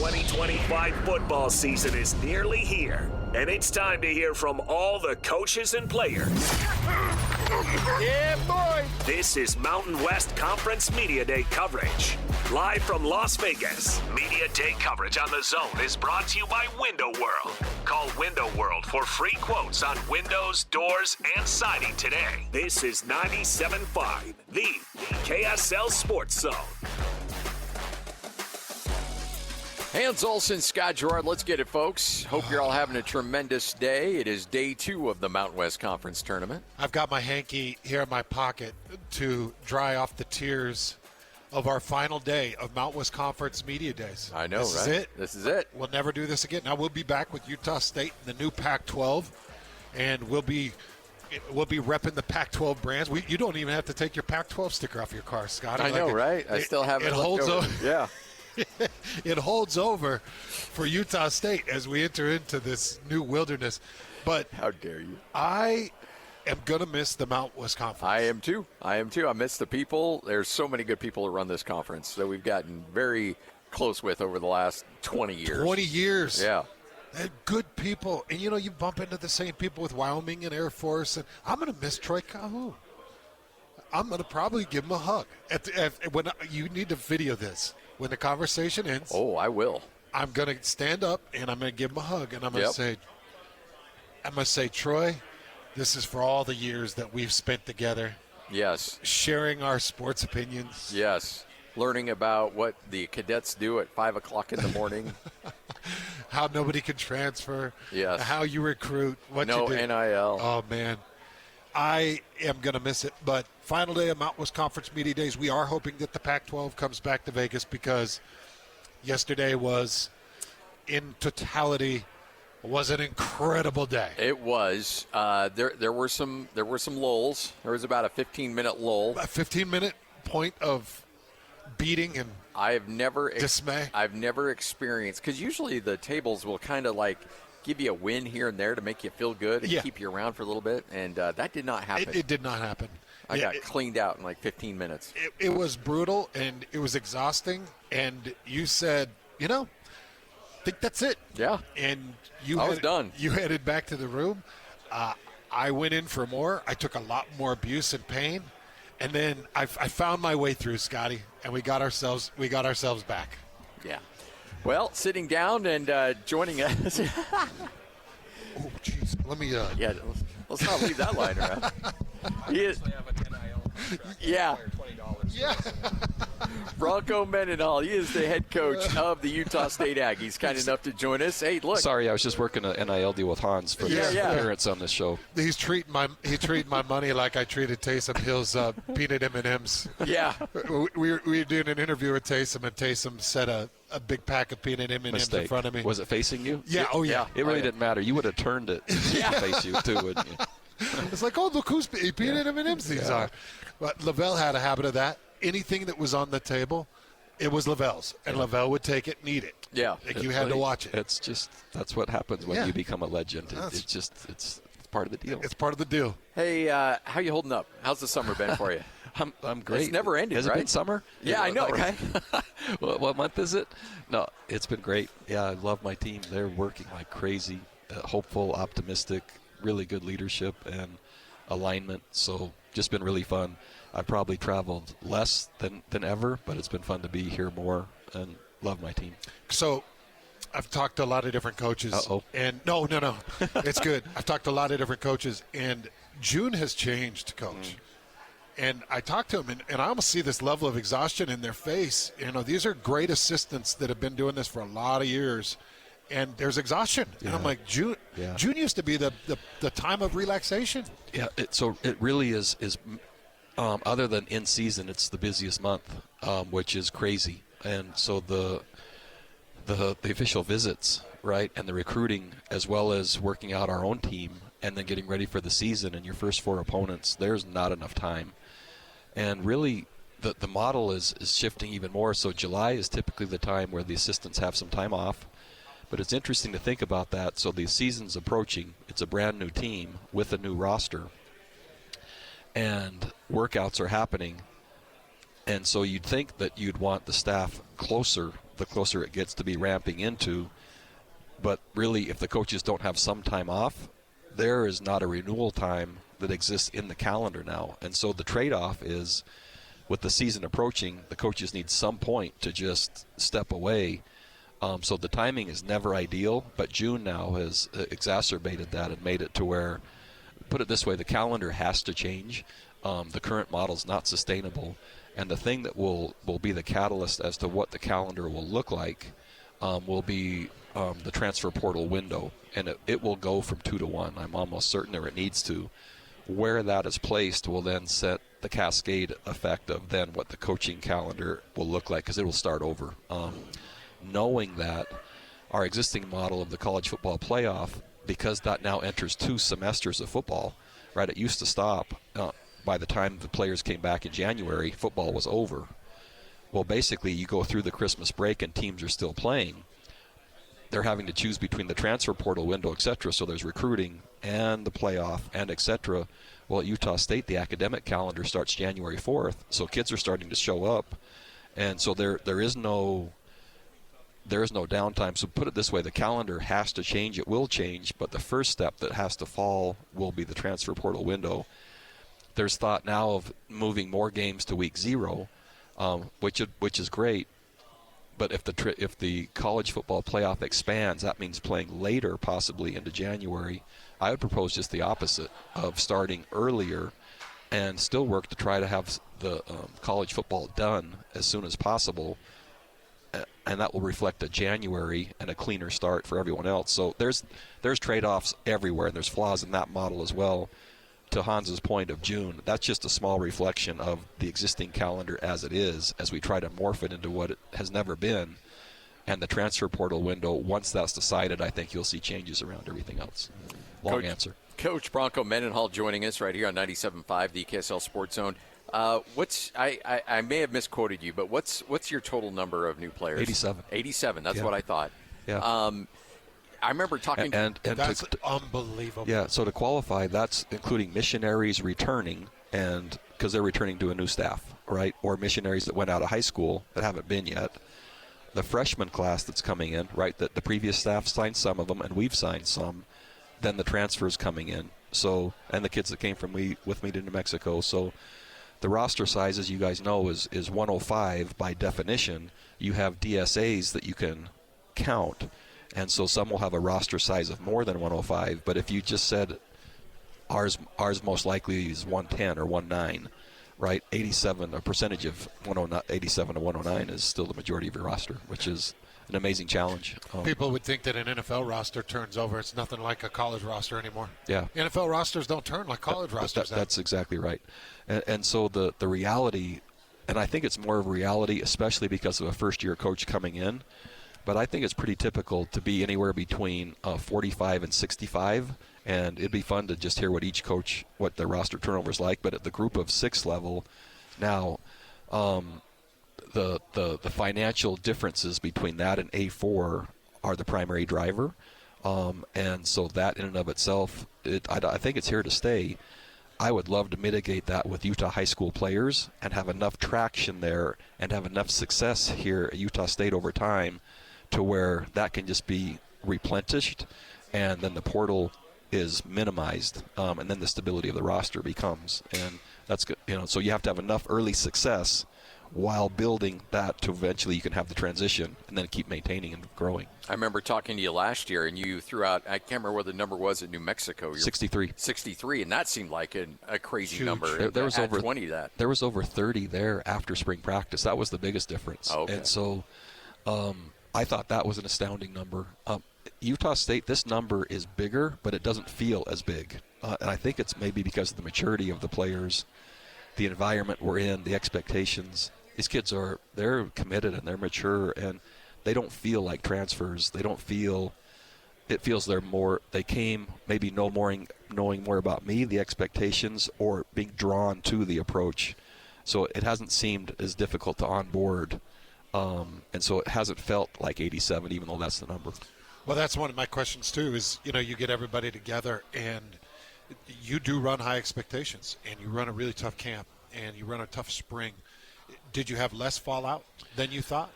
2025 football season is nearly here, and it's time to hear from all the coaches and players. Yeah, boy! This is Mountain West Conference Media Day coverage. Live from Las Vegas, Media Day coverage on The Zone is brought to you by Window World. Call Window World for free quotes on windows, doors, and siding today. This is 97.5, the KSL Sports Zone. Hans Olsen, Scott Gerard, let's get it, folks. Hope you're all having a tremendous day. It is day 2 of the Mountain West Conference Tournament. I've got my hanky here in my pocket to dry off the tears of our final day of Mountain West Conference Media Days. I know, this right? Is it. This is it. We'll never do this again. Now we'll be back with Utah State in the new Pac-12, and we'll be repping the Pac-12 brands. You don't even have to take your Pac-12 sticker off your car, Scott. I know, right? I still have it left holds over. Yeah. It holds over for Utah State as we enter into this new wilderness. But how dare you? I am going to miss the Mountain West Conference. I am too. I miss the people. There's so many good people who run this conference that we've gotten very close with over the last 20 years. 20 years. Yeah. And good people. And, you bump into the same people with Wyoming and Air Force. And I'm going to miss Troy Calhoun. I'm going to probably give him a hug. You need to video this. When the conversation ends. Oh, I will. I'm going to stand up, and I'm going to give him a hug. And I'm going to say, Troy, this is for all the years that we've spent together. Yes. Sharing our sports opinions. Yes. Learning about what the cadets do at 5 o'clock in the morning. How nobody can transfer. Yes. How you recruit. What no you do. NIL. Oh, man. I am going to miss it. But final day of Mountain West Conference Media Days, we are hoping that the Pac-12 comes back to Vegas because yesterday was, in totality, was an incredible day. It was. There were some lulls. There was about a 15-minute lull. A 15-minute point of beating and dismay. I've never experienced, because usually the tables will kind of like give you a win here and there to make you feel good and keep you around for a little bit, and that did not happen. It did not happen. I got cleaned out in like 15 minutes. It was brutal, and it was exhausting, and you said, I think that's it. Yeah. And I was done. You headed back to the room. I went in for more. I took a lot more abuse and pain, and then I found my way through, Scotty, and we got ourselves back. Yeah. Well, sitting down and joining us. Oh, jeez. Let me. Let's not leave that line around. He is. Yeah. Yeah. Bronco Mendenhall. He is the head coach of the Utah State Aggies. Kind enough to join us. Hey, look. Sorry, I was just working an NIL deal with Hans for his appearance on this show. He's treating my money like I treated Taysom Hill's peanut M&Ms. Yeah. We were doing an interview with Taysom, and Taysom set a big pack of peanut M&Ms in front of me. Was it facing you? Yeah. Oh, yeah. It really didn't matter. You would have turned it to face you, too, wouldn't you? It's like, oh, look whose peanut M&Ms these are. But Lavelle had a habit of that. Anything that was on the table, it was Lavelle's, and Lavelle would take it and eat it. Yeah. Like you had to watch it. It's just, that's what happens when you become a legend. It's part of the deal. It's part of the deal. Hey, how you holding up? How's the summer been for you? I'm great. It's never ended, Has right? it been summer? Yeah, I know. Okay. What month is it? No, it's been great. Yeah, I love my team. They're working like crazy, hopeful, optimistic, really good leadership and alignment. So just been really fun. I've probably traveled less than ever, but it's been fun to be here more and love my team. So I've talked to a lot of different coaches. Uh-oh. And no. It's good. I've talked to a lot of different coaches, and June has changed, Coach. And I talked to them, and I almost see this level of exhaustion in their face. These are great assistants that have been doing this for a lot of years, and there's exhaustion. Yeah. And I'm like, June used to be the time of relaxation. Yeah, so it really is other than in season, it's the busiest month, which is crazy. And so the official visits, right, and the recruiting, as well as working out our own team and then getting ready for the season and your first 4 opponents, there's not enough time. And really, the model is shifting even more. So July is typically the time where the assistants have some time off. But it's interesting to think about that. So the season's approaching. It's a brand new team with a new roster. And workouts are happening And so you'd think that you'd want the staff closer, the closer it gets to be ramping into. But really, if the coaches don't have some time off, there is not a renewal time that exists in the calendar now. And so the trade-off is, with the season approaching, the coaches need some point to just step away. So the timing is never ideal, but June now has exacerbated that and made it to where, put it this way, the calendar has to change. The current model is not sustainable. And the thing that will be the catalyst as to what the calendar will look like will be the transfer portal window. And it will go from 2 to 1. I'm almost certain, or it needs to. Where that is placed will then set the cascade effect of then what the coaching calendar will look like, because it will start over. Knowing that our existing model of the college football playoff, because that now enters 2 semesters of football, right? It used to stop by the time the players came back in January, football was over. Well, basically, you go through the Christmas break and teams are still playing. They're having to choose between the transfer portal window, et cetera. So there's recruiting and the playoff and et cetera. Well, at Utah State, the academic calendar starts January 4th. So kids are starting to show up. And so there is no downtime. So put it this way, the calendar has to change. It will change, but the first step that has to fall will be the transfer portal window. There's thought now of moving more games to week 0, which is great. But if the college football playoff expands, that means playing later, possibly into January. I would propose just the opposite, of starting earlier and still work to try to have the college football done as soon as possible. And that will reflect a January and a cleaner start for everyone else. So there's trade-offs everywhere, and there's flaws in that model as well. To Hans's point of June, that's just a small reflection of the existing calendar as it is, as we try to morph it into what it has never been. And the transfer portal window, once that's decided, I think you'll see changes around everything else. Long answer. Coach Bronco Mendenhall joining us right here on 97.5, the KSL Sports Zone. I may have misquoted you, but what's your total number of new players? 87. 87. That's what I thought. Yeah. I remember talking. And that's unbelievable. Yeah. So to qualify, that's including missionaries returning, and because they're returning to a new staff, right? Or missionaries that went out of high school that haven't been yet. The freshman class that's coming in, right? That the previous staff signed some of them, and we've signed some. Then the transfers coming in. So, and the kids that came with me to New Mexico. So the roster size, as you guys know, is 105 by definition. You have DSAs that you can count, and so some will have a roster size of more than 105. But if you just said ours most likely is 110 or 19, right? 87, a percentage of 87 to 109 is still the majority of your roster, which is an amazing challenge. People would think that an NFL roster turns over. It's nothing like a college roster anymore. Yeah. NFL rosters don't turn like college rosters. That's exactly right. And so the reality, and I think it's more of a reality, especially because of a first-year coach coming in, but I think it's pretty typical to be anywhere between 45 and 65, and it'd be fun to just hear what each coach, what the roster turnover is like. But at the group of 6 level now, the financial differences between that and A4 are the primary driver. And so that in and of itself, I think it's here to stay. I would love to mitigate that with Utah high school players and have enough traction there and have enough success here at Utah State over time to where that can just be replenished, and then the portal is minimized, and then the stability of the roster becomes. And that's good. So you have to have enough early success while building that to eventually you can have the transition and then keep maintaining and growing. I remember talking to you last year, and you threw out, I can't remember what the number was at New Mexico. 63. 63, and that seemed like a crazy Huge. number. There was over 20 that. There was over 30 there after spring practice. That was the biggest difference. Oh, okay. And so I thought that was an astounding number. Utah State, this number is bigger, but it doesn't feel as big. And I think it's maybe because of the maturity of the players, the environment we're in, the expectations. These kids they're committed and they're mature, and they don't feel like transfers. It feels they came maybe knowing more about me, the expectations, or being drawn to the approach. So it hasn't seemed as difficult to onboard. And so it hasn't felt like 87, even though that's the number. Well, that's one of my questions, too, is, you get everybody together, and you do run high expectations, and you run a really tough camp, and you run a tough spring. Did you have less fallout than you thought?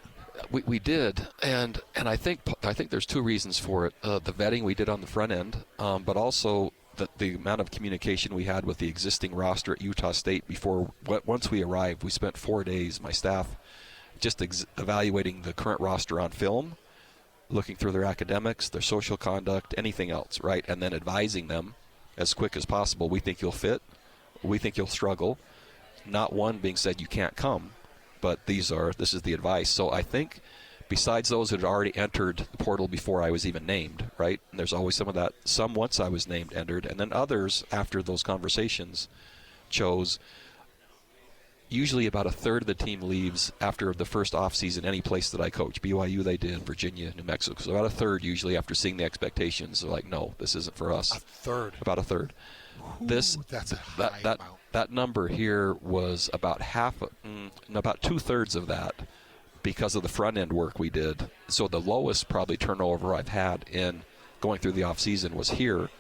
We did, and I think there's two reasons for it. The vetting we did on the front end, but also the amount of communication we had with the existing roster at Utah State once we arrived. We spent 4 days, my staff, just evaluating the current roster on film, looking through their academics, their social conduct, anything else, right? And then advising them as quick as possible. We think you'll fit. We think you'll struggle. Not one being said you can't come, but this is the advice. So I think besides those who had already entered the portal before I was even named, right? And there's always some of that. Some once I was named entered, and then others after those conversations chose. Usually about a third of the team leaves after the first offseason any place that I coach. BYU they did, Virginia, New Mexico. So about a third usually after seeing the expectations. They're like, no, this isn't for us. A third. About a third. That's a high amount. That number here was about about 2/3 of that because of the front end work we did. So the lowest probably turnover I've had in going through the offseason was here.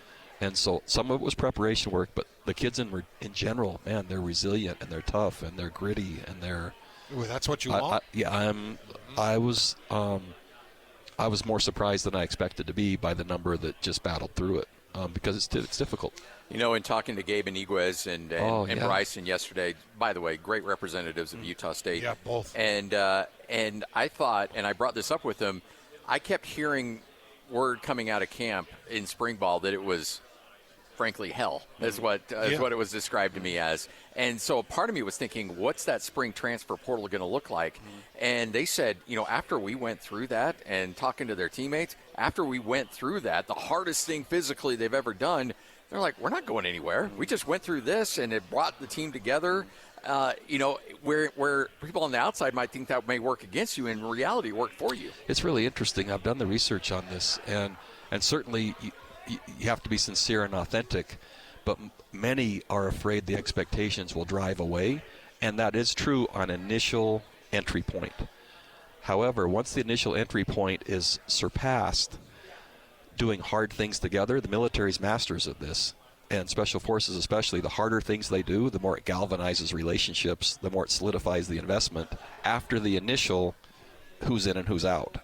And so some of it was preparation work, but the kids in general, man, they're resilient and they're tough and they're gritty and they're. Well, that's what you want. I was more surprised than I expected to be by the number that just battled through it because it's difficult. You know, in talking to Gabe Iniguez and Bryson yesterday, by the way, great representatives of Utah State. Yeah, both. And I thought, and I brought this up with them, I kept hearing word coming out of camp in spring ball that it was, frankly, hell is what it was described to me as. And so part of me was thinking, what's that spring transfer portal going to look like? And they said, you know, after we went through that and talking to their teammates, after we went through that, the hardest thing physically they've ever done, they're like, we're not going anywhere. We just went through this, and it brought the team together. You know, where people on the outside might think that may work against you, in reality, it worked for you. It's really interesting. I've done the research on this, and certainly you have to be sincere and authentic, but many are afraid the expectations will drive away, and that is true on initial entry point. However, once the initial entry point is surpassed, doing hard things together, the military's masters of this, and special forces especially, the harder things they do, the more it galvanizes relationships, the more it solidifies the investment after the initial who's in and who's out.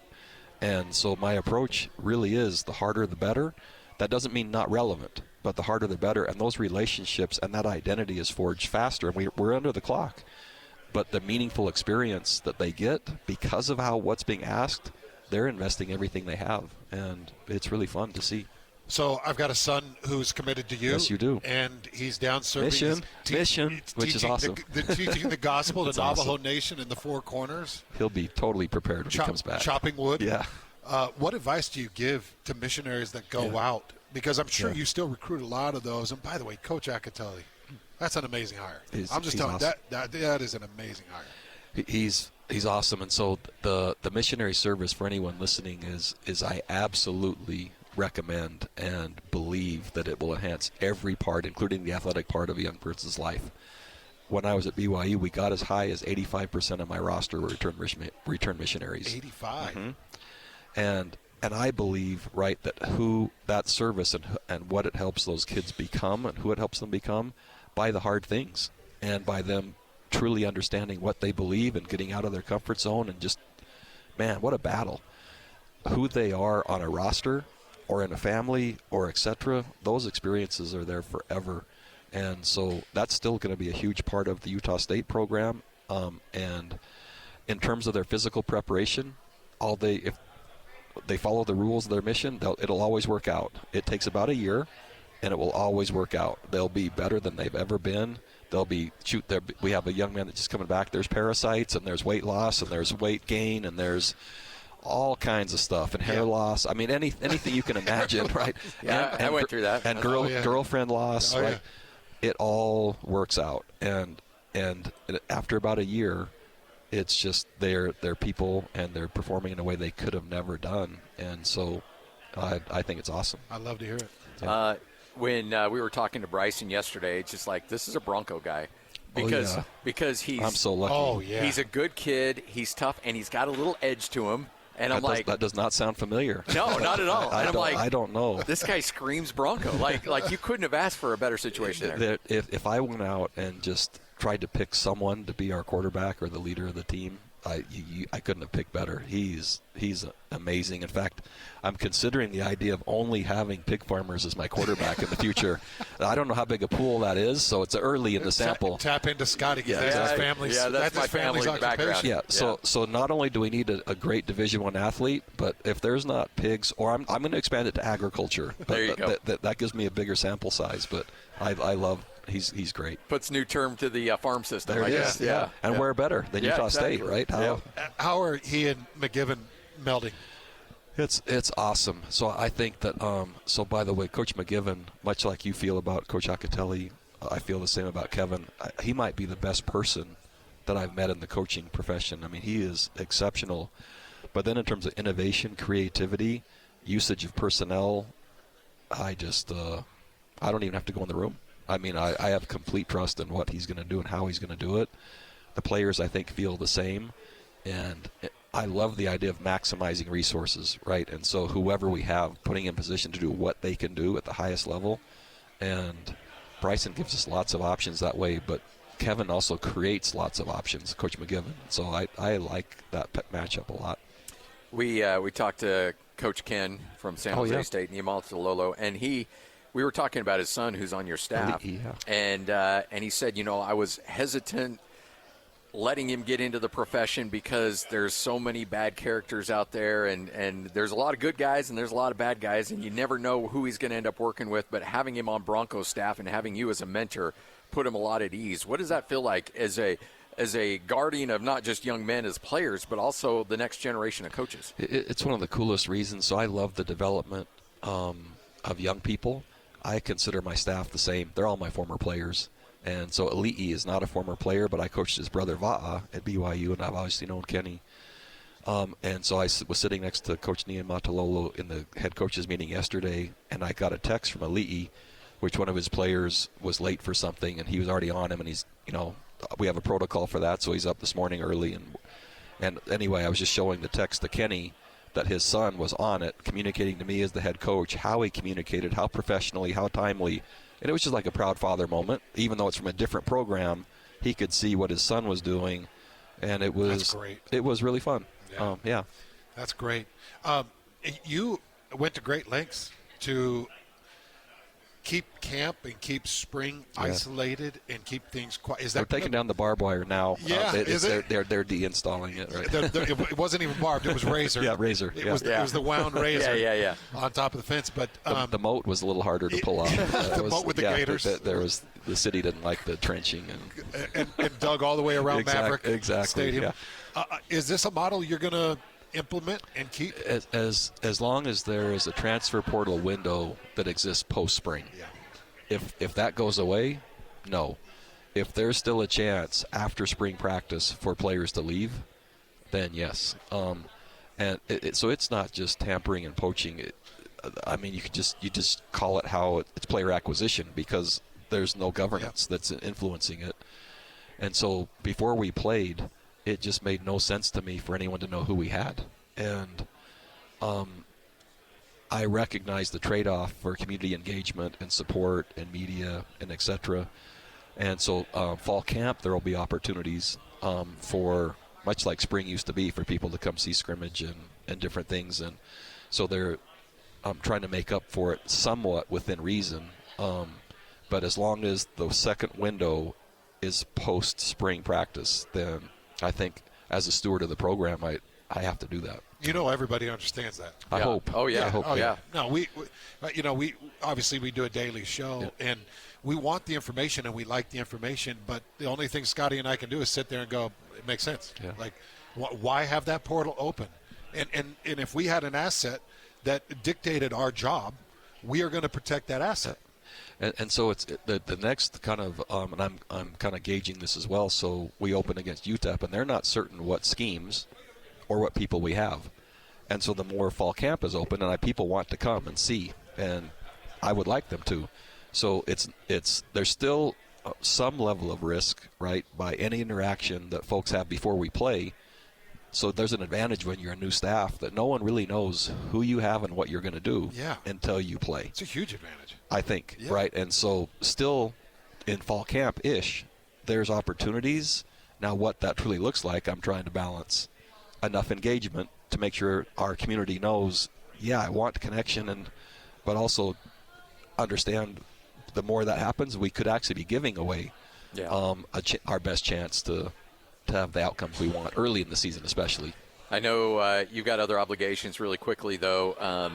And so my approach really is the harder the better. That doesn't mean not relevant, but the harder the better, and those relationships and that identity is forged faster, and we're under the clock. But the meaningful experience that they get because of what's being asked, they're investing everything they have, and it's really fun to see. So I've got a son who's committed to you. Yes, you do. And he's down serving. Mission, which is awesome. Teaching the gospel to Navajo awesome. Nation in the Four Corners. He'll be totally prepared when he comes back. Chopping wood. Yeah. What advice do you give to missionaries that go out? Because I'm sure you still recruit a lot of those. And by the way, Coach Akatelli, that's an amazing hire. I'm just telling you, awesome. that is an amazing hire. He's awesome. And so the missionary service for anyone listening is I absolutely recommend and believe that it will enhance every part, including the athletic part of a young person's life. When I was at BYU, we got as high as 85% of my roster were return missionaries. 85. Mm-hmm. And I believe, right, that service and what it helps those kids become and who it helps them become by the hard things and by them truly understanding what they believe and getting out of their comfort zone and just, man, what a battle. Who they are on a roster or in a family or etc., those experiences are there forever. And so that's still going to be a huge part of the Utah State program. And in terms of their physical preparation, if they follow the rules of their mission, it'll always work out. It takes about a year, and it will always work out. They'll be better than they've ever been. We have a young man that's just coming back. There's parasites, and there's weight loss, and there's weight gain, and there's all kinds of stuff, and hair loss. I mean, anything you can imagine, right? Yeah, I went through that. And girlfriend loss, right? Yeah. It all works out. And after about a year, it's just they're people, and they're performing in a way they could have never done. And so I think it's awesome. I'd love to hear it. Yeah. When we were talking to Bryson yesterday, it's just like, this is a Bronco guy. Because he's I'm so lucky. Oh, yeah. He's a good kid, he's tough, and he's got a little edge to him. And that does not sound familiar. No, not at all. I don't know. This guy screams Bronco. Like you couldn't have asked for a better situation there. If I went out and just tried to pick someone to be our quarterback or the leader of the team, I couldn't have picked better. He's amazing. In fact, I'm considering the idea of only having pig farmers as my quarterback in the future. I don't know how big a pool that is, so it's early in the sample. Tap into Scotty. That's my family's background. Yeah. So not only do we need a great Division I athlete, but if there's not pigs, or I'm going to expand it to agriculture. But there you go. That gives me a bigger sample size. But I love. He's great. Puts new term to the farm system, I guess. Yeah. And where better than Utah exactly. State, right? How are he and McGiven melding? It's awesome. So I think that. So by the way, Coach McGiven, much like you feel about Coach Acatelli, I feel the same about Kevin. He might be the best person that I've met in the coaching profession. I mean, he is exceptional. But then in terms of innovation, creativity, usage of personnel, I don't even have to go in the room. I mean, I have complete trust in what he's going to do and how he's going to do it. The players, I think, feel the same. And I love the idea of maximizing resources, right? And so whoever we have, putting in position to do what they can do at the highest level. And Bryson gives us lots of options that way, but Kevin also creates lots of options, Coach McGiven. So I like that matchup a lot. We talked to Coach Ken from San Jose State, Niuamatalolo, and we were talking about his son who's on your staff, and he said, I was hesitant letting him get into the profession because there's so many bad characters out there, and there's a lot of good guys and there's a lot of bad guys, and you never know who he's going to end up working with. But having him on Bronco's staff and having you as a mentor put him a lot at ease. What does that feel like as a guardian of not just young men as players, but also the next generation of coaches? It's one of the coolest reasons. So I love the development of young people. I consider my staff the same. They're all my former players. And so Ali'i is not a former player, but I coached his brother Va'a at BYU, and I've obviously known Kenny. And so I was sitting next to Coach Niuamatalolo in the head coaches meeting yesterday, and I got a text from Ali'i, which one of his players was late for something, and he was already on him, and he's, we have a protocol for that, so he's up this morning early. And anyway, I was just showing the text to Kenny that his son was on it, communicating to me as the head coach how he communicated, how professionally, how timely. And it was just like a proud father moment. Even though it's from a different program, he could see what his son was doing, and it was That's great. It was really fun. Yeah. That's great. You went to great lengths to keep camp and keep spring isolated and keep things quiet. Is that they're taking down the barbed wire now? Yeah, they're deinstalling it. Right? It wasn't even barbed; it was razor. Yeah, razor. It was the wound razor. On top of the fence. But the moat was a little harder to pull off. The moat with the gators. The city didn't like the trenching and dug all the way around Maverick Stadium. Yeah. Is this a model you're going to implement and keep? As long as there is a transfer portal window that exists post-spring. Yeah. If that goes away, no. If there's still a chance after spring practice for players to leave, then yes. And so it's not just tampering and poaching. I mean, you just call it how it's player acquisition, because there's no governance that's influencing it. And so before we played, it just made no sense to me for anyone to know who we had. And I recognize the trade-off for community engagement and support and media and et cetera. And so fall camp, there will be opportunities for, much like spring used to be, for people to come see scrimmage and different things. And so they're trying to make up for it somewhat within reason. But as long as the second window is post-spring practice, then I think as a steward of the program, I have to do that. Everybody understands that. I hope. Oh yeah. I hope. No, we obviously we do a daily show, and we want the information and we like the information, but the only thing Scotty and I can do is sit there and go, it makes sense. Yeah. Like, why have that portal open? And if we had an asset that dictated our job, we are going to protect that asset. And so it's the next kind of, and I'm kind of gauging this as well. So we open against UTEP, and they're not certain what schemes or what people we have. And so the more fall camp is open, and people want to come and see, and I would like them to. So there's still some level of risk, right, by any interaction that folks have before we play. So there's an advantage when you're a new staff that no one really knows who you have and what you're going to do until you play. It's a huge advantage, I think, right? And so still in fall camp-ish, there's opportunities. Now, what that truly looks like, I'm trying to balance enough engagement to make sure our community knows, yeah, I want connection, but also understand the more that happens, we could actually be giving away our best chance to have the outcomes we want early in the season, especially. I know you've got other obligations really quickly, though.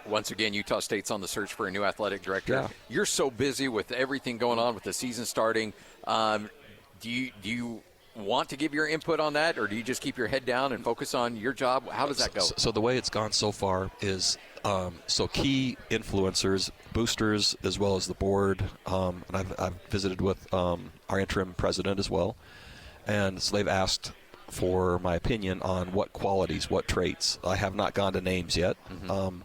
Once again, Utah State's on the search for a new athletic director. Yeah. You're so busy with everything going on with the season starting. Do you want to give your input on that, or do you just keep your head down and focus on your job? How does that go? So the way it's gone so far is so key influencers, boosters, as well as the board, and I've visited with our interim president as well, and so they've asked for my opinion on what qualities, what traits. I have not gone to names yet. Mm-hmm.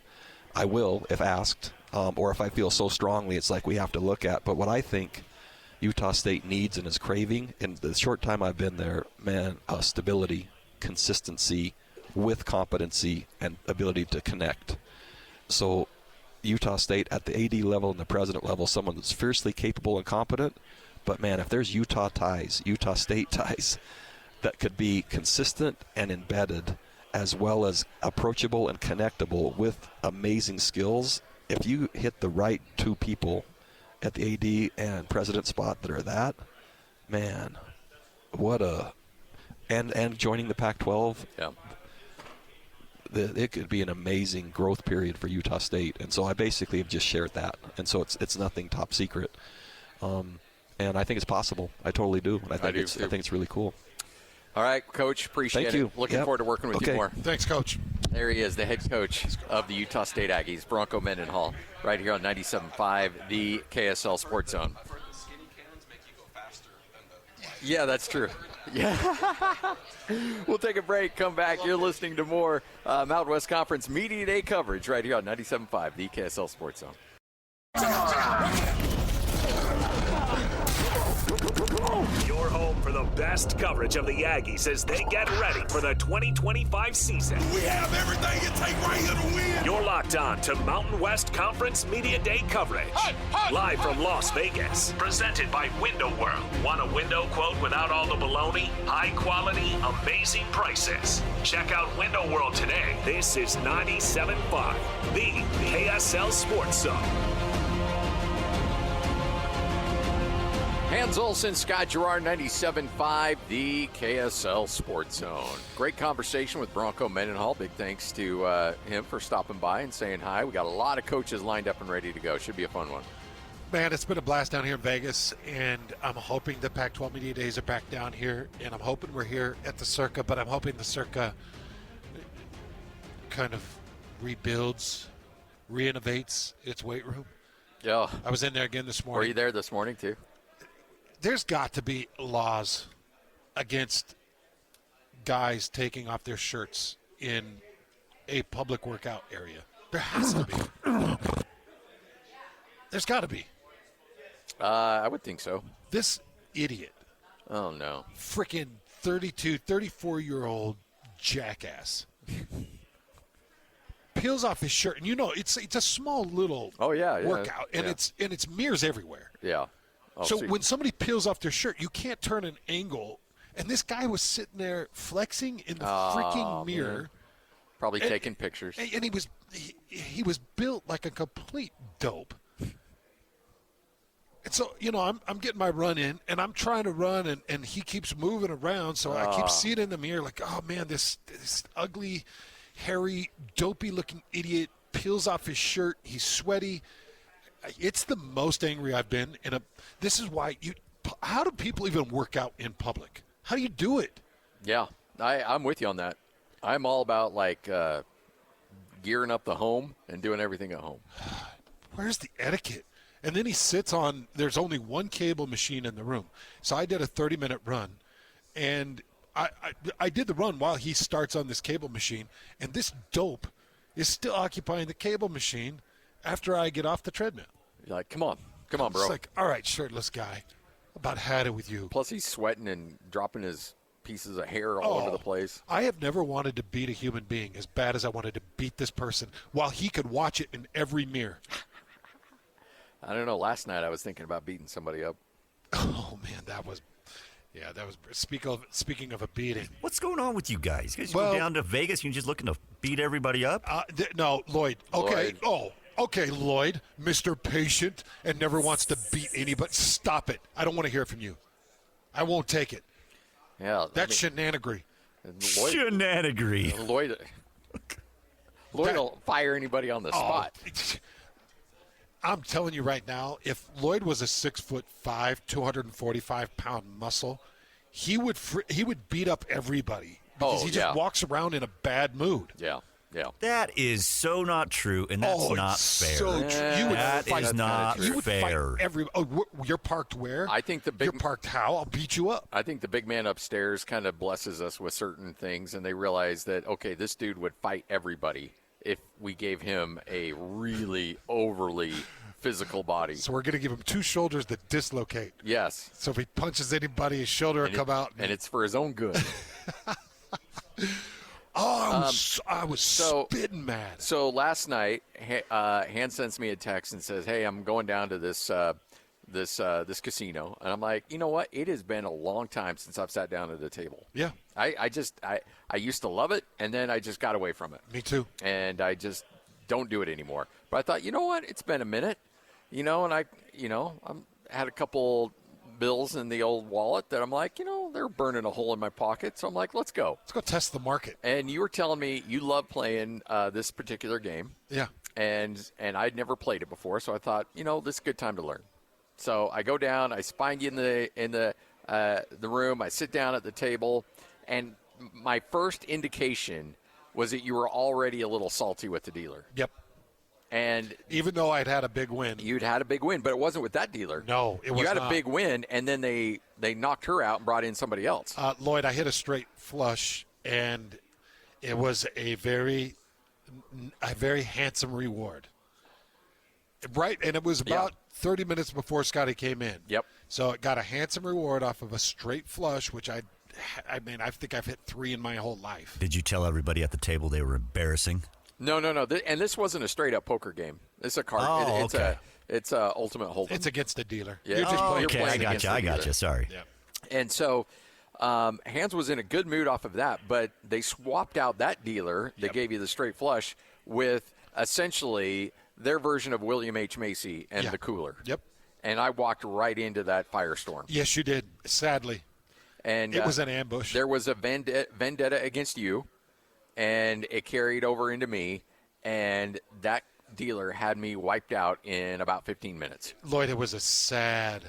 I will if asked, or if I feel so strongly it's like we have to look at. But what I think Utah State needs and is craving in the short time I've been there, stability, consistency with competency and ability to connect. So Utah State at the AD level and the president level, someone that's fiercely capable and competent, but man, if there's Utah State ties that could be consistent and embedded as well as approachable and connectable with amazing skills, if you hit the right two people at the AD and president spot that are that, man, what a and joining the Pac-12, yeah, it could be an amazing growth period for Utah State. And so I basically have just shared that, and so it's nothing top secret, and I think it's possible. I totally do, and I think it's really cool. All right, Coach, appreciate Thank you. it. Looking forward to working with you more. Thanks, Coach. There he is, the head coach of the Utah State Aggies, Bronco Mendenhall, right here on 97.5, the KSL Sports Zone. Yeah, that's true. Yeah. We'll take a break, come back. You're listening to more Mountain West Conference Media Day coverage right here on 97.5, the KSL Sports Zone. Your home for the best coverage of the Aggies as they get ready for the 2025 season. We have everything it takes right here to win. You're locked on to Mountain West Conference Media Day coverage. Live from Las Vegas. Presented by Window World. Want a window quote without all the baloney? High quality, amazing prices. Check out Window World today. This is 97.5, the KSL Sports Zone. Hans Olsen, Scott Gerard, 97.5, the KSL Sports Zone. Great conversation with Bronco Mendenhall. Big thanks to him for stopping by and saying hi. We got a lot of coaches lined up and ready to go. Should be a fun one. Man, it's been a blast down here in Vegas, and I'm hoping the Pac-12 Media Days are back down here, and I'm hoping we're here at the Circa, but I'm hoping the Circa kind of rebuilds, renovates its weight room. Yeah. I was in there again this morning. Were you there this morning, too? There's got to be laws against guys taking off their shirts in a public workout area. There has to be. There's got to be. I would think so. This idiot. Oh, no. Freaking 32, 34-year-old jackass. Peels off his shirt, and you know it's a small little workout, and it's mirrors everywhere. Yeah. So when somebody peels off their shirt, you can't turn an angle. And this guy was sitting there flexing in the freaking mirror. Man. Probably taking pictures. And he was built like a complete dope. And so, you know, I'm getting my run in, and I'm trying to run, and he keeps moving around. So I keep seeing in the mirror like, oh, man, this ugly, hairy, dopey-looking idiot peels off his shirt. He's sweaty. It's the most angry I've been. This is why how do people even work out in public? How do you do it? Yeah, I'm with you on that. I'm all about, like, gearing up the home and doing everything at home. Where's the etiquette? And then he sits on – there's only one cable machine in the room. So I did a 30-minute run, and I did the run while he starts on this cable machine, and this dope is still occupying the cable machine after I get off the treadmill. You're like, come on, bro. It's like, all right, shirtless guy, about had it with you. Plus he's sweating and dropping his pieces of hair all over the place. I have never wanted to beat a human being as bad as I wanted to beat this person while he could watch it in every mirror. I don't know. Last night I was thinking about beating somebody up. Oh, man, that was Yeah, that was speaking of a beating. What's going on with you guys? You guys Well- go down to Vegas, you're just looking to beat everybody up? No, Lloyd. Okay. Lloyd. Oh, okay, Lloyd, Mr. Patient and never wants to beat anybody. Stop it. I don't want to hear it from you. I won't take it. Yeah, That's shenanigans. Shenanigans. Lloyd will fire anybody on the spot. I'm telling you right now, if Lloyd was a 6'5", 245-pound muscle, he would beat up everybody because he just walks around in a bad mood. Yeah. That is so not true, and that's not fair. So true. You would That fight, is not you would fair. Fight you're parked where? I think You're parked how? I'll beat you up. I think the big man upstairs kind of blesses us with certain things, and they realize that, okay, this dude would fight everybody if we gave him a really overly physical body. So we're going to give him 2 shoulders that dislocate. Yes. So if he punches anybody, his shoulder will come out. And it's for his own good. I was spitting mad. So last night, Han sends me a text and says, "Hey, I'm going down to this casino," and I'm like, you know what? It has been a long time since I've sat down at a table. Yeah. I used to love it, and then I just got away from it. Me too. And I just don't do it anymore. But I thought, you know what? It's been a minute, and I had a couple bills in the old wallet that I'm like, they're burning a hole in my pocket. So I'm like, let's go. Let's go test the market. And you were telling me you love playing this particular game. Yeah. And I'd never played it before, so I thought, this is a good time to learn. So I go down, I find you in the room, I sit down at the table, and my first indication was that you were already a little salty with the dealer. Yep. And even though I'd had a big win. You'd had a big win, but it wasn't with that dealer. No, it was not. You had a big win, and then they knocked her out and brought in somebody else. Lloyd, I hit a straight flush, and it was a very handsome reward. Right, and it was about 30 minutes before Scotty came in. Yep. So it got a handsome reward off of a straight flush, which I think I've hit 3 in my whole life. Did you tell everybody at the table they were embarrassing? No. And this wasn't a straight-up poker game. It's a card. Oh, It's a ultimate hold'em. It's against the dealer. Yeah. You're just playing. Okay, I got you. Sorry. Yeah. And so Hans was in a good mood off of that, but they swapped out that dealer that gave you the straight flush with essentially their version of William H. Macy and the cooler. Yep. And I walked right into that firestorm. Yes, you did, sadly. And it was an ambush. There was a vendetta against you, and it carried over into me, and that dealer had me wiped out in about 15 minutes. Lloyd, it was a sad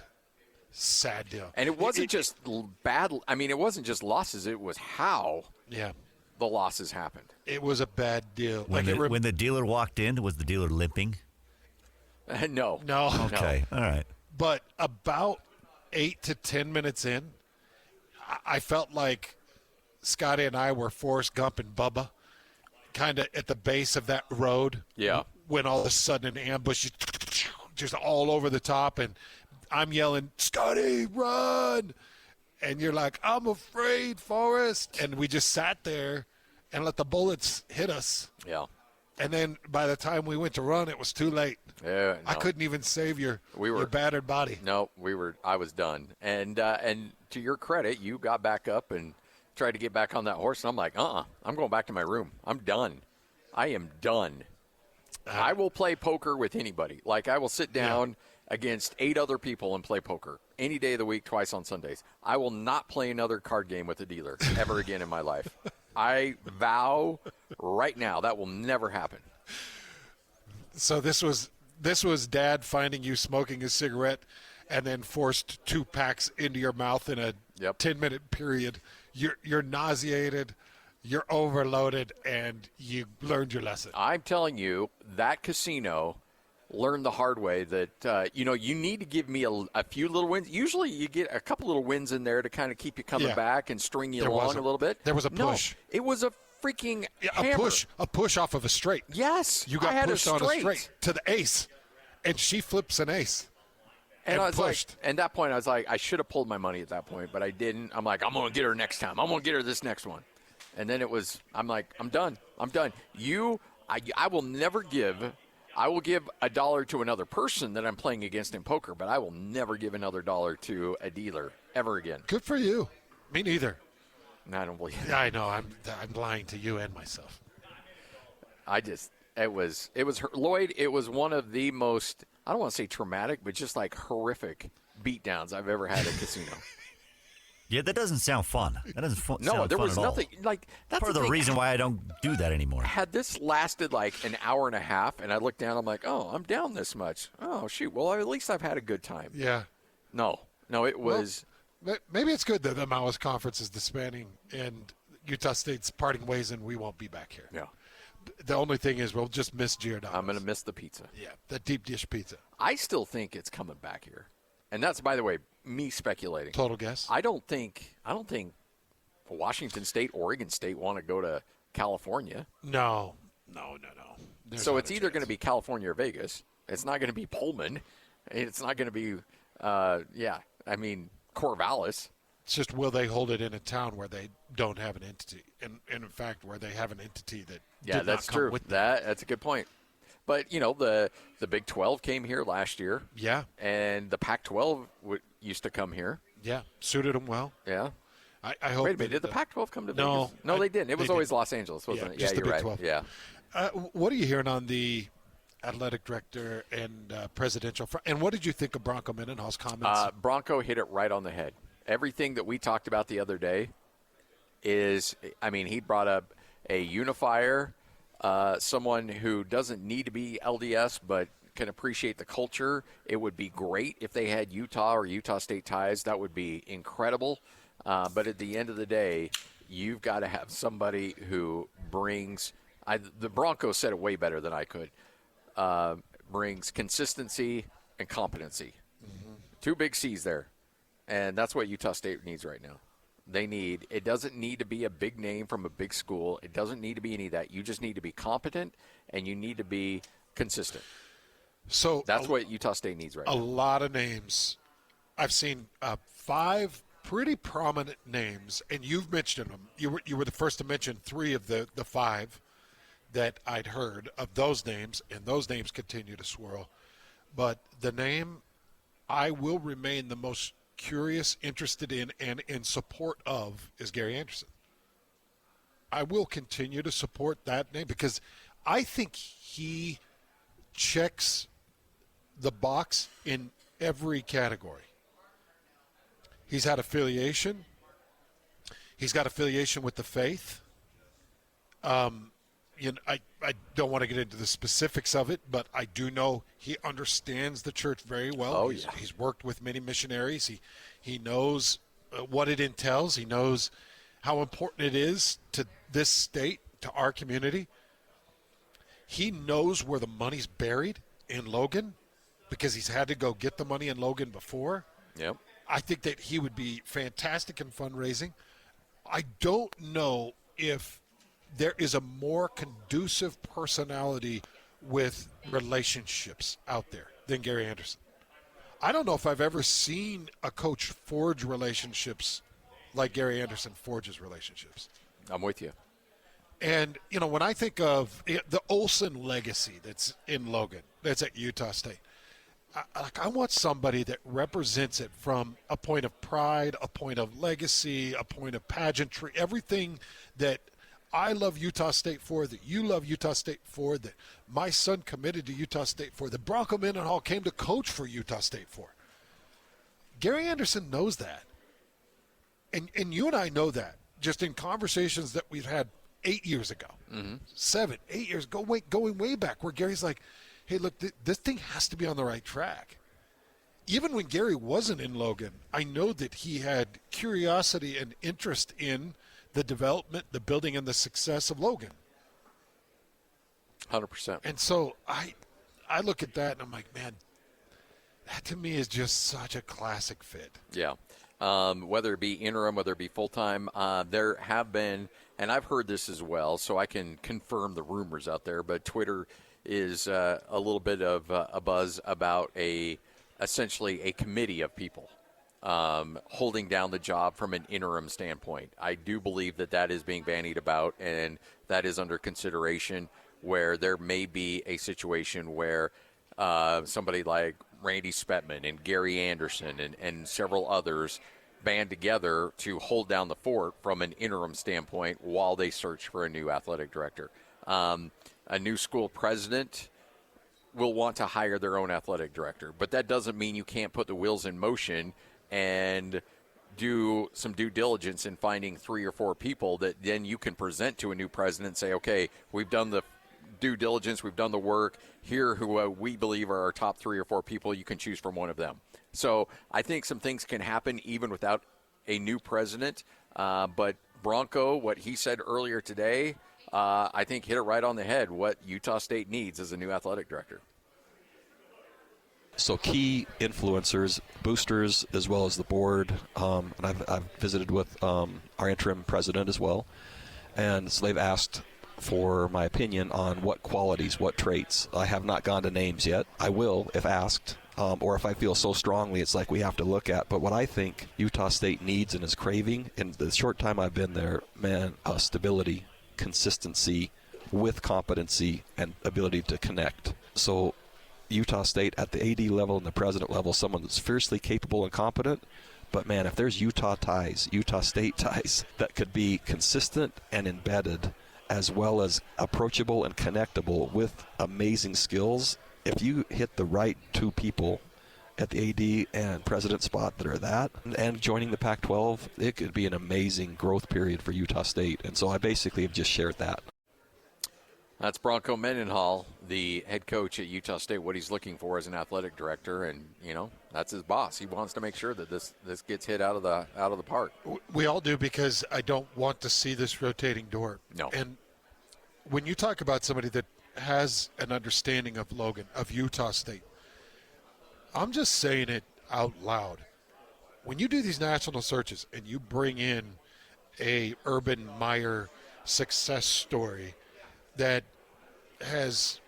deal. And it wasn't just bad. I mean, it wasn't just losses. It was how the losses happened. It was a bad deal. When the dealer walked in, was the dealer limping? No. Okay. All right. But about 8 to 10 minutes in, I felt like Scotty and I were Forrest Gump and Bubba, kind of at the base of that road. Yeah. When all of a sudden an ambush just all over the top, and I'm yelling, "Scotty, run!" And you're like, "I'm afraid, Forrest." And we just sat there and let the bullets hit us. Yeah. And then by the time we went to run, it was too late. Yeah, no. I couldn't even save your battered body. No, I was done. And to your credit, you got back up and tried to get back on that horse. And I'm like, I'm going back to my room. I'm done. I am done. I will play poker with anybody. Like, I will sit down against 8 other people and play poker any day of the week, twice on Sundays. I will not play another card game with a dealer ever again in my life. I vow right now that will never happen. So this was Dad finding you smoking a cigarette and then forced 2 packs into your mouth in a 10-minute period. You're nauseated, you're overloaded, and you learned your lesson. I'm telling you, that casino learned the hard way that, you need to give me a few little wins. Usually you get a couple little wins in there to kind of keep you coming back and string you along a little bit. There was a push. No, it was a freaking hammer. A push off of a straight. Yes. You got pushed on a straight to the ace, and she flips an ace. And I was pushed. like, at that point, I was like, I should have pulled my money at that point, but I didn't. I'm like, I'm going to get her next time. I'm going to get her this next one. And then I'm like, I'm done. I will never give. I will give $1 to another person that I'm playing against in poker, but I will never give another $1 to a dealer ever again. Good for you. Me neither. I don't believe it. Yeah, I know. I'm lying to you and myself. It was Lloyd. It was one of the most, I don't want to say traumatic, but just like horrific beatdowns I've ever had at a casino. Yeah, that doesn't sound fun. That doesn't sound fun. No, there was at all. nothing like that's Part of the thing. reason why I don't do that anymore. Had this lasted like an hour and a half, and I looked down, I'm like, oh, I'm down this much. Oh shoot. Well, at least I've had a good time. Yeah. No, it was. Well, maybe it's good that the Maoist Conference is disbanding and Utah State's parting ways, and we won't be back here. Yeah. The only thing is we'll just miss Giordano's. I'm going to miss the pizza. Yeah, the deep dish pizza. I still think it's coming back here. And that's, by the way, me speculating. Total guess. I don't think Washington State, Oregon State want to go to California. No. So it's either going to be California or Vegas. It's not going to be Pullman. It's not going to be, Corvallis. It's just, will they hold it in a town where they don't have an entity, and in fact where they have an entity that did that's not come true. with them. That's a good point. But the Big 12 came here last year. Yeah. And the Pac-12 used to come here. Yeah, suited them well. Yeah. I hope. Wait a minute. Did the Pac-12 come to Vegas? No, they didn't. It was they always didn't. Los Angeles, wasn't it? Just Yeah, the you're Big right. 12. Yeah. What are you hearing on the athletic director and presidential front? And what did you think of Bronco Mendenhall's comments? Bronco hit it right on the head. Everything that we talked about the other day he brought up a unifier, someone who doesn't need to be LDS but can appreciate the culture. It would be great if they had Utah or Utah State ties. That would be incredible. But at the end of the day, you've got to have somebody who brings the Broncos said it way better than I could. Brings consistency and competency. Mm-hmm. Two big C's there. And that's what Utah State needs right now. It doesn't need to be a big name from a big school. It doesn't need to be any of that. You just need to be competent and you need to be consistent. So that's what Utah State needs right now. A lot of names. I've seen 5 pretty prominent names, and you've mentioned them. You were the first to mention 3 of the 5 that I'd heard of those names, and those names continue to swirl. But the name I will remain the most curious, interested in, and in support of is Gary Anderson. I will continue to support that name because I think he checks the box in every category. He's had affiliation. He's got affiliation with the faith. I don't want to get into the specifics of it, but I do know he understands the church very well. Oh, yeah. He's worked with many missionaries. He knows what it entails. He knows how important it is to this state, to our community. He knows where the money's buried in Logan because he's had to go get the money in Logan before. Yep. I think that he would be fantastic in fundraising. I don't know if there is a more conducive personality with relationships out there than Gary Anderson. I don't know if I've ever seen a coach forge relationships like Gary Anderson forges relationships. I'm with you. And, when I think of the Olsen legacy that's in Logan, that's at Utah State, I want somebody that represents it from a point of pride, a point of legacy, a point of pageantry, everything that I love Utah State for, that you love Utah State for, that my son committed to Utah State for, that Bronco Mendenhall came to coach for Utah State for. Gary Anderson knows that. And you and I know that just in conversations that we've had 8 years ago, 7, 8 years ago, going way back, where Gary's like, hey, look, this thing has to be on the right track. Even when Gary wasn't in Logan, I know that he had curiosity and interest in the development, the building, and the success of Logan. 100%. And so I look at that and I'm like, man, that to me is just such a classic fit. Yeah. Whether it be interim, whether it be full-time, there have been, and I've heard this as well, so I can confirm the rumors out there, but Twitter is a little bit of a buzz about essentially a committee of people holding down the job from an interim standpoint. I do believe that is being bandied about, and that is under consideration, where there may be a situation where somebody like Randy Spetman and Gary Anderson and several others band together to hold down the fort from an interim standpoint while they search for a new athletic director. A new school president will want to hire their own athletic director, but that doesn't mean you can't put the wheels in motion and do some due diligence in finding 3 or 4 people that then you can present to a new president and say, okay, we've done the due diligence, we've done the work, here who we believe are our top 3 or 4 people, you can choose from one of them. So I think some things can happen even without a new president, but Bronco, what he said earlier today, I think hit it right on the head what Utah State needs as a new athletic director. So key influencers, boosters, as well as the board, and I've visited with our interim president as well, and so they've asked for my opinion on what qualities, what traits. I have not gone to names yet. I will if asked, or if I feel so strongly it's like we have to look at. But what I think Utah State needs and is craving, in the short time I've been there, man, stability, consistency with competency and ability to connect. So Utah State at the AD level and the president level, someone that's fiercely capable and competent. But, man, if there's Utah State ties that could be consistent and embedded as well as approachable and connectable with amazing skills, if you hit the right 2 people at the AD and president spot that are that, and joining the Pac-12, it could be an amazing growth period for Utah State. And so I basically have just shared that. That's Bronco Mendenhall, the head coach at Utah State, what he's looking for as an athletic director, and that's his boss. He wants to make sure that this gets hit out of the park. We all do, because I don't want to see this rotating door. No. And when you talk about somebody that has an understanding of Logan, of Utah State, I'm just saying it out loud. When you do these national searches and you bring in a Urban Meyer success story that has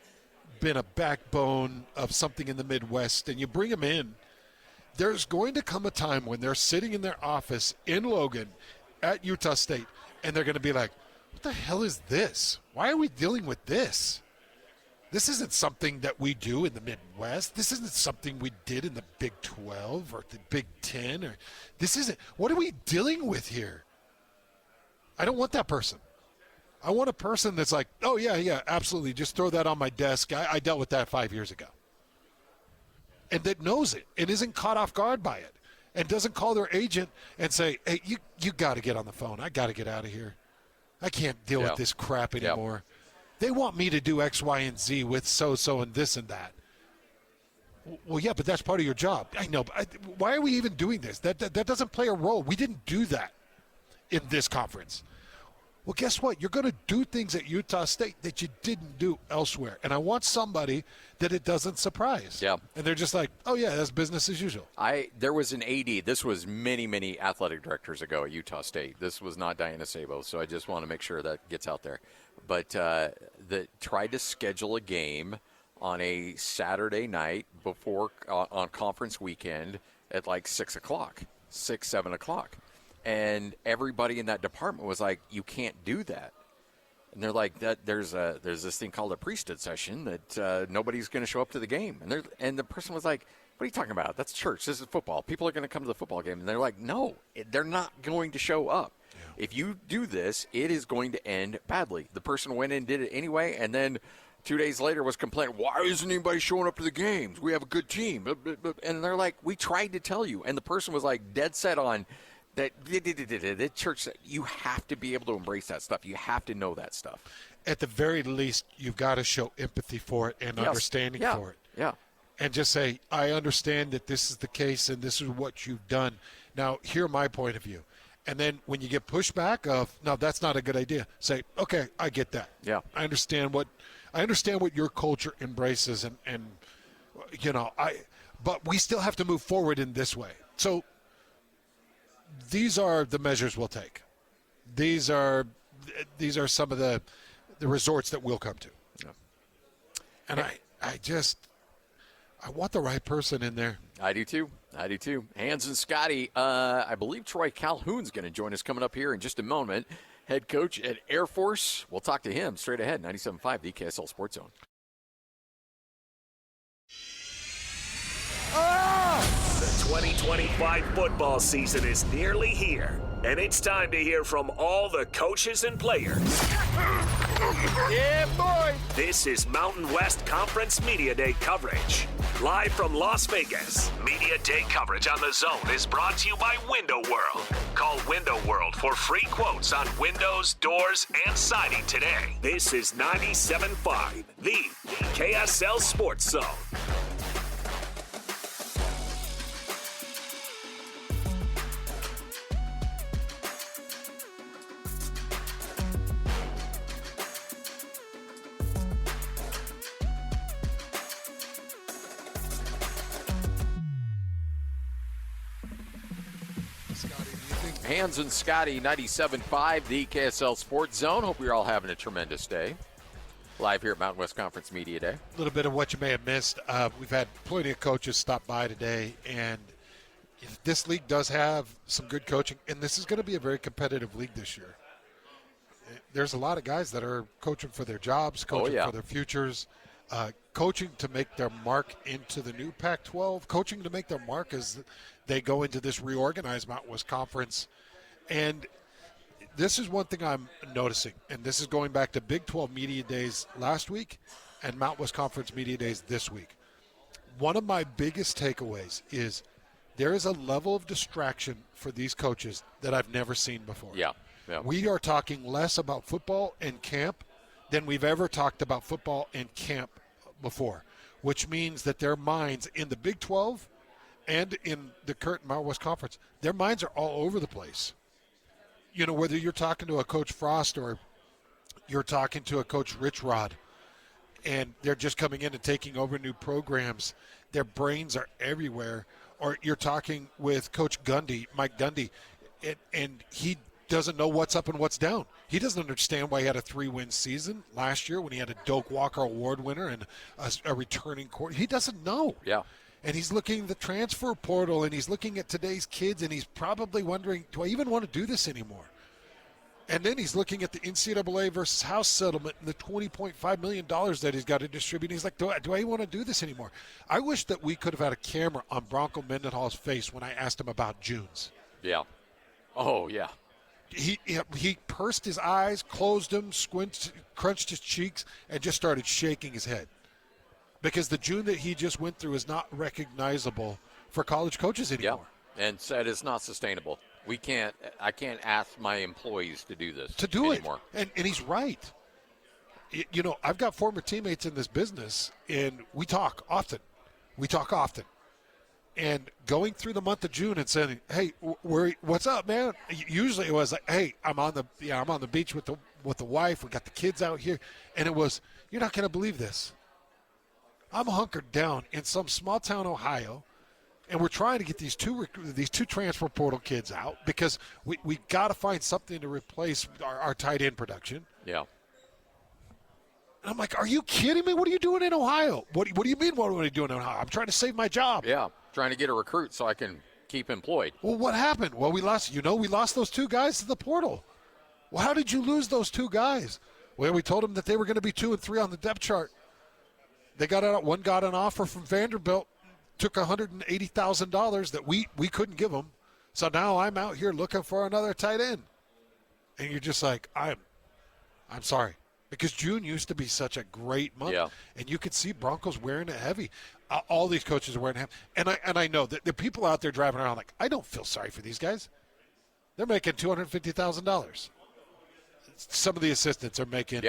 been a backbone of something in the Midwest, and you bring them in, there's going to come a time when they're sitting in their office in Logan at Utah State, and they're going to be like, what the hell is this? Why are we dealing with this? This isn't something that we do in the Midwest. This isn't something we did in the Big 12 or the Big 10. Or this isn't. What are we dealing with here? I don't want that person. I want a person that's like, oh, yeah, absolutely. Just throw that on my desk. I dealt with that 5 years ago. And that knows it and isn't caught off guard by it and doesn't call their agent and say, hey, you got to get on the phone. I got to get out of here. I can't deal with this crap anymore. They want me to do X, Y, and Z with so-so and this and that. Well, yeah, but that's part of your job. I know. But why are we even doing this? That doesn't play a role. We didn't do that in this conference. Well, guess what? You're going to do things at Utah State that you didn't do elsewhere. And I want somebody that it doesn't surprise. Yeah. And they're just like, oh, yeah, that's business as usual. There was an AD. This was many, many athletic directors ago at Utah State. This was not Diana Sabo, so I just want to make sure that gets out there. But that tried to schedule a game on a Saturday night before on conference weekend at like 6 o'clock, 7 o'clock. And everybody in that department was like, you can't do that. And they're like, there's this thing called a priesthood session that nobody's going to show up to the game. And the person was like, what are you talking about? That's church. This is football. People are going to come to the football game. And they're like, no, they're not going to show up. Yeah. If you do this, it is going to end badly. The person went in and did it anyway, and then 2 days later was complaining, why isn't anybody showing up to the games? We have a good team. And they're like, we tried to tell you. And the person was like dead set on that the church, you have to be able to embrace that stuff. You have to know that stuff. At the very least, you've got to show empathy for it and understanding for it. Yeah. And just say, I understand that this is the case and this is what you've done. Now, hear my point of view. And then when you get pushback of, no, that's not a good idea, say, okay, I get that. Yeah. I understand what your culture embraces and but we still have to move forward in this way. So these are the measures we'll take. These are some of the resorts that we'll come to. Yeah. And I want the right person in there. I do too. Hans and Scotty, I believe Troy Calhoun's going to join us coming up here in just a moment. Head coach at Air Force. We'll talk to him straight ahead. 97.5, the KSL Sports Zone. The 2025 football season is nearly here, and it's time to hear from all the coaches and players. Yeah, boy. This is Mountain West Conference Media Day coverage. Live from Las Vegas, Media Day coverage on The Zone is brought to you by Window World. Call Window World for free quotes on windows, doors, and siding today. This is 97.5, the KSL Sports Zone. Hans and Scotty, 97.5, the KSL Sports Zone. Hope you're all having a tremendous day. Live here at Mountain West Conference Media Day. A little bit of what you may have missed. We've had plenty of coaches stop by today, and this league does have some good coaching, and this is going to be a very competitive league this year. There's a lot of guys that are coaching for their jobs, coaching for their futures, coaching to make their mark into the new Pac-12, coaching to make their mark as they go into this reorganized Mountain West Conference. And this is one thing I'm noticing, and this is going back to Big 12 Media Days last week and Mountain West Conference Media Days this week. One of my biggest takeaways is there is a level of distraction for these coaches that I've never seen before. Yeah. We are talking less about football and camp than we've ever talked about football and camp before, which means that their minds in the Big 12 and in the current Mountain West Conference, their minds are all over the place. You know, whether you're talking to a Coach Frost or you're talking to a Coach Rich Rod, and they're just coming in and taking over new programs, their brains are everywhere. Or you're talking with Coach Gundy, Mike Gundy, and he doesn't know what's up and what's down. He doesn't understand why he had a 3-win season last year when he had a Doak Walker Award winner and a returning court. He doesn't know. Yeah. And he's looking at the transfer portal, and he's looking at today's kids, and he's probably wondering, do I even want to do this anymore? And then he's looking at the NCAA versus House settlement and the $20.5 million that he's got to distribute. He's like, do I want to do this anymore? I wish that we could have had a camera on Bronco Mendenhall's face when I asked him about Junes. Yeah. Oh, yeah. He pursed his eyes, closed them, crunched his cheeks, and just started shaking his head. Because the June that he just went through is not recognizable for college coaches anymore. Yeah. And said it's not sustainable. I can't ask my employees to do this anymore. And he's right. You know, I've got former teammates in this business, and we talk often. And going through the month of June and saying, "Hey, what's up, man?" Usually it was like, "Hey, I'm on the beach with the wife. We got the kids out here," and it was, "You're not going to believe this. I'm hunkered down in some small town, Ohio, and we're trying to get these two transfer portal kids out because we got to find something to replace our tight end production." Yeah. And I'm like, "Are you kidding me? What are you doing in Ohio? What do you mean? What are you doing in Ohio? I'm trying to save my job." Yeah. Trying to get a recruit so I can keep employed. Well, what happened? Well, we lost those two guys to the portal. Well, how did you lose those two guys? Well, we told them that they were going to be 2 and 3 on the depth chart. They one got an offer from Vanderbilt, took $180,000 that we couldn't give them. So now I'm out here looking for another tight end. And you're just like, I'm sorry. Because June used to be such a great month. Yeah. And you could see Broncos wearing it heavy. All these coaches are wearing it heavy. And I know that the people out there driving around like, I don't feel sorry for these guys. They're making $250,000. Some of the assistants are making,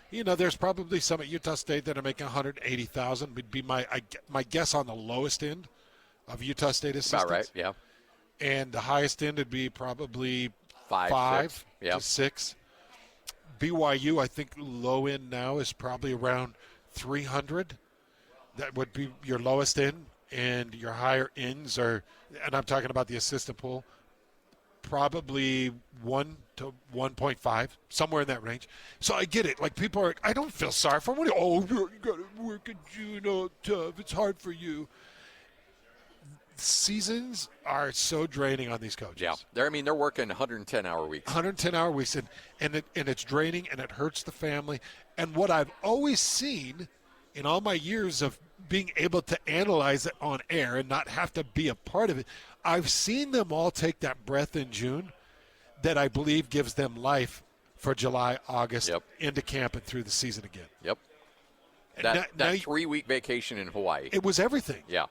you know, there's probably some at Utah State that are making $180,000. Would be my guess on the lowest end of Utah State assistants. About right, yeah. And the highest end would be probably 5 to 6. BYU, I think low end now is probably around 300. That would be your lowest end, and your higher ends are, and I'm talking about the assistant pool, probably 1 to 1.5, somewhere in that range. So I get it. Like, people are, I don't feel sorry for them. You got to work in June, tough. It's hard for you. Seasons are so draining on these coaches. Yeah, they're working 110-hour weeks. 110-hour weeks, and it's draining, and it hurts the family. And what I've always seen in all my years of being able to analyze it on air and not have to be a part of it, I've seen them all take that breath in June that I believe gives them life for July, August, into camp and through the season again. Yep. That 3-week vacation in Hawaii. It was everything. Yeah.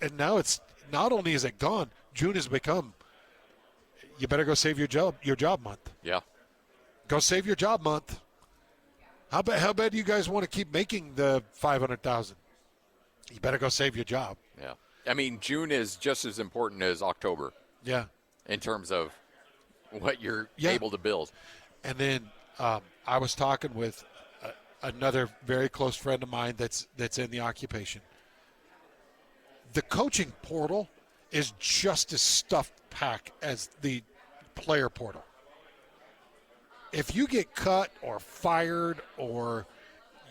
And now it's not only is it gone, June has become, you better go save your job month. Yeah. Go save your job month. How bad do you guys want to keep making the $500,000? You better go save your job. Yeah. I mean, June is just as important as October. Yeah. In terms of what you're able to build. And then I was talking with another very close friend of mine that's in the occupation. The coaching portal is just as stuffed packed as the player portal. If you get cut or fired or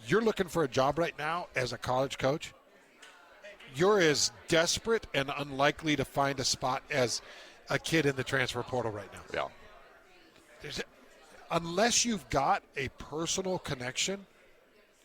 you're looking for a job right now as a college coach, you're as desperate and unlikely to find a spot as a kid in the transfer portal right now. Yeah. Unless you've got a personal connection,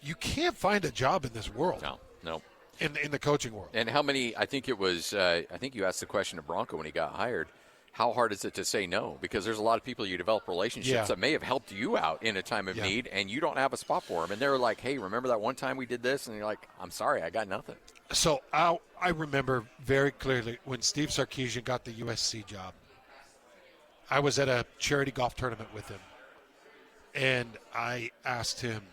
you can't find a job in this world. No. In the coaching world. And how many, I think you asked the question to Bronco when he got hired, how hard is it to say no? Because there's a lot of people you develop relationships that may have helped you out in a time of need, and you don't have a spot for them. And they're like, hey, remember that one time we did this? And you're like, I'm sorry, I got nothing. So I remember very clearly when Steve Sarkisian got the USC job. I was at a charity golf tournament with him, and I asked him,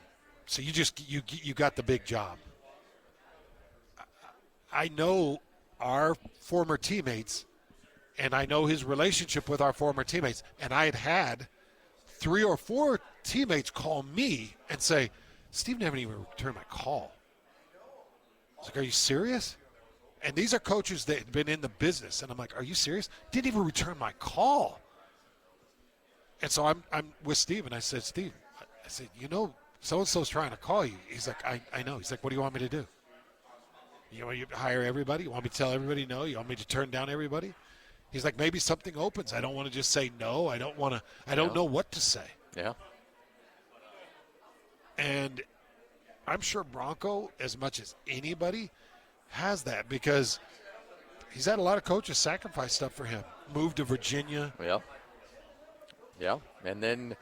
so you got the big job. I know our former teammates, and I know his relationship with our former teammates, and I had 3 or 4 teammates call me and say, Steve never even returned my call. I was like, are you serious? And these are coaches that had been in the business, and I'm like, are you serious? Didn't even return my call. And so I'm with Steve, and I said, Steve, I said, so-and-so's trying to call you. He's like, I know. He's like, what do you want me to do? You want me to hire everybody? You want me to tell everybody no? You want me to turn down everybody? He's like, maybe something opens. I don't want to just say no. I don't know what to say. Yeah. And I'm sure Bronco, as much as anybody, has that because he's had a lot of coaches sacrifice stuff for him. Moved to Virginia. Yeah. And then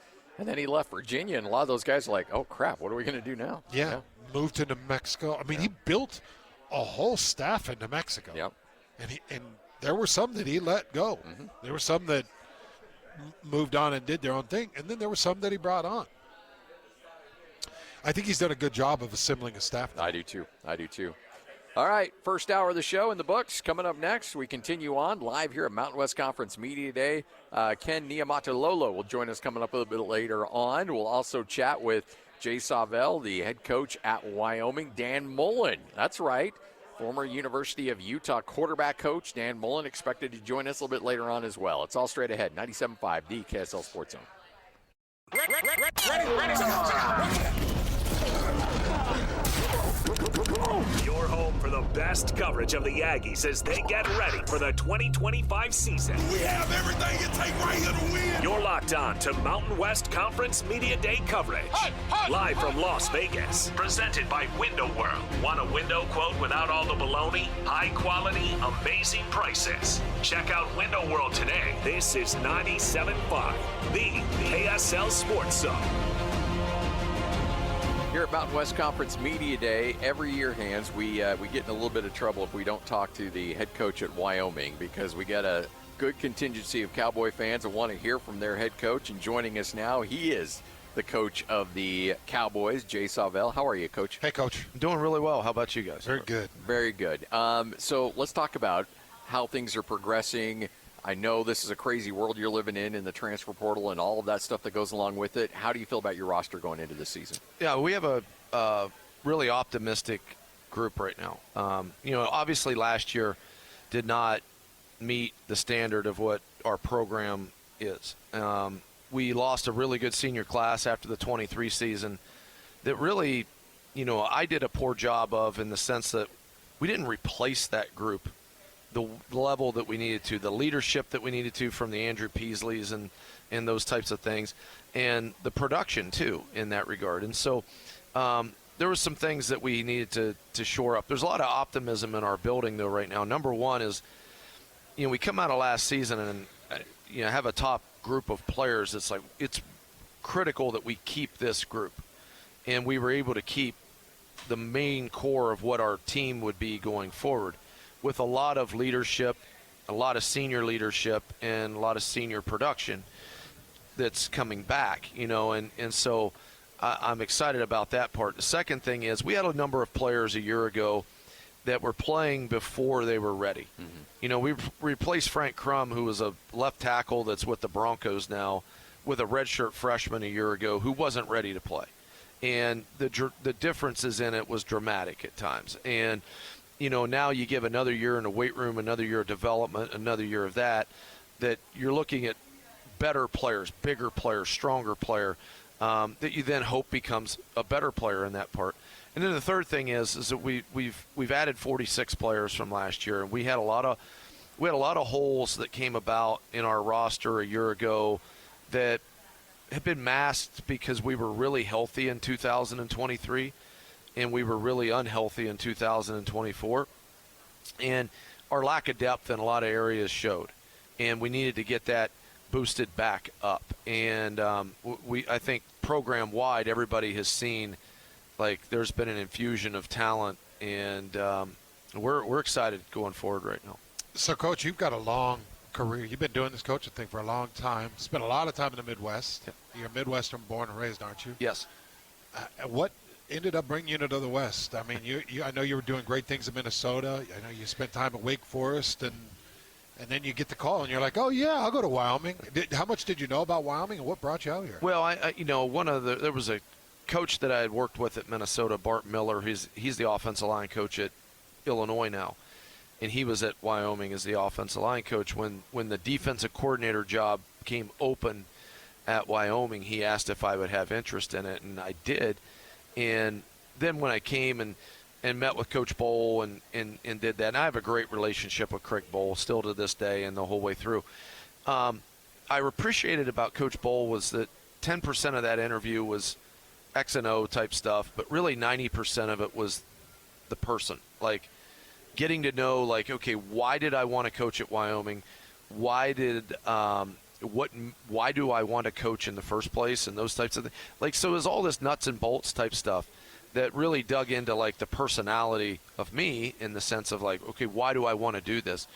he left Virginia, and a lot of those guys are like, oh, crap, what are we going to do now? Yeah. Moved to New Mexico. I mean, he built a whole staff in New Mexico. Yep. And there were some that he let go. Mm-hmm. There were some that moved on and did their own thing, and then there were some that he brought on. I think he's done a good job of assembling a staff. I do too. All right, first hour of the show in the books. Coming up next, we continue on live here at Mountain West Conference Media Day. Ken Niuamatalolo will join us coming up a little bit later on. We'll also chat with Jay Sawvel, the head coach at Wyoming. Dan Mullen, that's right, former University of Utah quarterback coach. Dan Mullen expected to join us a little bit later on as well. It's all straight ahead, 97.5, the KSL Sports Zone. Your home for the best coverage of the Aggies as they get ready for the 2025 season. We have everything it takes right here to win. You're locked on to Mountain West Conference Media Day coverage. Live from Las Vegas. Presented by Window World. Want a window quote without all the baloney? High quality, amazing prices. Check out Window World today. This is 97.5, the KSL Sports Zone. Here at Mountain West Conference Media Day, every year, Hans, we get in a little bit of trouble if we don't talk to the head coach at Wyoming because we got a good contingency of Cowboy fans that want to hear from their head coach. And joining us now, he is the coach of the Cowboys, Jay Sawvel. How are you, Coach? Hey, Coach. I'm doing really well. How about you guys? Very good. Very good. So let's talk about how things are progressing. I know this is a crazy world you're living in the transfer portal and all of that stuff that goes along with it. How do you feel about your roster going into this season? Yeah, we have a really optimistic group right now. Obviously last year did not meet the standard of what our program is. We lost a really good senior class after the 23 season that really, I did a poor job of in the sense that we didn't replace that group the level that we needed to, the leadership that we needed to from the Andrew Peasleys and those types of things, and the production too in that regard. And so there were some things that we needed to shore up. There's a lot of optimism in our building, though, right now. Number one is, we come out of last season and, have a top group of players. It's critical that we keep this group. And we were able to keep the main core of what our team would be going forward with a lot of leadership, a lot of senior leadership, and a lot of senior production that's coming back, and so I'm excited about that part. The second thing is we had a number of players a year ago that were playing before they were ready. Mm-hmm. We replaced Frank Crum, who was a left tackle that's with the Broncos now, with a redshirt freshman a year ago who wasn't ready to play. And the differences in it was dramatic at times. And, now you give another year in the weight room, another year of development, another year of that you're looking at better players, bigger players, stronger player, that you then hope becomes a better player in that part. And then the third thing is that we've added 46 players from last year, and we had a lot of holes that came about in our roster a year ago that have been masked because we were really healthy in 2023 and we were really unhealthy in 2024, and our lack of depth in a lot of areas showed, and we needed to get that boosted back up. And I think program wide, everybody has seen there's been an infusion of talent, and we're excited going forward right now. So, Coach, you've got a long career. You've been doing this coaching thing for a long time. Spent a lot of time in the Midwest. Yep. You're Midwestern born and raised, aren't you? Yes. What ended up bringing you to the West? I mean, I know you were doing great things in Minnesota. I know you spent time at Wake Forest, and then you get the call, and you're like, oh, yeah, I'll go to Wyoming. How much did you know about Wyoming, and what brought you out here? Well, there was a coach that I had worked with at Minnesota, Bart Miller. He's the offensive line coach at Illinois now, and he was at Wyoming as the offensive line coach. When the defensive coordinator job came open at Wyoming, he asked if I would have interest in it, and I did. And then when I came and met with Coach Bowl and did that, and I have a great relationship with Craig Bowl still to this day and the whole way through. I appreciated about Coach Bowl was that 10% of that interview was X and O type stuff, but really 90% of it was the person, getting to know, okay, why did I want to coach at Wyoming? Why do I want to coach in the first place, and those types of things. So it was all this nuts and bolts type stuff that really dug into the personality of me in the sense of okay, why do I want to do this?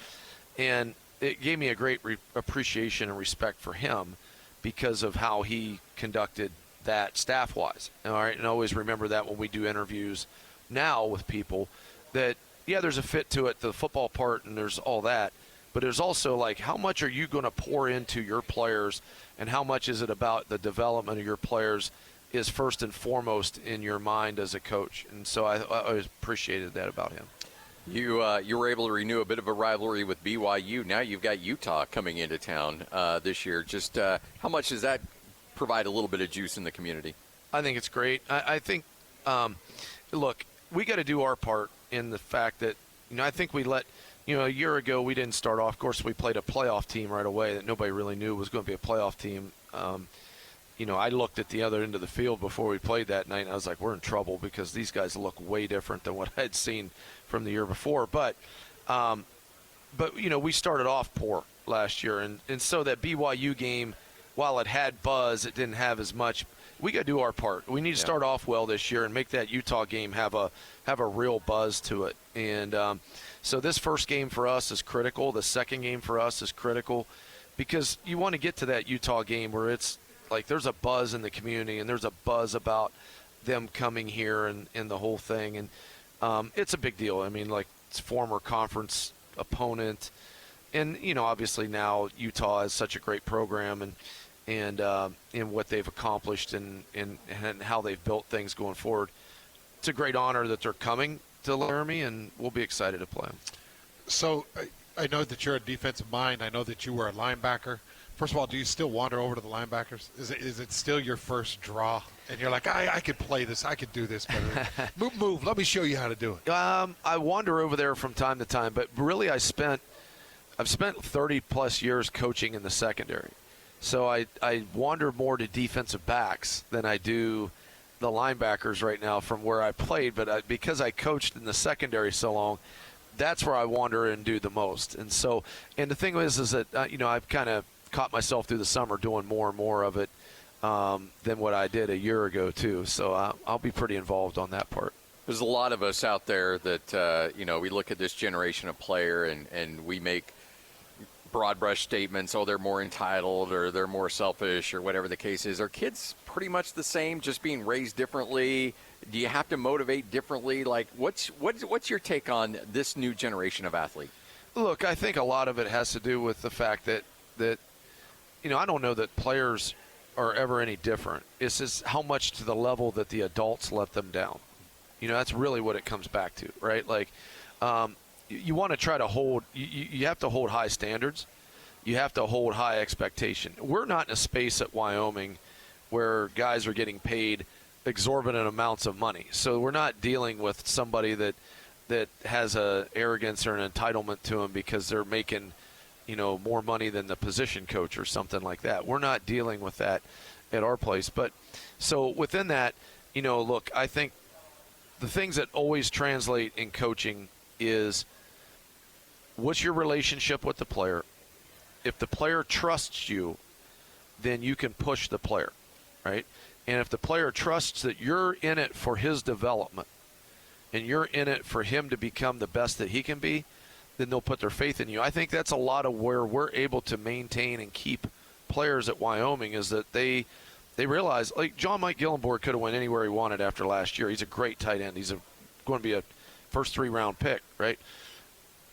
And it gave me a great appreciation and respect for him because of how he conducted that staff-wise. All right, and always remember that when we do interviews now with people that, yeah, there's a fit to it, the football part, and there's all that. But there's also how much are you going to pour into your players, and how much is it about the development of your players is first and foremost in your mind as a coach. And so I always appreciated that about him. You were able to renew a bit of a rivalry with BYU. Now you've got Utah coming into town this year. Just how much does that provide a little bit of juice in the community? I think it's great. I think, look, we got to do our part in the fact that, I think we let – a year ago we didn't start off. Of course, we played a playoff team right away that nobody really knew was going to be a playoff team. I looked at the other end of the field before we played that night, and I was like, we're in trouble because these guys look way different than what I had seen from the year before. But we started off poor last year, and so that BYU game, while it had buzz, it didn't have as much. We got to do our part. We need to start off well this year and make that Utah game have a real buzz to it. And so this first game for us is critical. The second game for us is critical because you want to get to that Utah game where it's there's a buzz in the community and there's a buzz about them coming here and the whole thing. And it's a big deal. I mean, it's former conference opponent. And, obviously now Utah is such a great program and what they've accomplished and how they've built things going forward. It's a great honor that they're coming to Laramie, and we'll be excited to play them. So I know that you're a defensive mind. I know that you were a linebacker. First of all, do you still wander over to the linebackers? Is it still your first draw? And you're like, I could play this. I could do this better. Move. Let me show you how to do it. I wander over there from time to time, but really I've spent 30-plus years coaching in the secondary. So I wander more to defensive backs than I do the linebackers right now from where I played, but because I coached in the secondary so long, that's where I wander and do the most. And so, and the thing is that I've kind of caught myself through the summer doing more and more of it than what I did a year ago too. So I'll be pretty involved on that part. There's a lot of us out there that we look at this generation of player and we make broad brush statements. Oh, they're more entitled or they're more selfish or whatever the case is. Are kids pretty much the same, just being raised differently? Do you have to motivate differently? Like, what's your take on this new generation of athlete? Look, I think a lot of it has to do with the fact that I don't know that players are ever any different. It's just how much to the level that the adults let them down. That's really what it comes back to, right? Like, you want to try to hold you have to hold high standards. You have to hold high expectation. We're not in a space at Wyoming where guys are getting paid exorbitant amounts of money. So we're not dealing with somebody that has a arrogance or an entitlement to them because they're making more money than the position coach or something like that. We're not dealing with that at our place. But so within that, look, I think the things that always translate in coaching is what's your relationship with the player. If the player trusts you, then you can push the player, right? And if the player trusts that you're in it for his development and you're in it for him to become the best that he can be, then they'll put their faith in you. I think that's a lot of where we're able to maintain and keep players at Wyoming is that they realize, like John Mike Gillenborg could have went anywhere he wanted after last year. He's a great tight end. He's going to be a first 3-round pick, right?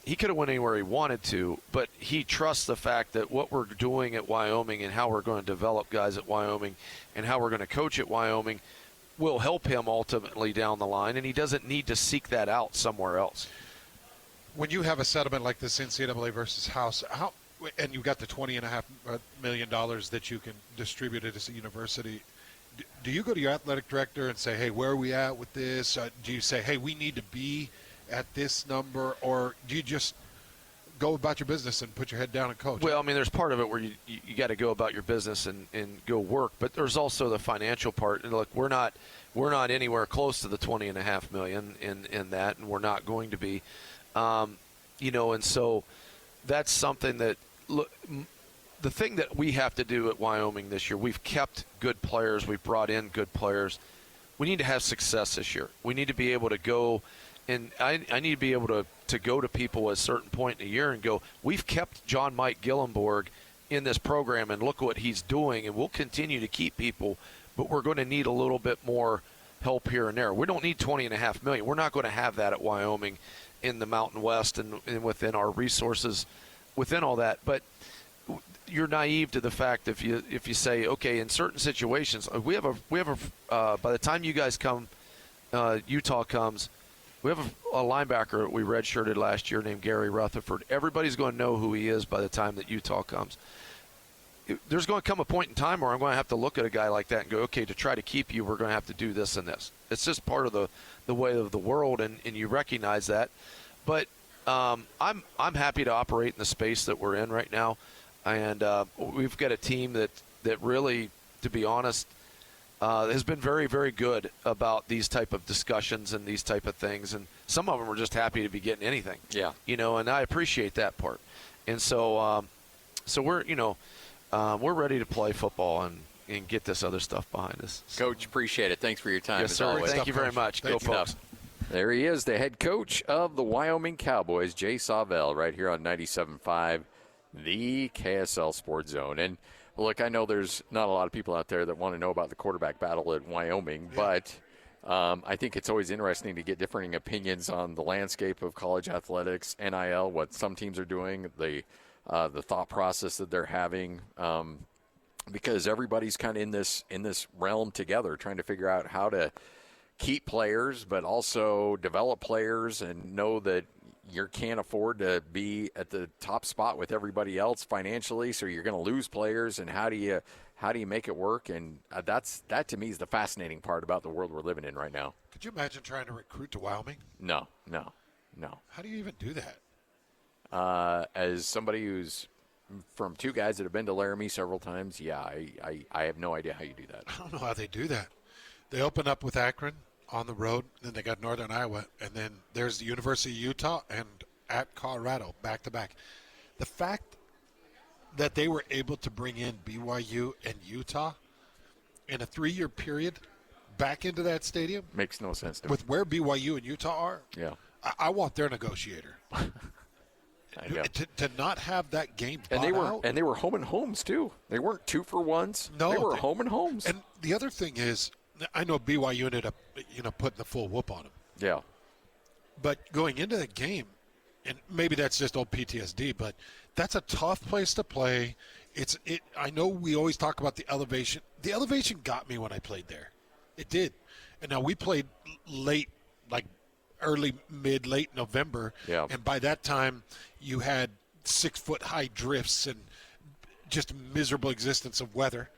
He could have went anywhere he wanted to, but he trusts the fact that what we're doing at Wyoming and how we're going to develop guys at Wyoming and how we're going to coach at Wyoming will help him ultimately down the line, and he doesn't need to seek that out somewhere else. When you have a settlement like this NCAA versus House, and you've got the $20.5 million that you can distribute at a university, do you go to your athletic director and say, hey, where are we at with this? Do you say, hey, we need to be at this number, or do you just go about your business and put your head down and coach? Well, I mean, there's part of it where you got to go about your business and go work, but there's also the financial part. And look, we're not anywhere close to the $20.5 million in that, and we're not going to be. And so that's something that look. The thing that we have to do at Wyoming this year, we've kept good players, we've brought in good players. We need to have success this year. We need to be able to go, and I need to be able to go to people at a certain point in the year and go, we've kept John Mike Gillenborg in this program, and look what he's doing, and we'll continue to keep people, but we're going to need a little bit more help here and there. We don't need $20.5 million. We're not going to have that at Wyoming in the Mountain West and within our resources, within all that. But you're naive to the fact if you say, okay, in certain situations, we have a by the time you guys come, Utah comes, we have a linebacker that we redshirted last year named Gary Rutherford. Everybody's going to know who he is by the time that Utah comes. There's going to come a point in time where I'm going to have to look at a guy like that and go, okay, to try to keep you, we're going to have to do this and this. It's just part of the way of the world, and you recognize that. But I'm happy to operate in the space that we're in right now. And we've got a team that really, to be honest, has been very, very good about these type of discussions and these type of things. And some of them are just happy to be getting anything. Yeah. And I appreciate that part. And so we're ready to play football and get this other stuff behind us. Coach, appreciate it. Thanks for your time. Yes, sir. Thank you very much. Go, folks. There he is, the head coach of the Wyoming Cowboys, Jay Sawvel, right here on 97.5. The KSL Sports Zone. And look, I know there's not a lot of people out there that want to know about the quarterback battle at Wyoming, but I think it's always interesting to get differing opinions on the landscape of college athletics, NIL, what some teams are doing, the thought process that they're having, because everybody's kind of in this realm together, trying to figure out how to keep players, but also develop players and know that you can't afford to be at the top spot with everybody else financially, so you're going to lose players. And how do you make it work? And that to me is the fascinating part about the world we're living in right now. Could you imagine trying to recruit to Wyoming? No. How do you even do that? As somebody who's from two guys that have been to Laramie several times, yeah, I have no idea how you do that. I don't know how they do that. They open up with Akron on the road, then they got Northern Iowa, and then there's the University of Utah and at Colorado back-to-back. The fact that they were able to bring in BYU and Utah in a 3-year period back into that stadium makes no sense to me. With where BYU and Utah are, Yeah. I want their negotiator. I know. To not have that game And they were out. and they were home and homes too. They weren't 2-for-1s. No, they were home and homes. And the other thing is, I know BYU ended up, putting the full whoop on them. Yeah. But going into the game, and maybe that's just old PTSD, but that's a tough place to play. I know we always talk about the elevation. The elevation got me when I played there. It did. And now we played late, like late November. Yeah. And by that time, you had 6-foot-high drifts and just miserable existence of weather,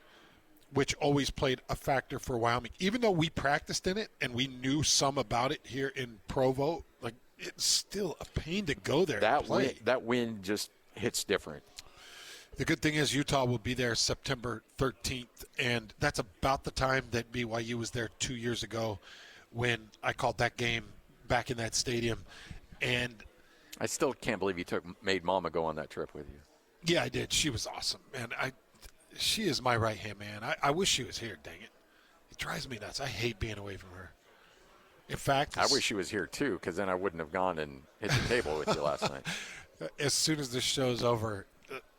which always played a factor for Wyoming. Even though we practiced in it and we knew some about it here in Provo, like it's still a pain to go there and play. That wind just hits different. The good thing is Utah will be there September 13th, and that's about the time that BYU was there 2 years ago when I called that game back in that stadium. And I still can't believe you made Mama go on that trip with you. yeah, I did. She was awesome, man. She is my right-hand man. I wish she was here, dang it. It drives me nuts. I hate being away from her. In fact, I wish she was here too, because then I wouldn't have gone and hit the table with you last night. As soon as this show's over,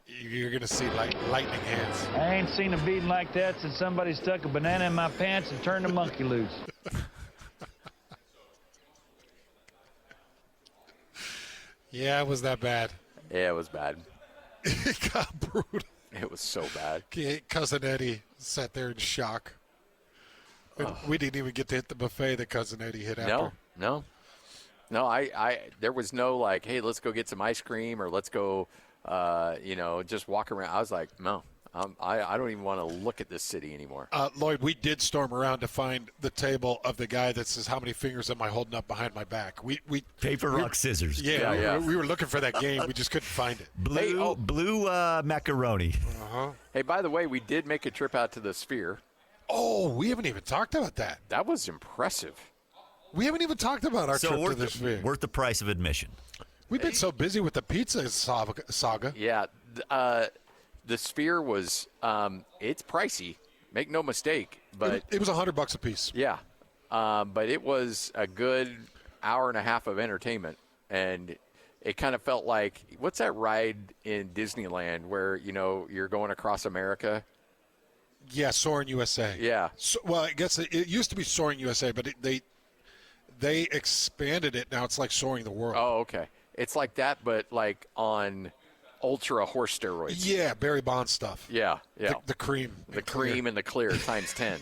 you're going to see lightning hands. I ain't seen a beating like that since somebody stuck a banana in my pants and turned the monkey loose. Yeah, it was that bad. Yeah, it was bad. It got brutal. It was so bad. Cousin Eddie sat there in shock. And we didn't even get to hit the buffet that Cousin Eddie hit after. No. I there was no like, hey, let's go get some ice cream or let's go, just walk around. I was like, no, I don't even want to look at this city anymore. Lloyd, we did storm around to find the table of the guy that says, how many fingers am I holding up behind my back? We Paper, rock, scissors. Yeah. We were looking for that game. We just couldn't find it. Blue macaroni. Uh-huh. Hey, by the way, we did make a trip out to the Sphere. Oh, we haven't even talked about that. That was impressive. We haven't even talked about our trip to the Sphere. Worth the price of admission. We've been so busy with the pizza saga. Yeah, the Sphere was it's pricey. Make no mistake, but it was $100 a piece. Yeah, but it was a good hour and a half of entertainment, and it kind of felt like what's that ride in Disneyland where you're going across America. Yeah, Soaring USA. Yeah. Well, I guess it used to be Soaring USA, but they expanded it. Now it's like Soaring the World. Oh, okay. It's like that, but like on ultra horse steroids. Yeah, Barry Bonds stuff. Yeah. The cream. The cream and the clear times 10.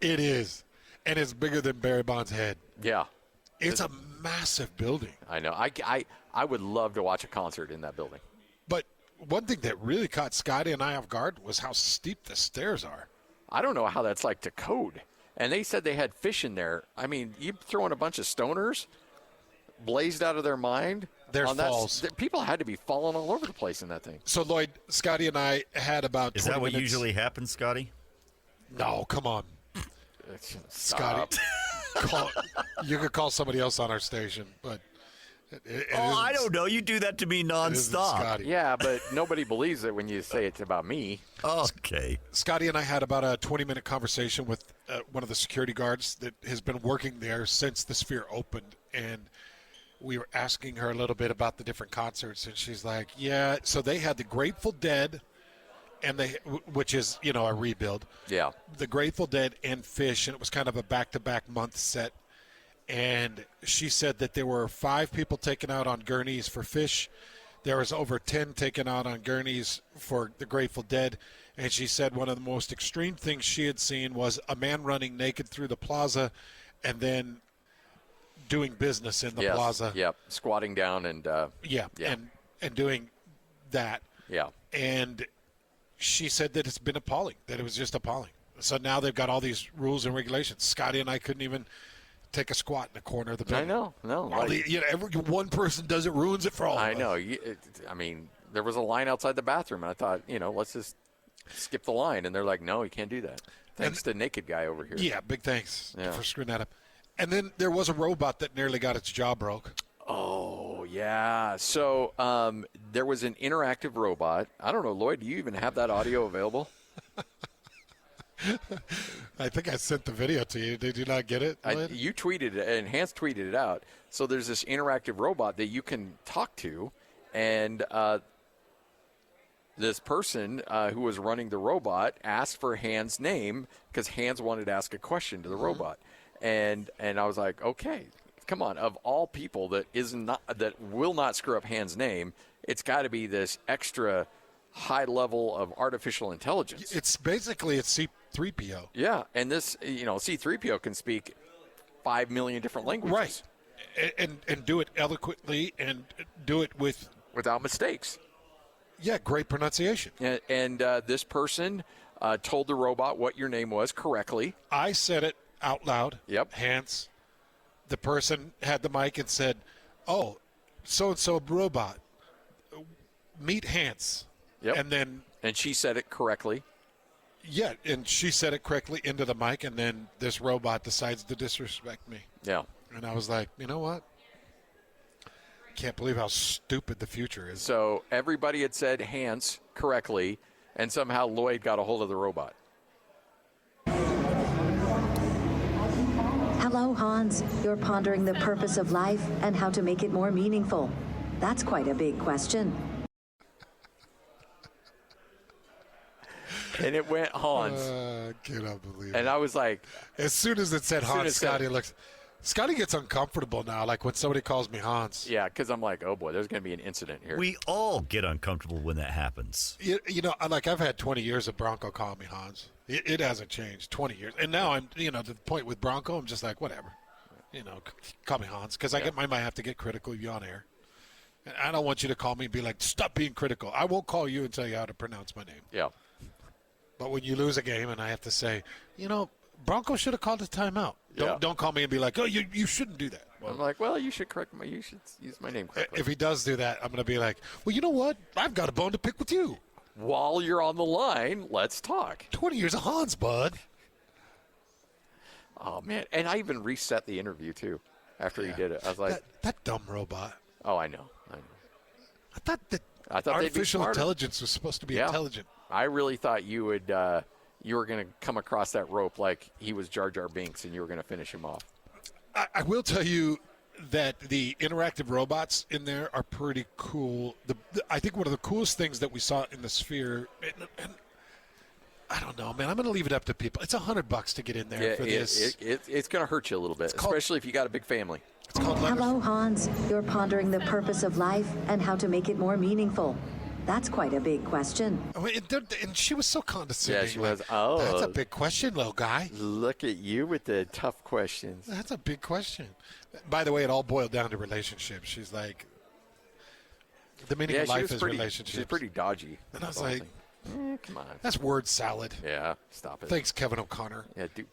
It is. And it's bigger than Barry Bonds' head. Yeah. It's a massive building. I know. I would love to watch a concert in that building. But one thing that really caught Scotty and I off guard was how steep the stairs are. I don't know how that's like to code. And they said they had fish in there. I mean, you throw in a bunch of stoners, blazed out of their mind. There's falls. People had to be falling all over the place in that thing. So, Lloyd, Scotty and I had about 20 Is that what minutes. usually happens, Scotty? No, come on. Stop. Scotty, you could call somebody else on our station, but I don't know. You do that to me nonstop. Scotty. Yeah, but nobody believes it when you say it's about me. Okay. Scotty and I had about a 20-minute conversation with one of the security guards that has been working there since the Sphere opened, and we were asking her a little bit about the different concerts, and she's like, yeah, so they had the Grateful Dead, and which is, a rebuild. Yeah. The Grateful Dead and Fish, and it was kind of a back-to-back month set. And she said that there were 5 people taken out on gurneys for Fish. There was over 10 taken out on gurneys for the Grateful Dead. And she said one of the most extreme things she had seen was a man running naked through the plaza and then doing business in the plaza. Yep, squatting down and and doing that. Yeah. And she said that it's been appalling, that it was just appalling. So now they've got all these rules and regulations. Scotty and I couldn't even take a squat in the corner of the building. I know. No. Every one person does it, ruins it for all of us. I know. There was a line outside the bathroom, and I thought, let's just skip the line. And they're like, no, you can't do that. Thanks to Naked Guy over here. Yeah, big thanks for screwing that up. And then there was a robot that nearly got its jaw broke. Oh, yeah. So there was an interactive robot. I don't know, Lloyd, do you even have that audio available? I think I sent the video to you. Did you not get it, Lloyd? You tweeted it, and Hans tweeted it out. So there's this interactive robot that you can talk to, and this person who was running the robot asked for Hans' name because Hans wanted to ask a question to the robot. And I was like, okay, come on. Of all people that will not screw up Hans' name, it's got to be this extra high level of artificial intelligence. It's basically C-3PO. Yeah, and this, C-3PO can speak 5 million different languages. Right, and do it eloquently and do it without mistakes. Yeah, great pronunciation. And this person told the robot what your name was correctly. I said it out loud. Yep. Hans. The person had the mic and said, "Oh, so-and-so robot, meet Hans." Yep. And she said it correctly. Yeah, and she said it correctly into the mic, and then this robot decides to disrespect me. Yeah. And I was like, you know what? Can't believe how stupid the future is. So everybody had said Hans correctly, and somehow Lloyd got a hold of the robot. Hello, Hans. You're pondering the purpose of life and how to make it more meaningful. That's quite a big question. And it went Hans. I cannot believe it. And I was like... As soon as it said Hans, Scotty gets uncomfortable now, like when somebody calls me Hans. Yeah, because I'm like, oh, boy, there's going to be an incident here. We all get uncomfortable when that happens. You know, like I've had 20 years of Bronco calling me Hans. It hasn't changed, 20 years. And now I'm, to the point with Bronco, I'm just like, whatever. Call me Hans, because I might have to get critical of you on air. And I don't want you to call me and be like, stop being critical. I won't call you and tell you how to pronounce my name. Yeah. But when you lose a game and I have to say, Bronco should have called a timeout. Don't call me and be like, oh, you shouldn't do that. Well, I'm like, well, you should use my name correctly. If he does do that, I'm going to be like, well, you know what? I've got a bone to pick with you. While you're on the line, let's talk. 20 years of Hans, bud. Oh, man. And I even reset the interview, too, after he did it. I was like... That dumb robot. Oh, I know. I thought that they'd artificial intelligence was supposed to be intelligent. I really thought you would... you were going to come across that rope like he was Jar Jar Binks and you were going to finish him off. I will tell you that the interactive robots in there are pretty cool. I think one of the coolest things that we saw in the Sphere, and I don't know, man, I'm going to leave it up to people. It's $100 to get in there for this. It's going to hurt you a little bit, especially if you got a big family. It's called Hello, Hans. You're pondering the purpose of life and how to make it more meaningful. That's quite a big question. And she was so condescending. Yeah, she was. Oh, that's a big question, little guy. Look at you with the tough questions. That's a big question. By the way, it all boiled down to relationships. She's like, the meaning of life is relationships. She's pretty dodgy. And I was like, come on. That's word salad. Yeah, stop it. Thanks, Kevin O'Connor. Yeah, dude.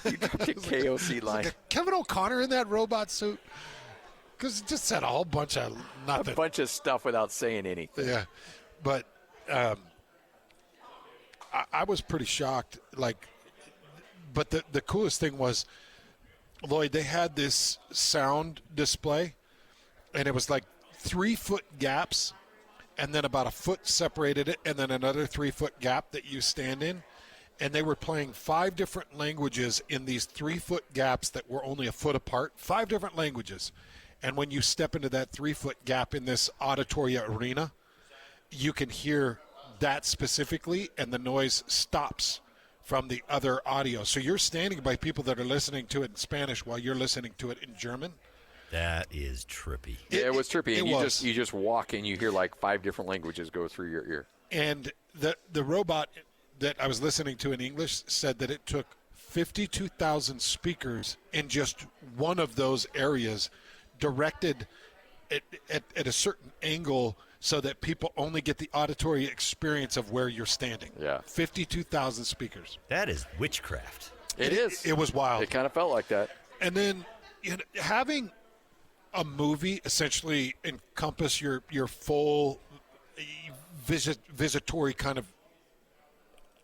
You dropped your KOC line. Like Kevin O'Connor in that robot suit? Because it just said a whole bunch of nothing. A bunch of stuff without saying anything. Yeah. But I was pretty shocked. But the coolest thing was, Lloyd, they had this sound display, and it was like 3-foot gaps, and then about a foot separated it, and then another 3-foot gap that you stand in. And they were playing 5 different languages in these 3-foot gaps that were only a foot apart. 5 different languages. And when you step into that 3-foot gap in this auditory arena, you can hear that specifically, and the noise stops from the other audio. So you're standing by people that are listening to it in Spanish while you're listening to it in German. That is trippy. It was trippy. And you just walk and you hear like 5 different languages go through your ear. And the robot that I was listening to in English said that it took 52,000 speakers in just one of those areas, directed at a certain angle so that people only get the auditory experience of where you're standing. Yeah. 52,000 speakers. That is witchcraft. It is. It was wild. It kind of felt like that. And then having a movie essentially encompass your full visitory kind of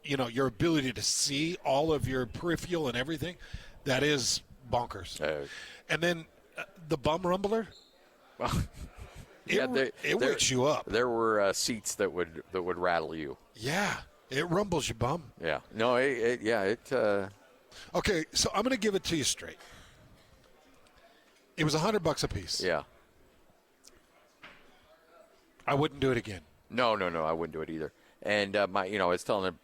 your ability to see all of your peripheral and everything, that is bonkers. And then the bum rumbler, it wakes you up. There were seats that would rattle you. Yeah, it rumbles your bum. Yeah. No, Okay, so I'm going to give it to you straight. It was $100 a piece. Yeah. I wouldn't do it again. No, I wouldn't do it either. And I was telling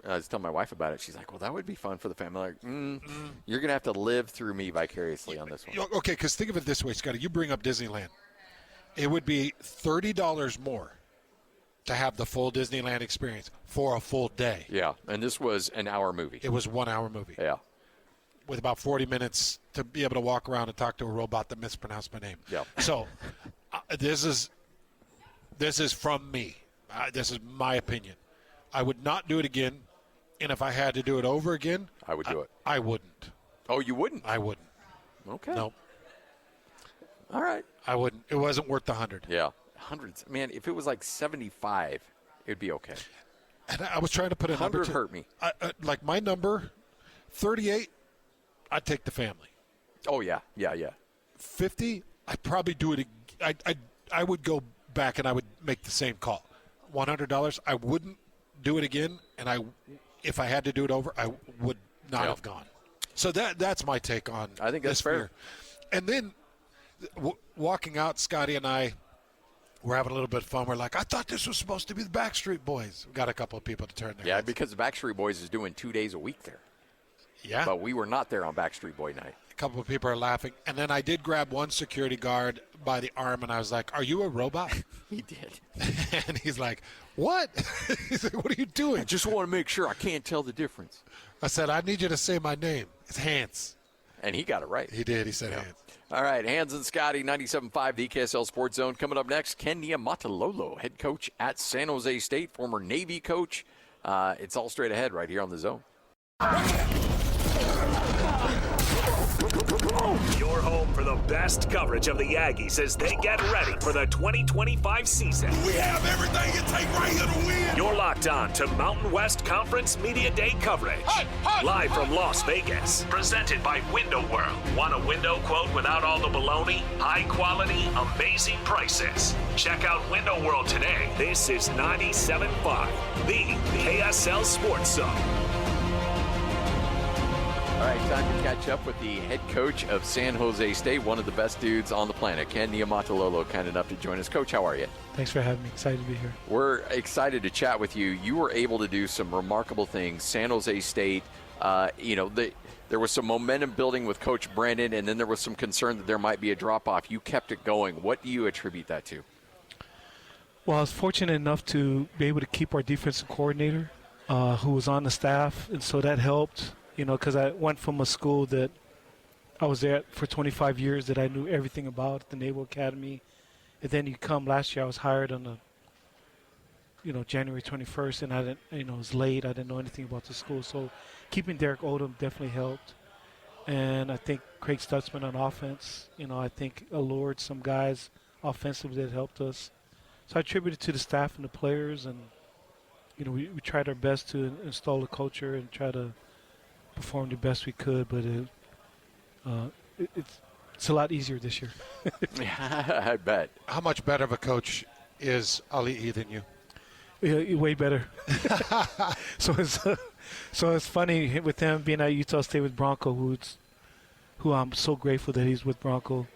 my wife about it. She's like, "Well, that would be fun for the family." Like, you're gonna have to live through me vicariously on this one. Okay, because think of it this way, Scotty. You bring up Disneyland. It would be $30 more to have the full Disneyland experience for a full day. Yeah, and this was an hour movie. It was a 1 hour movie. Yeah. With about 40 minutes to be able to walk around and talk to a robot that mispronounced my name. Yeah. So this is from me. This is my opinion. I would not do it again, and if I had to do it over again, I would do it. I wouldn't. Oh, you wouldn't? I wouldn't. Okay. Nope. All right. I wouldn't. It wasn't worth the 100. Yeah. Hundreds. Man, if it was like 75, it'd be okay. And I was trying to put a number. 100 hurt me. Like my number, 38, I'd take the family. Oh, yeah. 50, I'd probably do it. I would go back and I would make the same call. $100, I wouldn't do it again, and if I had to do it over, I would not have gone. So that's my take on. I think that's fair. And then walking out, Scotty and I were having a little bit of fun. We're like, I thought this was supposed to be the Backstreet Boys. We got a couple of people to turn their heads. Because the Backstreet Boys is doing 2 days a week there. Yeah. But we were not there on Backstreet Boy night. A couple of people are laughing. And then I did grab one security guard by the arm, and I was like, are you a robot? He did. And he's like, what? He's like, what are you doing? I just want to make sure I can't tell the difference. I said, I need you to say my name. It's Hans. And he got it right. He did. He said Hans. All right, Hans and Scotty, 97.5, the KSL Sports Zone. Coming up next, Ken Niuamatalolo, head coach at San Jose State, former Navy coach. It's all straight ahead right here on the Zone. Your home for the best coverage of the Aggies as they get ready for the 2025 season. We have everything it takes right here to win. You're locked on to Mountain West Conference Media Day coverage. Live from Las Vegas. Presented by Window World. Want a window quote without all the baloney? High quality, amazing prices. Check out Window World today. This is 97.5, the KSL Sports Zone. All right, time to catch up with the head coach of San Jose State, one of the best dudes on the planet, Ken Niuamatalolo, kind enough to join us. Coach, how are you? Thanks for having me. Excited to be here. We're excited to chat with you. You were able to do some remarkable things. San Jose State, there was some momentum building with Coach Brandon, and then there was some concern that there might be a drop-off. You kept it going. What do you attribute that to? Well, I was fortunate enough to be able to keep our defensive coordinator, who was on the staff, and so that helped. Because I went from a school that I was there for 25 years that I knew everything about, the Naval Academy. And then you come last year, I was hired on January 21st, and I didn't, it was late. I didn't know anything about the school. So keeping Derek Odom definitely helped. And I think Craig Stutzman on offense, I think allured some guys offensively that helped us. So I attribute it to the staff and the players. And, we tried our best to install the culture and try to performed the best we could, but it's a lot easier this year. Yeah, I bet. How much better of a coach is Ali than you? Yeah, way better. So it's funny with him being at Utah State with Bronco, who I'm so grateful that he's with Bronco.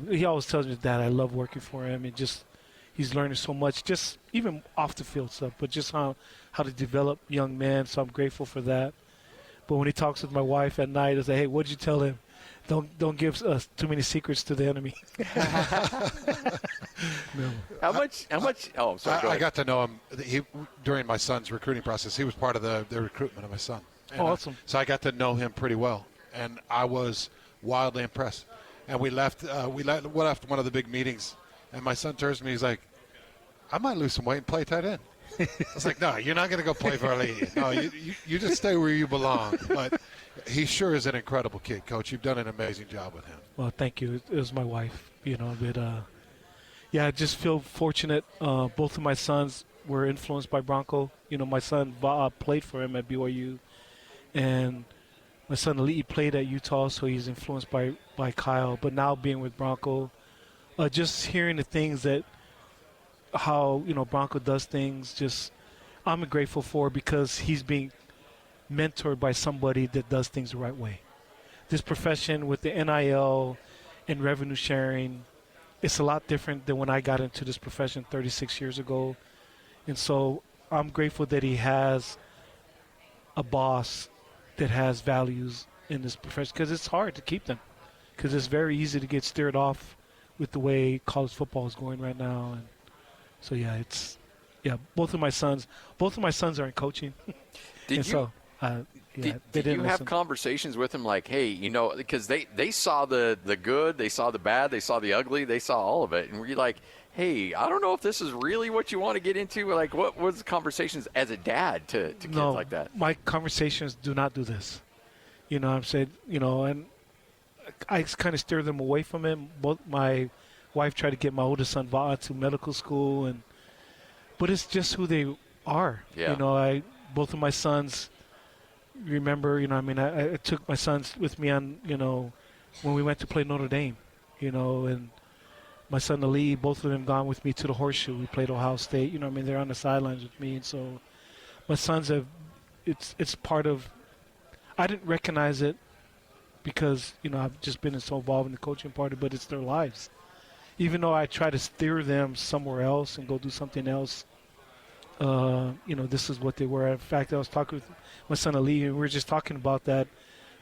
He always tells me that I love working for him, and just he's learning so much, just even off the field stuff, but just how to develop young men. So I'm grateful for that. But when he talks with my wife at night, I say, "Hey, what'd you tell him? Don't give us too many secrets to the enemy." No. How much? Oh, sorry. I got to know him. During my son's recruiting process. He was part of the recruitment of my son. And awesome. So I got to know him pretty well, and I was wildly impressed. And we left one of the big meetings, and my son turns to me. He's like, "I might lose some weight and play tight end." I was like, "No, you're not going to go play for our league. No, you just stay where you belong." But he sure is an incredible kid, Coach. You've done an amazing job with him. Well, thank you. It was my wife, but I just feel fortunate. Both of my sons were influenced by Bronco. My son played for him at BYU, and my son Ali played at Utah, so he's influenced by Kyle. But now being with Bronco, just hearing the things that how Bronco does things, just I'm grateful for, because he's being mentored by somebody that does things the right way. This profession with the NIL and revenue sharing, it's a lot different than when I got into this profession 36 years ago. And so I'm grateful that he has a boss that has values in this profession, because it's hard to keep them, because it's very easy to get steered off with the way college football is going right now. And so, both of my sons are in coaching. Did you have conversations with them like, hey, because they saw the good, they saw the bad, they saw the ugly, they saw all of it, and were you like, hey, I don't know if this is really what you want to get into? Like, what was the conversations as a dad to kids like that? My conversations do not do this. I'm saying, and I kind of steer them away from it. Both my wife tried to get my oldest son Va'a to medical school, but it's just who they are. Yeah. Both of my sons. Remember, I took my sons with me on, when we went to play Notre Dame, and my son Ali, both of them gone with me to the Horseshoe. We played Ohio State, they're on the sidelines with me. And so my sons it's part of, I didn't recognize it because, I've just been so involved in the coaching part, but it's their lives. Even though I try to steer them somewhere else and go do something else, this is what they were. In fact, I was talking with my son Ali, and we were just talking about that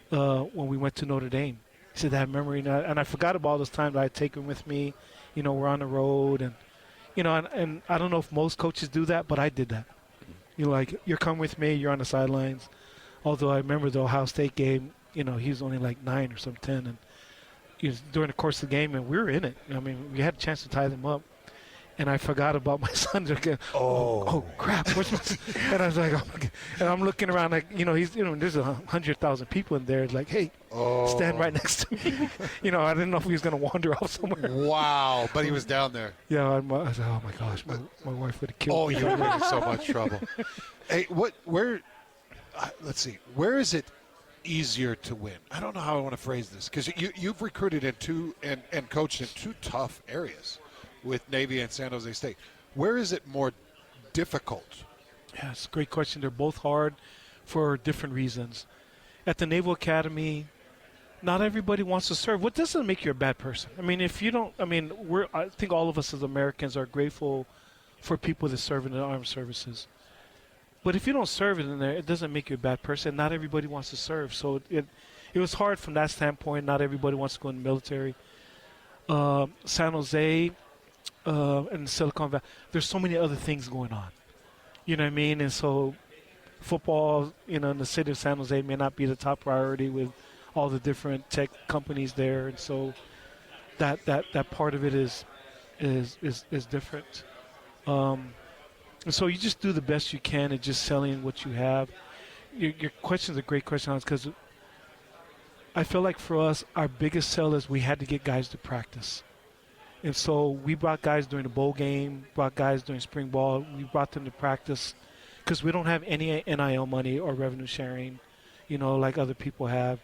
when we went to Notre Dame. He said that memory, and I forgot about all those times I'd take him with me. We're on the road, and and I don't know if most coaches do that, but I did that. You're coming with me, you're on the sidelines. Although I remember the Ohio State game, he was only like 9 or some 10, and during the course of the game, and we were in it. We had a chance to tie them up. And I forgot about my son. Oh crap! And I was like, and I'm looking around like, there's 100,000 people in there. Like, hey, stand right next to me. I didn't know if he was going to wander off somewhere. Wow, but he was down there. Yeah, I was like, oh my gosh, my wife would have killed me. Oh, you were in so much trouble. Hey, let's see, where is it easier to win? I don't know how I want to phrase this, because you've recruited and coached in two tough areas with Navy and San Jose State. Where is it more difficult? Yeah, it's a great question. They're both hard for different reasons. At the Naval Academy, not everybody wants to serve. What doesn't make you a bad person? If you don't, I think all of us as Americans are grateful for people that serve in the armed services. But if you don't serve in there, it doesn't make you a bad person. Not everybody wants to serve. So it was hard from that standpoint. Not everybody wants to go in the military. San Jose, and Silicon Valley, there's so many other things going on. And so football, in the city of San Jose may not be the top priority with all the different tech companies there. And so that part of it is different. And so you just do the best you can at just selling what you have. Your question is a great question, because I feel like for us, our biggest sell is we had to get guys to practice. And so we brought guys during the bowl game, brought guys during spring ball. We brought them to practice because we don't have any NIL money or revenue sharing, like other people have.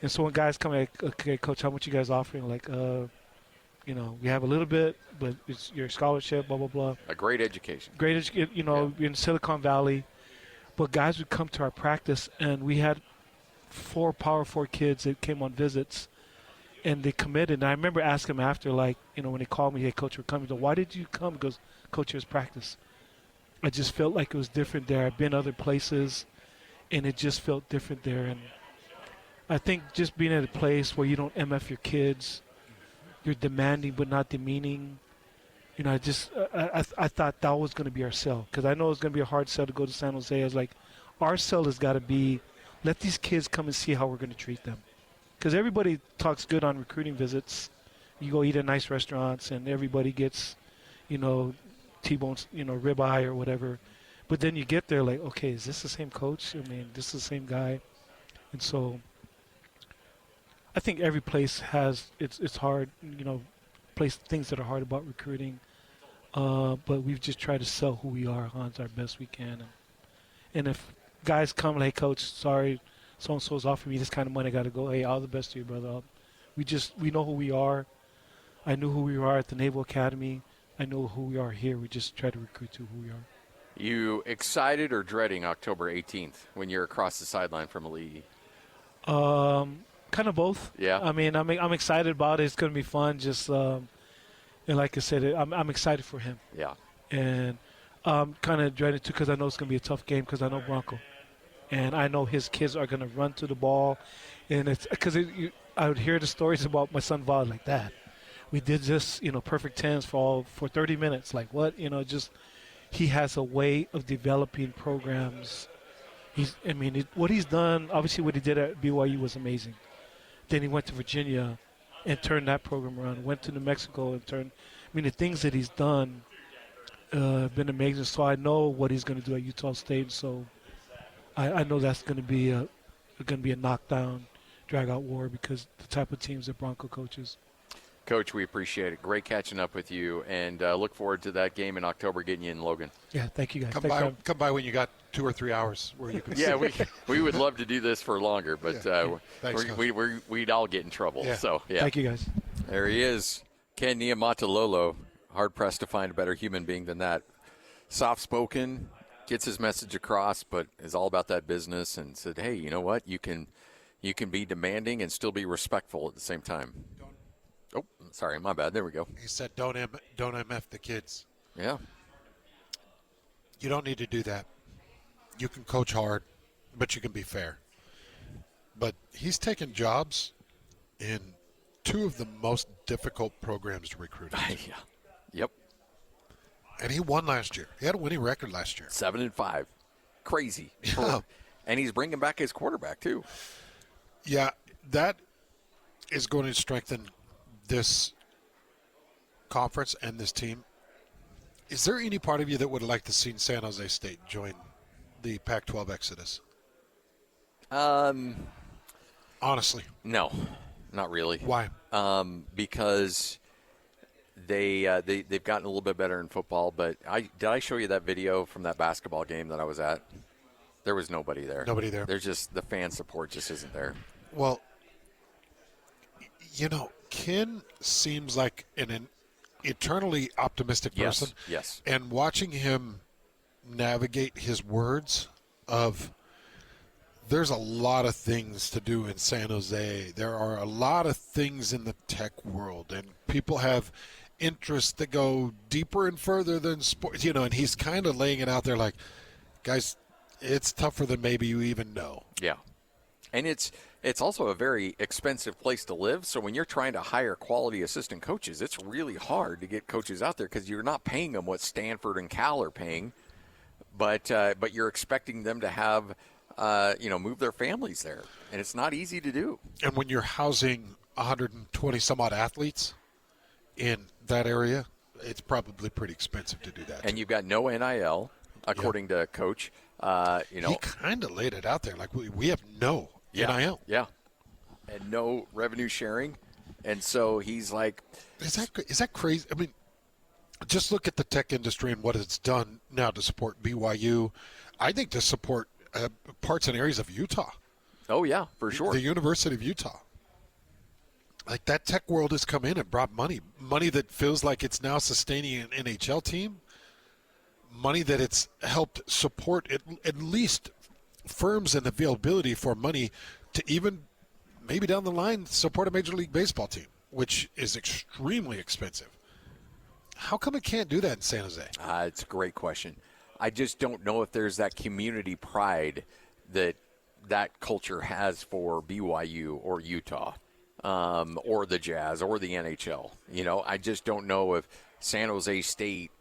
And so when guys come like, okay, Coach, how much you guys offering? Like, we have a little bit, but it's your scholarship, blah, blah, blah. A great education. In Silicon Valley. But guys would come to our practice, and we had 4 Power 4 kids that came on visits. And they committed. And I remember asking them after, when they called me, hey, Coach, we're coming. Why did you come? He goes, Coach, it was practice. I just felt like it was different there. I've been other places, and it just felt different there. And I think just being at a place where you don't MF your kids, you're demanding but not demeaning. I thought that was going to be our sell, because I know it's going to be a hard sell to go to San Jose. I was like, our sell has got to be, let these kids come and see how we're going to treat them. Because everybody talks good on recruiting visits. You go eat at nice restaurants, and everybody gets, T-bones, ribeye or whatever. But then you get there like, okay, is this the same coach? This is the same guy. And so I think every place has it's hard, things that are hard about recruiting. but we've just tried to sell who we are, Hans, our best we can. And if guys come like, hey, Coach, sorry, so-and-so's offering me this kind of money, I got to go. Hey, all the best to you, brother. We know who we are. I knew who we are at the Naval Academy. I know who we are here. We just try to recruit to who we are. You excited or dreading October 18th when you're across the sideline from a league? Kind of both. Yeah. I mean, I'm excited about it. It's going to be fun. Just and like I said, I'm excited for him. Yeah. And I'm kind of dreading too because I know it's going to be a tough game because I know Bronco, and I know his kids are going to run to the ball, and it's because I would hear the stories about my son Vaughn like that. We did just perfect tens for 30 minutes. Like what? Just he has a way of developing programs. What he's done, obviously what he did at BYU was amazing. Then he went to Virginia and turned that program around. Went to New Mexico and turned. The things that he's done have been amazing. So I know what he's going to do at Utah State. So I know that's going to be a knockdown, drag-out war because the type of teams that Bronco coaches. Coach, we appreciate it. Great catching up with you, and look forward to that game in October getting you in Logan. Yeah, thank you guys. Come by when you got 2 or 3 hours where you can. Yeah, we would love to do this for longer, but Thanks, we'd all get in trouble. Yeah. So yeah, thank you guys. There he is, Ken Niuamatalolo. Hard pressed to find a better human being than that. Soft spoken, gets his message across, but is all about that business. And said, hey, you know what? You can be demanding and still be respectful at the same time. Oh, sorry, my bad. There we go. He said, don't MF the kids. Yeah. You don't need to do that. You can coach hard, but you can be fair. But he's taken jobs in 2 of the most difficult programs to recruit into. Yeah. Yep. And he won last year. He had a winning record last year. 7-5. Crazy. Yeah. And he's bringing back his quarterback, too. Yeah, that is going to strengthen this conference and this team. Is there any part of you that would like to see San Jose State join the Pac-12 exodus? Honestly. No, not really. Why? Because they've gotten a little bit better in football, but did I show you that video from that basketball game that I was at? There was nobody there. Nobody there. There's just the fan support just isn't there. Well, Ken seems like an eternally optimistic person. Yes. And watching him navigate his words of there's a lot of things to do in San Jose. There are a lot of things in the tech world, and people have interests that go deeper and further than sports, and he's kind of laying it out there like, guys, it's tougher than maybe you even know. Yeah. And it's also a very expensive place to live. So when you're trying to hire quality assistant coaches, it's really hard to get coaches out there because you're not paying them what Stanford and Cal are paying, but you're expecting them to have, move their families there, and it's not easy to do. And when you're housing 120 some odd athletes in that area, it's probably pretty expensive to do that. And you've got no NIL, according to Coach. He kind of laid it out there like we have no NIL. Yeah, and no revenue sharing, and so he's like, is that crazy? I mean, just look at the tech industry and what it's done now to support BYU. I think to support parts and areas of Utah. Oh yeah, for sure. The University of Utah. Like that tech world has come in and brought money that feels like it's now sustaining an NHL team. Money that it's helped support at least firms and availability for money to even maybe down the line support a Major League Baseball team, which is extremely expensive. How come it can't do that in San Jose? It's a great question. I just don't know if there's that community pride that culture has for BYU or Utah or the Jazz or the NHL. I just don't know if San Jose State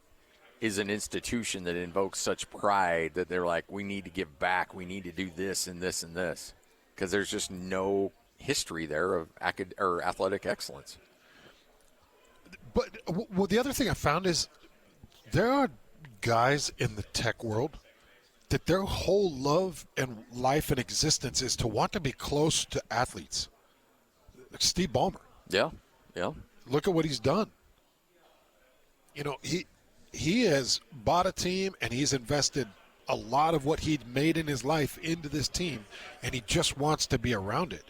is an institution that invokes such pride that they're like, we need to give back, we need to do this and this and this, because there's just no history there of athletic excellence. But the other thing I found is there are guys in the tech world that their whole love and life and existence is to want to be close to athletes. Like Steve Ballmer. Yeah. Look at what he's done. he has bought a team and he's invested a lot of what he'd made in his life into this team, and he just wants to be around it.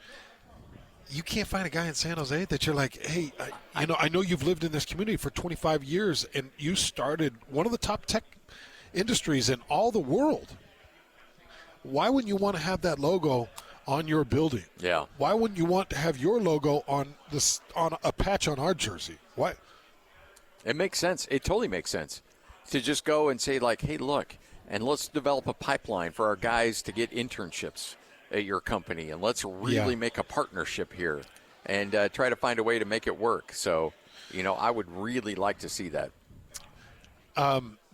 You can't find a guy in San Jose that you're like, hey, I know you've lived in this community for 25 years and you started one of the top tech industries in all the world. Why wouldn't you want to have that logo on your building? Yeah. Why wouldn't you want to have your logo on a patch on our jersey? Why? It makes sense. It totally makes sense to just go and say, like, hey, look, and let's develop a pipeline for our guys to get internships at your company, and let's really make a partnership here and try to find a way to make it work. So, I would really like to see that.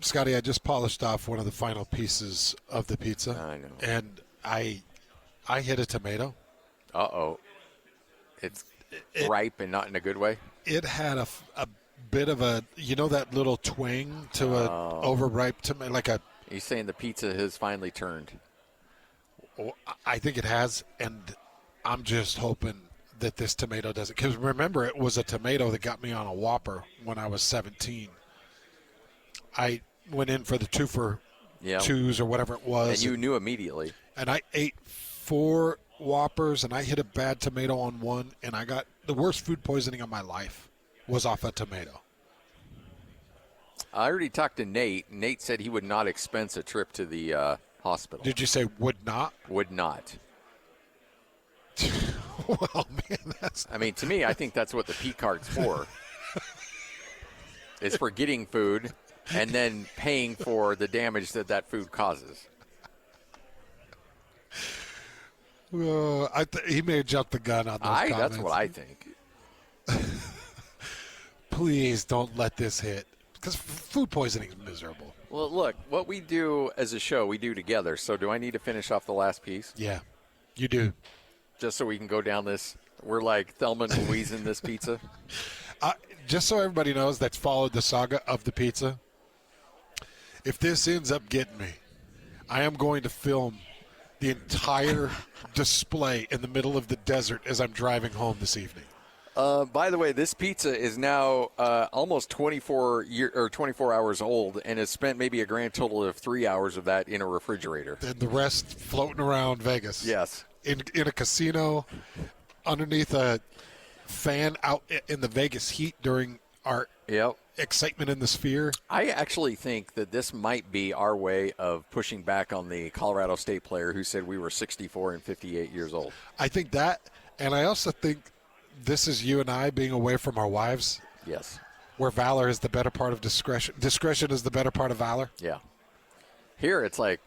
Scotty, I just polished off one of the final pieces of the pizza. I know. And I hit a tomato. Uh-oh. It's ripe and not in a good way? It had a bit of a, that little twang to a overripe tomato, like a... Are you saying the pizza has finally turned? I think it has, and I'm just hoping that this tomato doesn't. Because remember, it was a tomato that got me on a Whopper when I was 17. I went in for the 2 for $2s or whatever it was. And you knew immediately. And I ate 4 Whoppers, and I hit a bad tomato on one, and I got the worst food poisoning of my life was off a tomato. I already talked to Nate. Nate said he would not expense a trip to the hospital. Did you say would not? Would not. Well, man, that's... I mean, to me, I think that's what the P card's for. It's for getting food and then paying for the damage that food causes. He may have jumped the gun on those comments. That's what I think. Please don't let this hit. Because food poisoning is miserable. Well, look, what we do as a show, we do together. So do I need to finish off the last piece? Yeah, you do. Just so we can go down this. We're like Thelma and Louise in this pizza. Just so everybody knows that's followed the saga of the pizza, if this ends up getting me, I am going to film the entire display in the middle of the desert as I'm driving home this evening. By the way, this pizza is now almost 24 hours old and has spent maybe a grand total of 3 hours of that in a refrigerator. And the rest floating around Vegas. Yes. In a casino, underneath a fan out in the Vegas heat during our excitement in the Sphere. I actually think that this might be our way of pushing back on the Colorado State player who said we were 64 and 58 years old. I think that, and I also think this is you and I being away from our wives. Yes. Where valor is the better part of discretion. Discretion is the better part of valor. Yeah. Here it's like,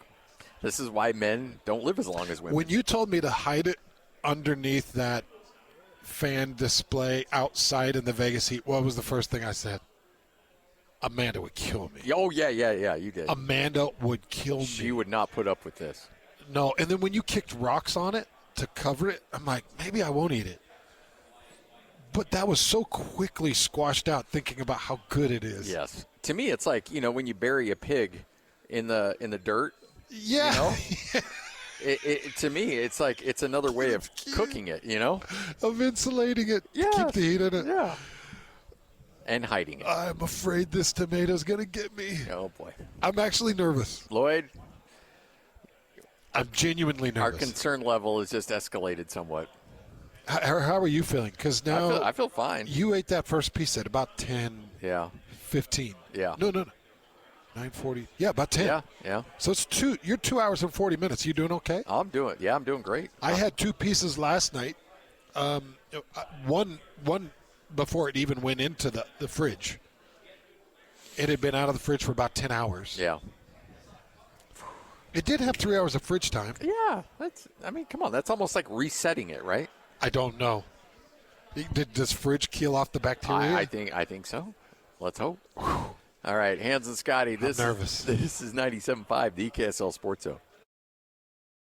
this is why men don't live as long as women. When you told me to hide it underneath that fan display outside in the Vegas heat, what was the first thing I said? Amanda would kill me. Oh, yeah, you did. Amanda would kill me. She would not put up with this. No, and then when you kicked rocks on it to cover it, I'm like, maybe I won't eat it. But that was so quickly squashed out thinking about how good it is. Yes. To me, it's like, when you bury a pig in the dirt. Yeah. To me, it's like it's another way of cooking it, Of insulating it. Yes. Keep the heat in it. Yeah. And hiding it. I'm afraid this tomato's going to get me. Oh, boy. I'm actually nervous. Lloyd? I'm genuinely nervous. Our concern level has just escalated somewhat. How are you feeling? Because now I feel fine. You ate that first piece at about 10, 15. Yeah. No. 9:40. Yeah, about 10. Yeah. So you're 2 hours and 40 minutes. You doing okay? I'm doing great. I had 2 pieces last night. One before it even went into the fridge. It had been out of the fridge for about 10 hours. Yeah. It did have 3 hours of fridge time. Yeah. Come on. That's almost like resetting it, right? I don't know. Does fridge kill off the bacteria? I think so. Let's hope. All right, Hans and Scotty. I'm nervous. This is 97.5, the EKSL Sports Zone.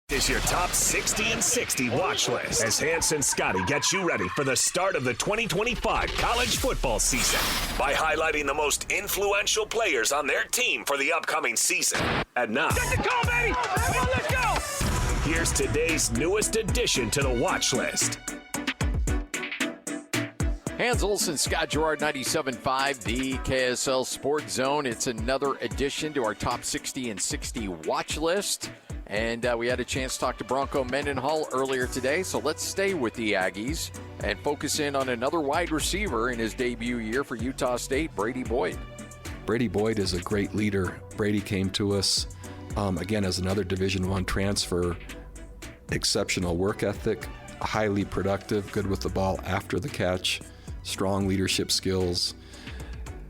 Is your top 60 and 60 watch list as Hans and Scotty get you ready for the start of the 2025 college football season by highlighting the most influential players on their team for the upcoming season. And now, Get the call, baby! Come on, let's go! Here's today's newest addition to the watch list. Hans Olsen, Scott Gerard, 97.5, the KSL Sports Zone. It's another addition to our Top 60 and 60 watch list. And we had a chance to talk to Bronco Mendenhall earlier today, so let's stay with the Aggies and focus in on another wide receiver in his debut year for Utah State, Brady Boyd. Brady Boyd is a great leader. Brady came to us, again, as another Division I transfer. Exceptional work ethic, highly productive, good with the ball after the catch, strong leadership skills,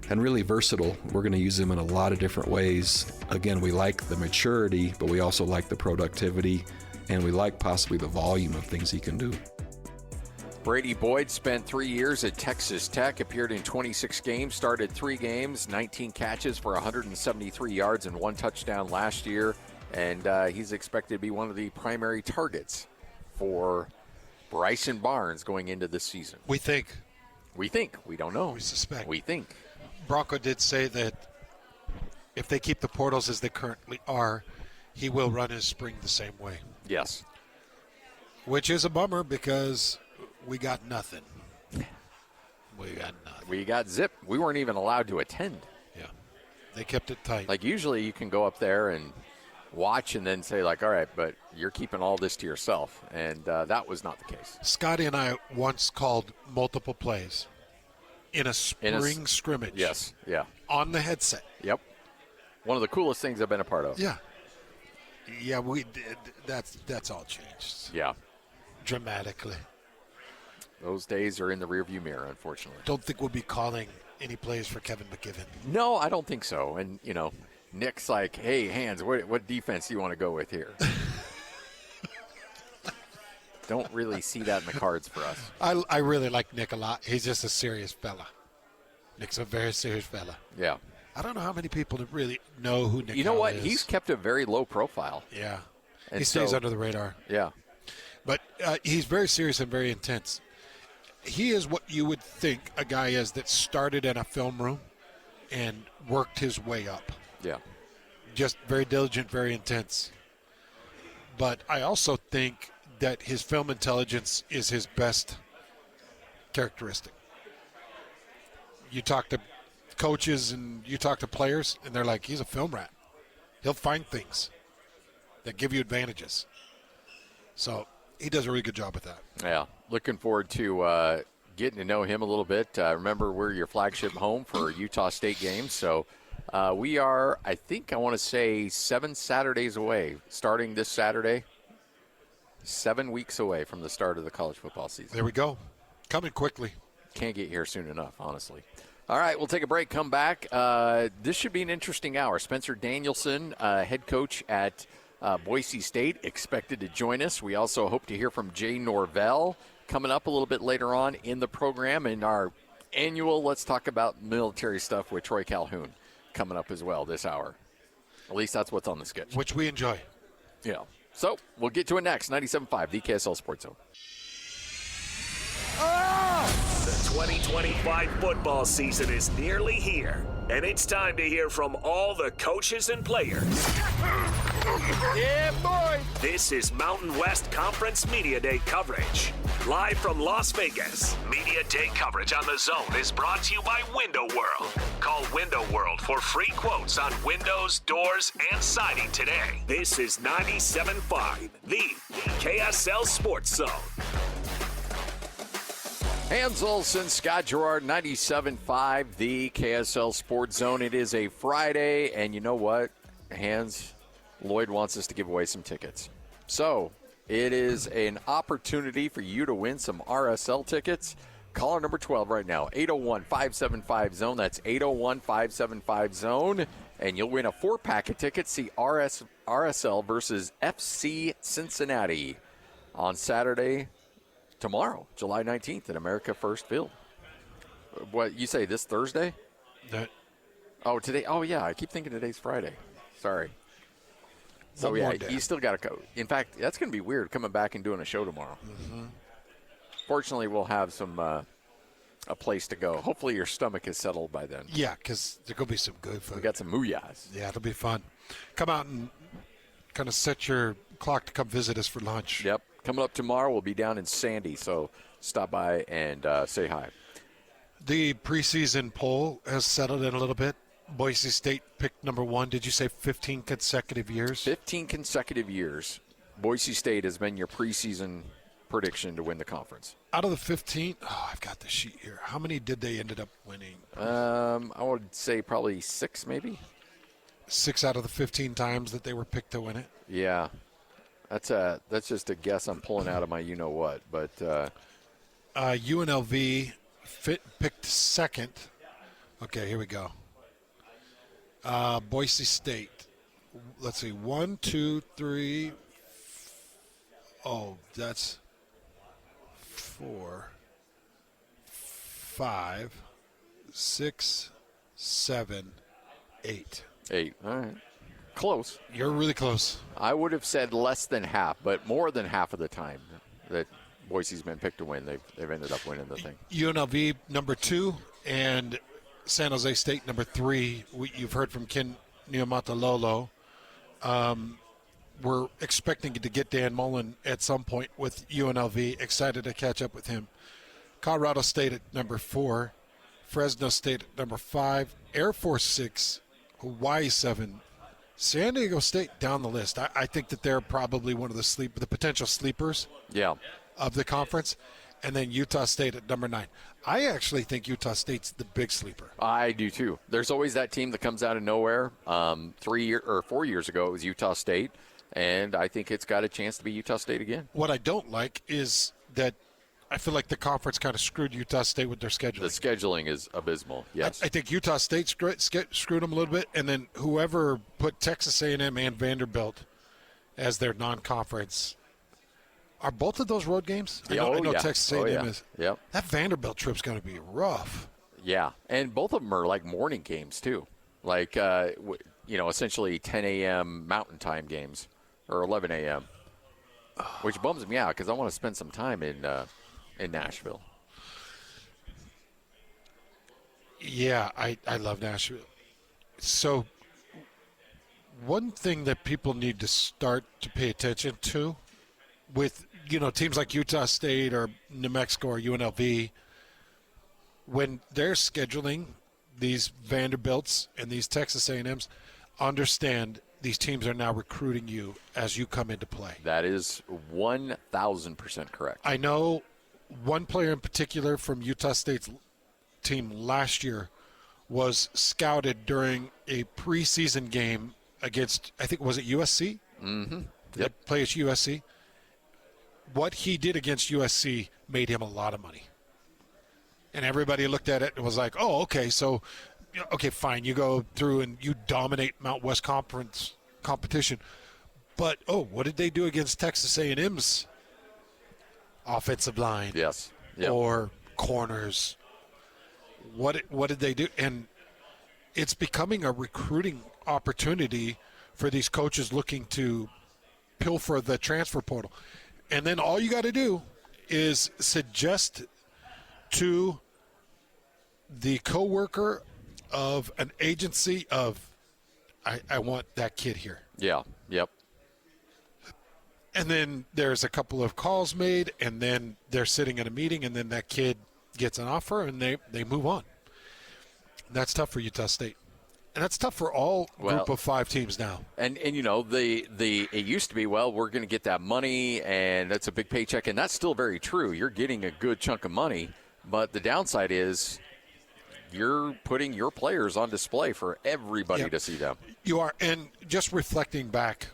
and really versatile. We're going to use him in a lot of different ways. Again, we like the maturity, but we also like the productivity, and we like possibly the volume of things he can do. Brady Boyd spent 3 years at Texas Tech, appeared in 26 games, started 3 games, 19 catches for 173 yards and 1 touchdown last year, and he's expected to be one of the primary targets for Bryson Barnes going into this season. We think. We don't know. We suspect. We think. Bronco did say that if they keep the portals as they currently are, he will run his spring the same way. Yes. Which is a bummer because we got nothing. We got zip. We weren't even allowed to attend. Yeah. They kept it tight. Like usually you can go up there and watch and then say like, all right, but you're keeping all this to yourself. And that was not the case. Scotty and I once called multiple plays in a spring scrimmage. Yes, yeah. On the headset. Yep. One of the coolest things I've been a part of. Yeah. Yeah, we did. That's all changed. Yeah. Dramatically. Those days are in the rearview mirror, unfortunately. Don't think we'll be calling any plays for Kevin McKiven. No, I don't think so. And, you know, Nick's like, hey, Hans, what defense do you want to go with here? Don't really see that in the cards for us. I really like Nick a lot. He's just a serious fella. Nick's a very serious fella. Yeah. I don't know how many people really know who Nick is. You know what? He's kept a very low profile. Yeah. And he stays under the radar. Yeah. But he's very serious and very intense. He is what you would think a guy is that started in a film room and worked his way up. Yeah. Just very diligent, very intense. But I also think that his film intelligence is his best characteristic. You talk to coaches and you talk to players, and they're like, he's a film rat. He'll find things that give you advantages. So he does a really good job with that. Yeah. Looking forward to getting to know him a little bit. Remember, we're your flagship home for Utah State games. So we are, I want to say, 7 Saturdays away, starting this Saturday. 7 weeks away from the start of the college football season. There we go. Coming quickly. Can't get here soon enough, honestly. All right, we'll take a break, come back. This should be an interesting hour. Spencer Danielson, head coach at Boise State, expected to join us. We also hope to hear from Jay Norvell coming up a little bit later on in the program. And our annual Let's Talk About Military Stuff with Troy Calhoun coming up as well this hour. At least that's what's on the schedule. Which we enjoy. Yeah. So we'll get to it next. 97.5, the KSL Sports Zone. The 2025 football season is nearly here, and it's time to hear from all the coaches and players. Yeah, boy! This is Mountain West Conference Media Day coverage. Live from Las Vegas, Media Day coverage on The Zone is brought to you by Window World. Call Window World for free quotes on windows, doors, and siding today. This is 97.5, the KSL Sports Zone. Hans Olsen, Scott Gerard, 97.5, the KSL Sports Zone. It is a Friday, and you know what, Hans? Lloyd wants us to give away some tickets. So it is an opportunity for you to win some RSL tickets. Caller number 12 right now, 801-575-ZONE. That's 801-575-ZONE. And you'll win a 4-pack of tickets. See RSL versus FC Cincinnati on Saturday, tomorrow, July 19th at America First Field. What, you say this Thursday? Today. Oh, yeah, I keep thinking today's Friday. Sorry. So, yeah, you still got to go. In fact, that's going to be weird coming back and doing a show tomorrow. Mm-hmm. Fortunately, we'll have some a place to go. Hopefully your stomach is settled by then. Yeah, because there's going to be some good food. We got some muyas. Yeah, it'll be fun. Come out and kind of set your clock to come visit us for lunch. Yep. Coming up tomorrow, we'll be down in Sandy, so stop by and say hi. The preseason poll has settled in a little bit. Boise State picked number 1. Did you say 15 consecutive years? 15 consecutive years. Boise State has been your preseason prediction to win the conference. Out of the 15, I've got the sheet here. How many did they ended up winning? I would say probably 6 maybe. 6 out of the 15 times that they were picked to win it? Yeah. That's just a guess I'm pulling out of my you-know-what. But UNLV picked second. Okay, here we go. Boise State. Let's see. 1, 2, 3. Oh, that's 4, 5, 6, 7, 8. 8. All right. Close. You're really close. I would have said less than half, but more than half of the time that Boise's been picked to win, they've ended up winning the thing. UNLV number 2 and San Jose State number 3. You've heard from Ken Niuamatalolo. We're expecting to get Dan Mullen at some point with UNLV. Excited to catch up with him. Colorado State at number 4. Fresno State at number 5. Air Force 6. Hawaii 7. San Diego State down the list. I think that they're probably one of the potential sleepers of the conference. And then Utah State at number 9. I actually think Utah State's the big sleeper. I do too. There's always that team that comes out of nowhere. 4 years ago, it was Utah State, and I think it's got a chance to be Utah State again. What I don't like is that I feel like the conference kind of screwed Utah State with their scheduling. The scheduling is abysmal, yes. I think Utah State screwed them a little bit, and then whoever put Texas A&M and Vanderbilt as their non-conference. Are both of those road games? I know Texas A&M is. Yeah. That Vanderbilt trip's going to be rough. Yeah, and both of them are like morning games too, like essentially 10 a.m. Mountain Time games or 11 a.m., which bums me out because I want to spend some time in Nashville. Yeah, I love Nashville. So one thing that people need to start to pay attention to with teams like Utah State or New Mexico or UNLV, when they're scheduling these Vanderbilts and these Texas A&Ms, understand these teams are now recruiting you as you come into play. That is 1,000% correct. I know one player in particular from Utah State's team last year was scouted during a preseason game against, I think, was it USC? Mm-hmm. They play at USC. What he did against USC made him a lot of money. And everybody looked at it and was like, oh, okay, so, okay, fine. You go through and you dominate Mount West Conference competition. But, what did they do against Texas A&M's offensive line? Yes. Yep. Or corners? What did they do? And it's becoming a recruiting opportunity for these coaches looking to pilfer the transfer portal. And then all you got to do is suggest to the coworker of an agency of, I want that kid here. Yeah, yep. And then there's a couple of calls made, and then they're sitting in a meeting, and then that kid gets an offer, and they move on. That's tough for Utah State. And that's tough for all group of 5 teams now. And it used to be, we're going to get that money, and that's a big paycheck, and that's still very true. You're getting a good chunk of money, but the downside is you're putting your players on display for everybody to see them. You are, and just reflecting back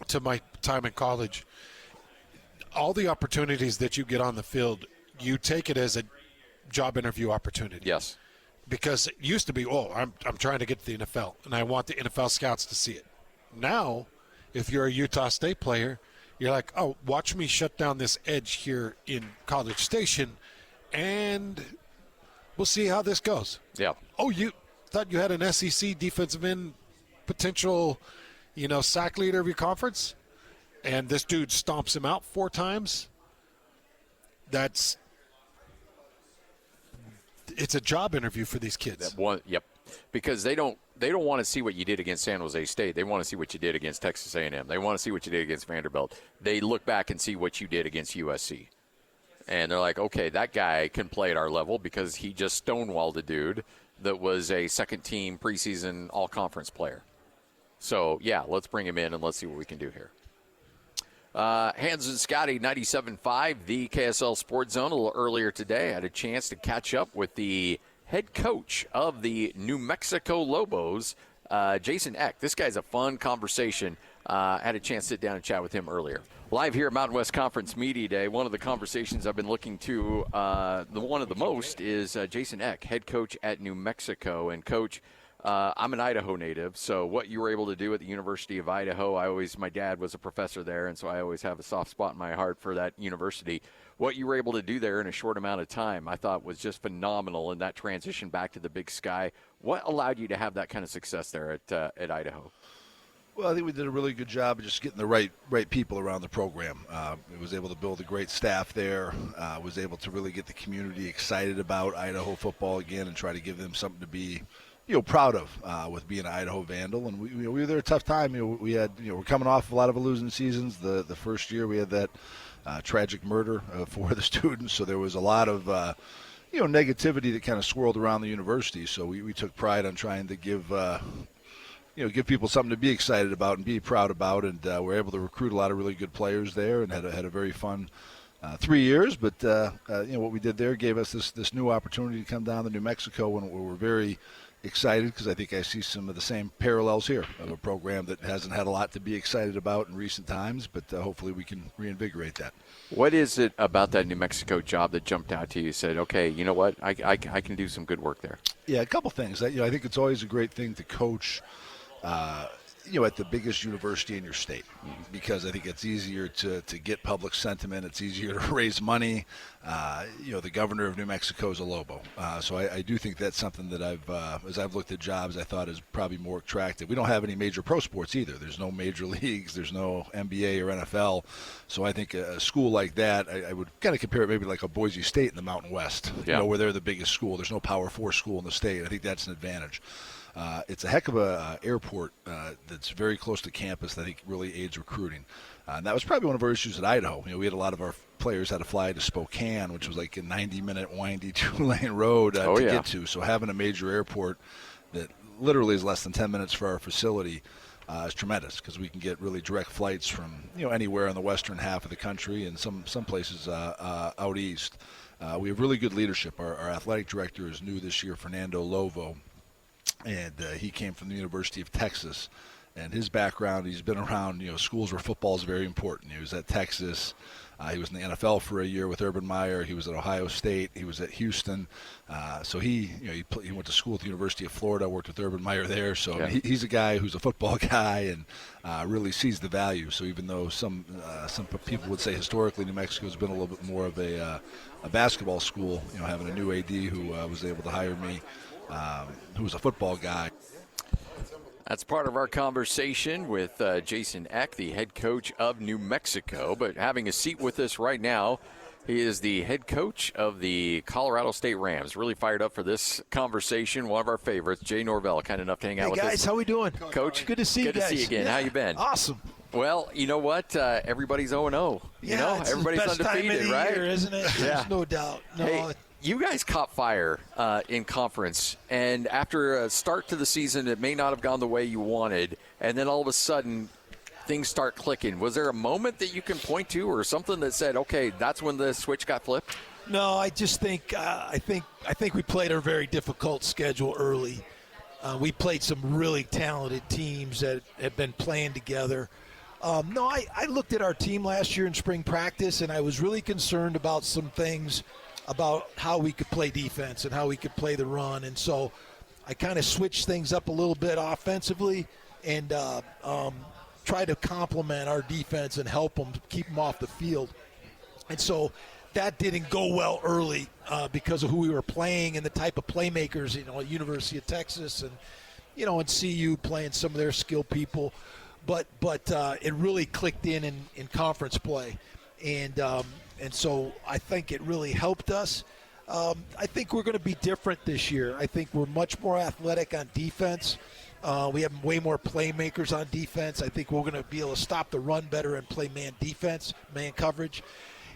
to my time in college, all the opportunities that you get on the field, you take it as a job interview opportunity. Yes. Because it used to be, I'm trying to get to the NFL, and I want the NFL scouts to see it. Now, if you're a Utah State player, you're like, watch me shut down this edge here in College Station, and we'll see how this goes. Yeah. You thought you had an SEC defensive end potential, sack leader of your conference, and this dude stomps him out 4 times? It's a job interview for these kids. Yep, because they don't want to see what you did against San Jose State. They want to see what you did against Texas A&M. They want to see what you did against Vanderbilt. They look back and see what you did against USC. And they're like, okay, that guy can play at our level because he just stonewalled a dude that was a second-team preseason all-conference player. So, yeah, let's bring him in and let's see what we can do here. Hans and Scotty, 97.5, the KSL Sports Zone. A little earlier today, I had a chance to catch up with the head coach of the New Mexico Lobos, Jason Eck. This guy's a fun conversation. I had a chance to sit down and chat with him earlier. Live here at Mountain West Conference Media Day, one of the conversations I've been looking to, one of the most, is Jason Eck, head coach at New Mexico. And, Coach, I'm an Idaho native, so what you were able to do at the University of Idaho, my dad was a professor there, and so I always have a soft spot in my heart for that university. What you were able to do there in a short amount of time, I thought was just phenomenal in that transition back to the Big Sky. What allowed you to have that kind of success there at Idaho? Well, I think we did a really good job of just getting the right people around the program. We was able to build a great staff there. Was able to really get the community excited about Idaho football again and try to give them something to be, proud of with being an Idaho Vandal. And we were there a tough time. We had, we're coming off a lot of losing seasons. The first year we had that tragic murder of 4 of the students, so there was a lot of negativity that kind of swirled around the university. So we took pride on trying to give people something to be excited about and be proud about, and we're able to recruit a lot of really good players there and had a very fun 3 years. But what we did there gave us this new opportunity to come down to New Mexico, and we're very excited because I think I see some of the same parallels here of a program that hasn't had a lot to be excited about in recent times, but hopefully we can reinvigorate that. What is it about that New Mexico job that jumped out to you? You said, okay, you know what, I can do some good work there. Yeah, a couple things. I think it's always a great thing to coach at the biggest university in your state, because I think it's easier to get public sentiment. It's easier to raise money. The governor of New Mexico is a Lobo. So I do think that's something that as I've looked at jobs, I thought is probably more attractive. We don't have any major pro sports either. There's no major leagues. There's no NBA or NFL. So I think a school like that, I would kind of compare it maybe like a Boise State in the Mountain West, where they're the biggest school. There's no Power 4 school in the state. I think that's an advantage. It's a heck of a airport that's very close to campus that I think really aids recruiting. And that was probably one of our issues at Idaho. We had a lot of our players had to fly to Spokane, which was like a 90-minute windy 2-lane road to get to. So having a major airport that literally is less than 10 minutes for our facility is tremendous, because we can get really direct flights from anywhere in the western half of the country and some places out east. We have really good leadership. Our athletic director is new this year, Fernando Lovo. And he came from the University of Texas, and his background, he's been around schools where football is very important. He was at Texas. He was in the NFL for a year with Urban Meyer. He was at Ohio State. He was at Houston. So he went to school at the University of Florida, worked with Urban Meyer there. So he's a guy who's a football guy and really sees the value. So even though some people would say historically New Mexico has been a little bit more of a basketball school, having a new AD who was able to hire me, who was a football guy. That's part of our conversation with Jason Eck, the head coach of New Mexico. But having a seat with us right now, he is the head coach of the Colorado State Rams. Really fired up for this conversation. One of our favorites, Jay Norvell, kind enough to hang out with us. Hey, guys, how we doing? Coach, good to see you guys. Good to see you again. Yeah. How you been? Awesome. Well, you know what? Everybody's 0-0. Yeah, it's everybody's the best undefeated, time of the right? year, isn't it? Yeah. There's no doubt. No. Hey, you guys caught fire in conference, and after a start to the season that may not have gone the way you wanted, and then all of a sudden things start clicking. Was there a moment that you can point to, or something that said, okay, that's when the switch got flipped? No, I just think I think we played a very difficult schedule early. We played some really talented teams that have been playing together. I looked at our team last year in spring practice, and I was really concerned about some things about how we could play defense and how we could play the run. And so I kind of switched things up a little bit offensively and try to complement our defense and help them keep them off the field. And so that didn't go well early because of who we were playing and the type of playmakers, at University of Texas and, and CU playing some of their skilled people. But it really clicked in conference play. And so I think it really helped us. I think we're going to be different this year. I think we're much more athletic on defense. We have way more playmakers on defense. I think we're going to be able to stop the run better and play man defense, man coverage.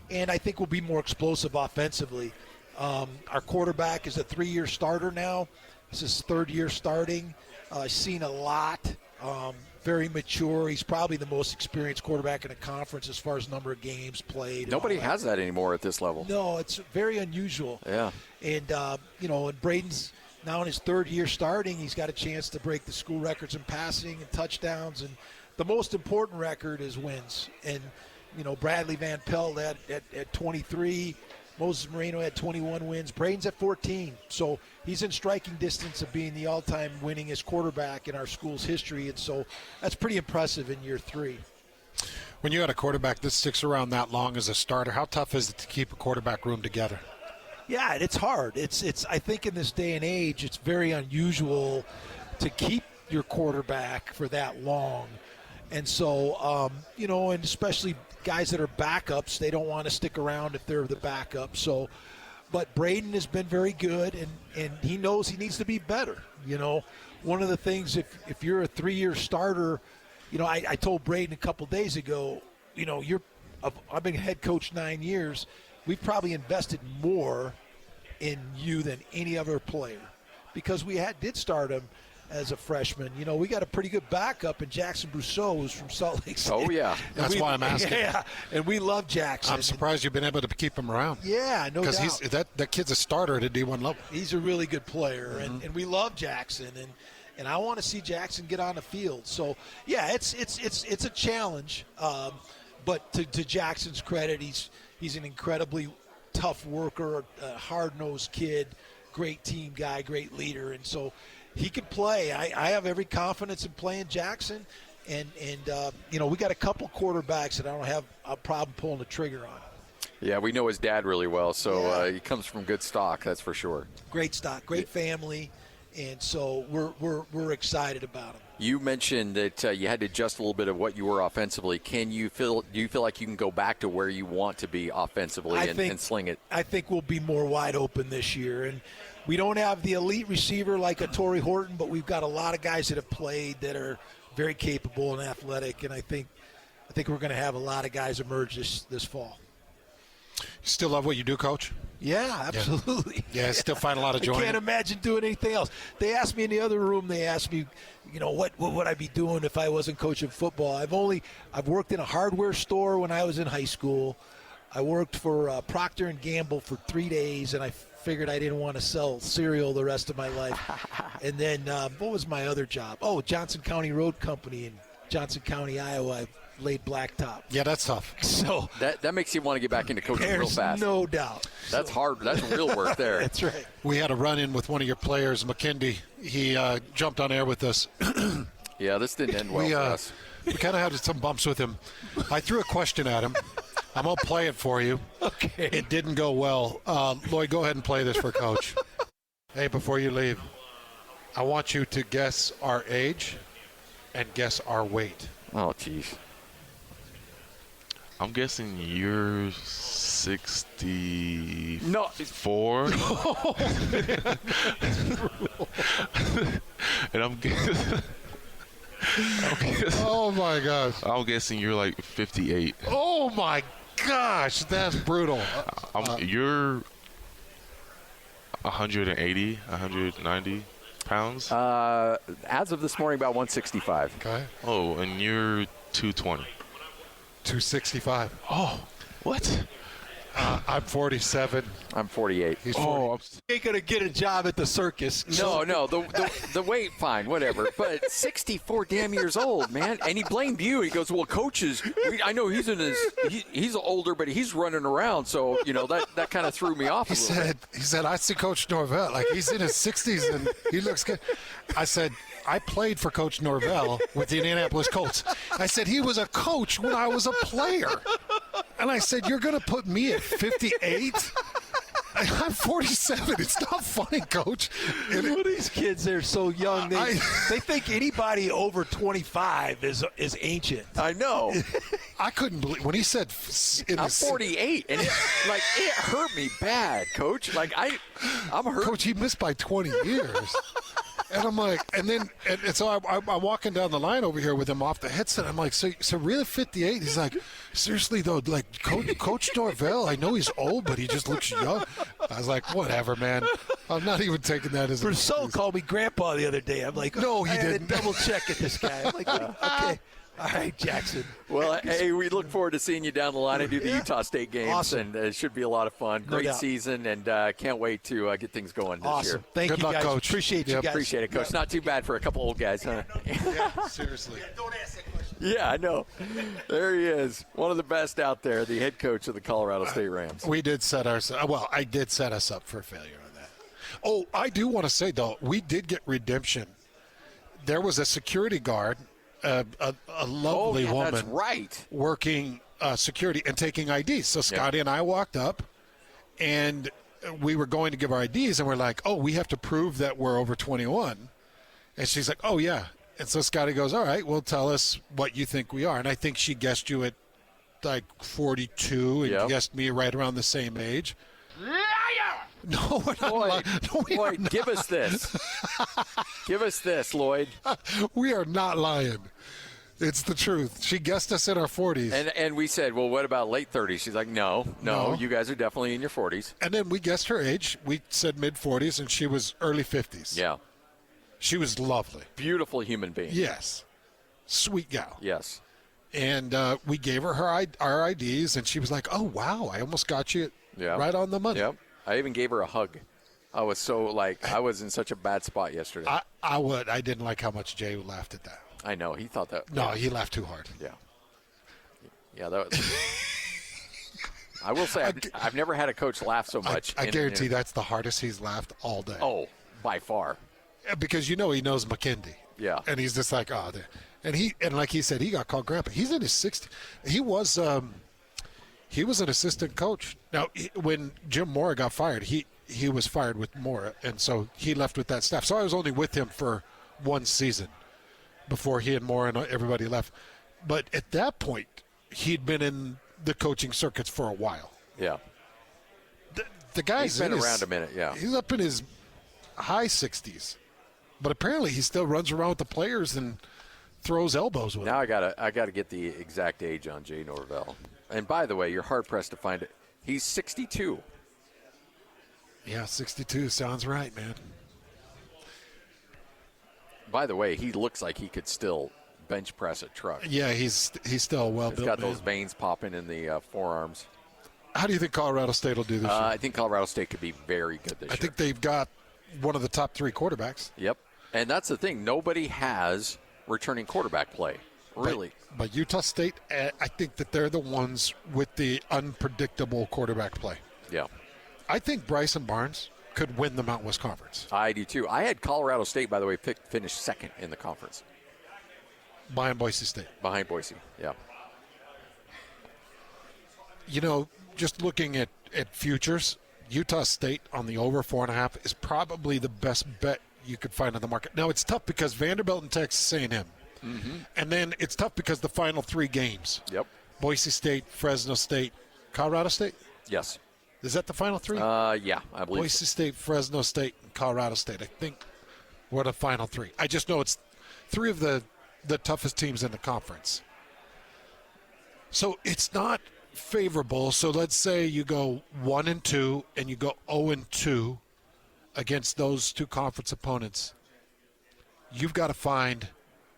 and I think we'll be more explosive offensively. Our quarterback is a 3-year starter now. This is his 3rd year starting. Seen a lot. Very mature. He's probably the most experienced quarterback in the conference as far as number of games played. Nobody has that anymore at this level. No, it's very unusual. Yeah. And, and Braden's now in his 3rd year starting. He's got a chance to break the school records in passing and touchdowns. And the most important record is wins. And, Bradley Van Pelt at 23. Moses Moreno had 21 wins. Braden's at 14. So he's in striking distance of being the all-time winningest quarterback in our school's history. And so that's pretty impressive in year 3. When you got a quarterback that sticks around that long as a starter, how tough is it to keep a quarterback room together? Yeah, it's hard. It's. I think in this day and age, it's very unusual to keep your quarterback for that long. And so, and especially guys that are backups, they don't want to stick around if they're the backup. So, but Braden has been very good, and he knows he needs to be better. One of the things, if you're a 3-year starter, I told Braden a couple days ago, I've been head coach 9 years. We've probably invested more in you than any other player because we did start him as a freshman. We got a pretty good backup in Jackson Brousseau, who's from Salt Lake City. Oh, yeah. That's why I'm asking. Yeah, and we love Jackson. I'm surprised you've been able to keep him around. Yeah, no doubt. Because that kid's a starter at a D1 level. He's a really good player, and we love Jackson, and I want to see Jackson get on the field. So, yeah, it's a challenge. But to Jackson's credit, he's an incredibly tough worker, a hard-nosed kid, great team guy, great leader, and so he could play. I have every confidence in playing Jackson, and we got a couple quarterbacks that I don't have a problem pulling the trigger on. Yeah, we know his dad really well, so he comes from good stock, that's for sure. Great stock, great family, and so we're excited about him. You mentioned that you had to adjust a little bit of what you were offensively. Do you feel like you can go back to where you want to be offensively and sling it? I think we'll be more wide open this year, and we don't have the elite receiver like a Torrey Horton, but we've got a lot of guys that have played that are very capable and athletic, and I think we're going to have a lot of guys emerge this fall. You still love what you do, Coach? Yeah, absolutely. Yeah, still find a lot of joy. I can't imagine doing anything else. They asked me in the other room, what would I be doing if I wasn't coaching football? I've worked in a hardware store when I was in high school. I worked for Procter & Gamble for 3 days, and I figured I didn't want to sell cereal the rest of my life. And then what was my other job? Oh, Johnson County Road Company in Johnson County, Iowa. I laid blacktop. Yeah, that's tough. So that makes you want to get back into coaching real fast. No doubt. That's hard. That's real work there. That's right. We had a run-in with one of your players, McKindy. He jumped on air with us. Yeah, this didn't end well for us. We kind of had some bumps with him. I threw a question at him. I'm going to play it for you. Okay. It didn't go well. Lloyd, go ahead and play this for Coach. Hey, before you leave, I want you to guess our age and guess our weight. Oh, jeez. I'm guessing you're 64. No. And I'm guessing. Oh, my gosh. I'm guessing you're like 58. Oh, my gosh. That's brutal. You're 180, 190 pounds? As of this morning, about 165. Okay. Oh, and you're 220. 265. Oh, what? I'm 47. I'm 48. He's 40. Ain't gonna get a job at the circus. No, the weight, fine, whatever. But 64 damn years old, man. And he blamed you. He goes, well, coaches, I know he's he's older, but he's running around. So, that kind of threw me off a little bit. He said, I see Coach Norvell. Like, he's in his 60s and he looks good. I said, I played for Coach Norvell with the Indianapolis Colts. I said, he was a coach when I was a player. And I said, you're going to put me at 58? I'm 47. It's not funny, Coach. Well, these kids, they're so young. They think anybody over 25 is ancient. I know. I couldn't believe when he said I'm 48, and it hurt me bad, Coach. Like I'm hurt. Coach, he missed by 20 years. And I'm like, and so I'm walking down the line over here with him off the headset. I'm like, so really 58? He's like, seriously though, like Coach Norvell, I know he's old, but he just looks young. I was like, whatever, man. I'm not even taking that as Brissot called me grandpa the other day. I'm like, no, he didn't. I had to double check at this guy. I'm like, okay. All right, Jackson. Well, hey, we look forward to seeing you down the line and do the Utah State games. Awesome. And it should be a lot of fun. No Great doubt. season, and can't wait to get things going this Awesome. year. Thank Good you, luck, guys. Coach. Appreciate you guys. Appreciate it, Coach. Not too bad for a couple old guys, huh? Yeah, seriously. Don't ask that question. Yeah, I know. There he is. One of the best out there, the head coach of the Colorado State Rams. We did set I did set us up for failure on that. Oh, I do want to say, though, we did get redemption. There was a security guard, a lovely woman. That's right. Working security and taking IDs. So Scotty and I walked up, and we were going to give our IDs, and we're like, oh, we have to prove that we're over 21. And she's like, oh, yeah. And so Scotty goes, all right, well, tell us what you think we are. And I think she guessed you at like 42 and guessed me right around the same age. Liar! No, we're not lying. No, we are Lloyd, not. give us this. Give us this, Lloyd. We are not lying. It's the truth. She guessed us in our 40s. And we said, well, what about late 30s? She's like, no, you guys are definitely in your 40s. And then we guessed her age. We said mid-40s, and she was early 50s. Yeah. She was lovely. Beautiful human being. Yes. Sweet gal. Yes. And we gave her our IDs, and she was like, oh, wow, I almost got you right on the money. Yep. I even gave her a hug. I was so, I was in such a bad spot yesterday. I didn't like how much Jay laughed at that. I know. He thought that. No, he laughed too hard. Yeah. Yeah, that was. I will say, I've never had a coach laugh so much. I guarantee that's the hardest he's laughed all day. Oh, by far. Because he knows McKindy. Yeah. And he's just like, oh, and like he said, he got called grandpa. He's in his 60s. He was an assistant coach. Now, when Jim Mora got fired, he was fired with Mora, and so he left with that staff. So I was only with him for one season before he and Mora and everybody left. But at that point, he'd been in the coaching circuits for a while. Yeah. The guy's He's been around a minute, yeah. He's up in his high 60s. But apparently he still runs around with the players and throws elbows with them. Now I gotta get the exact age on Jay Norvell. And by the way, you're hard pressed to find it. He's 62. Yeah, 62 sounds right, man. By the way, he looks like he could still bench press a truck. Yeah, he's still well built. He's got man. those veins popping in the forearms. How do you think Colorado State will do this year? I think Colorado State could be very good this year. I think they've got one of the top 3 quarterbacks. Yep. And that's the thing. Nobody has returning quarterback play, really. But Utah State, I think that they're the ones with the unpredictable quarterback play. Yeah. I think Bryson Barnes could win the Mountain West Conference. I do, too. I had Colorado State, by the way, finished second in the conference. Behind Boise State. Behind Boise, yeah. You know, just looking at futures, Utah State on the over 4.5 is probably the best bet you could find on the market. Now, it's tough because Vanderbilt and Texas A&M. Mm-hmm. And then it's tough because the final 3 games. Yep. Boise State, Fresno State, Colorado State? Yes. Is that the final 3? Yeah, I believe Boise State, Fresno State, and Colorado State. I think we're the final 3. I just know it's 3 of the toughest teams in the conference. So it's not favorable. So let's say you go 1-2 and you go 0-2 against those 2 conference opponents. You've got to find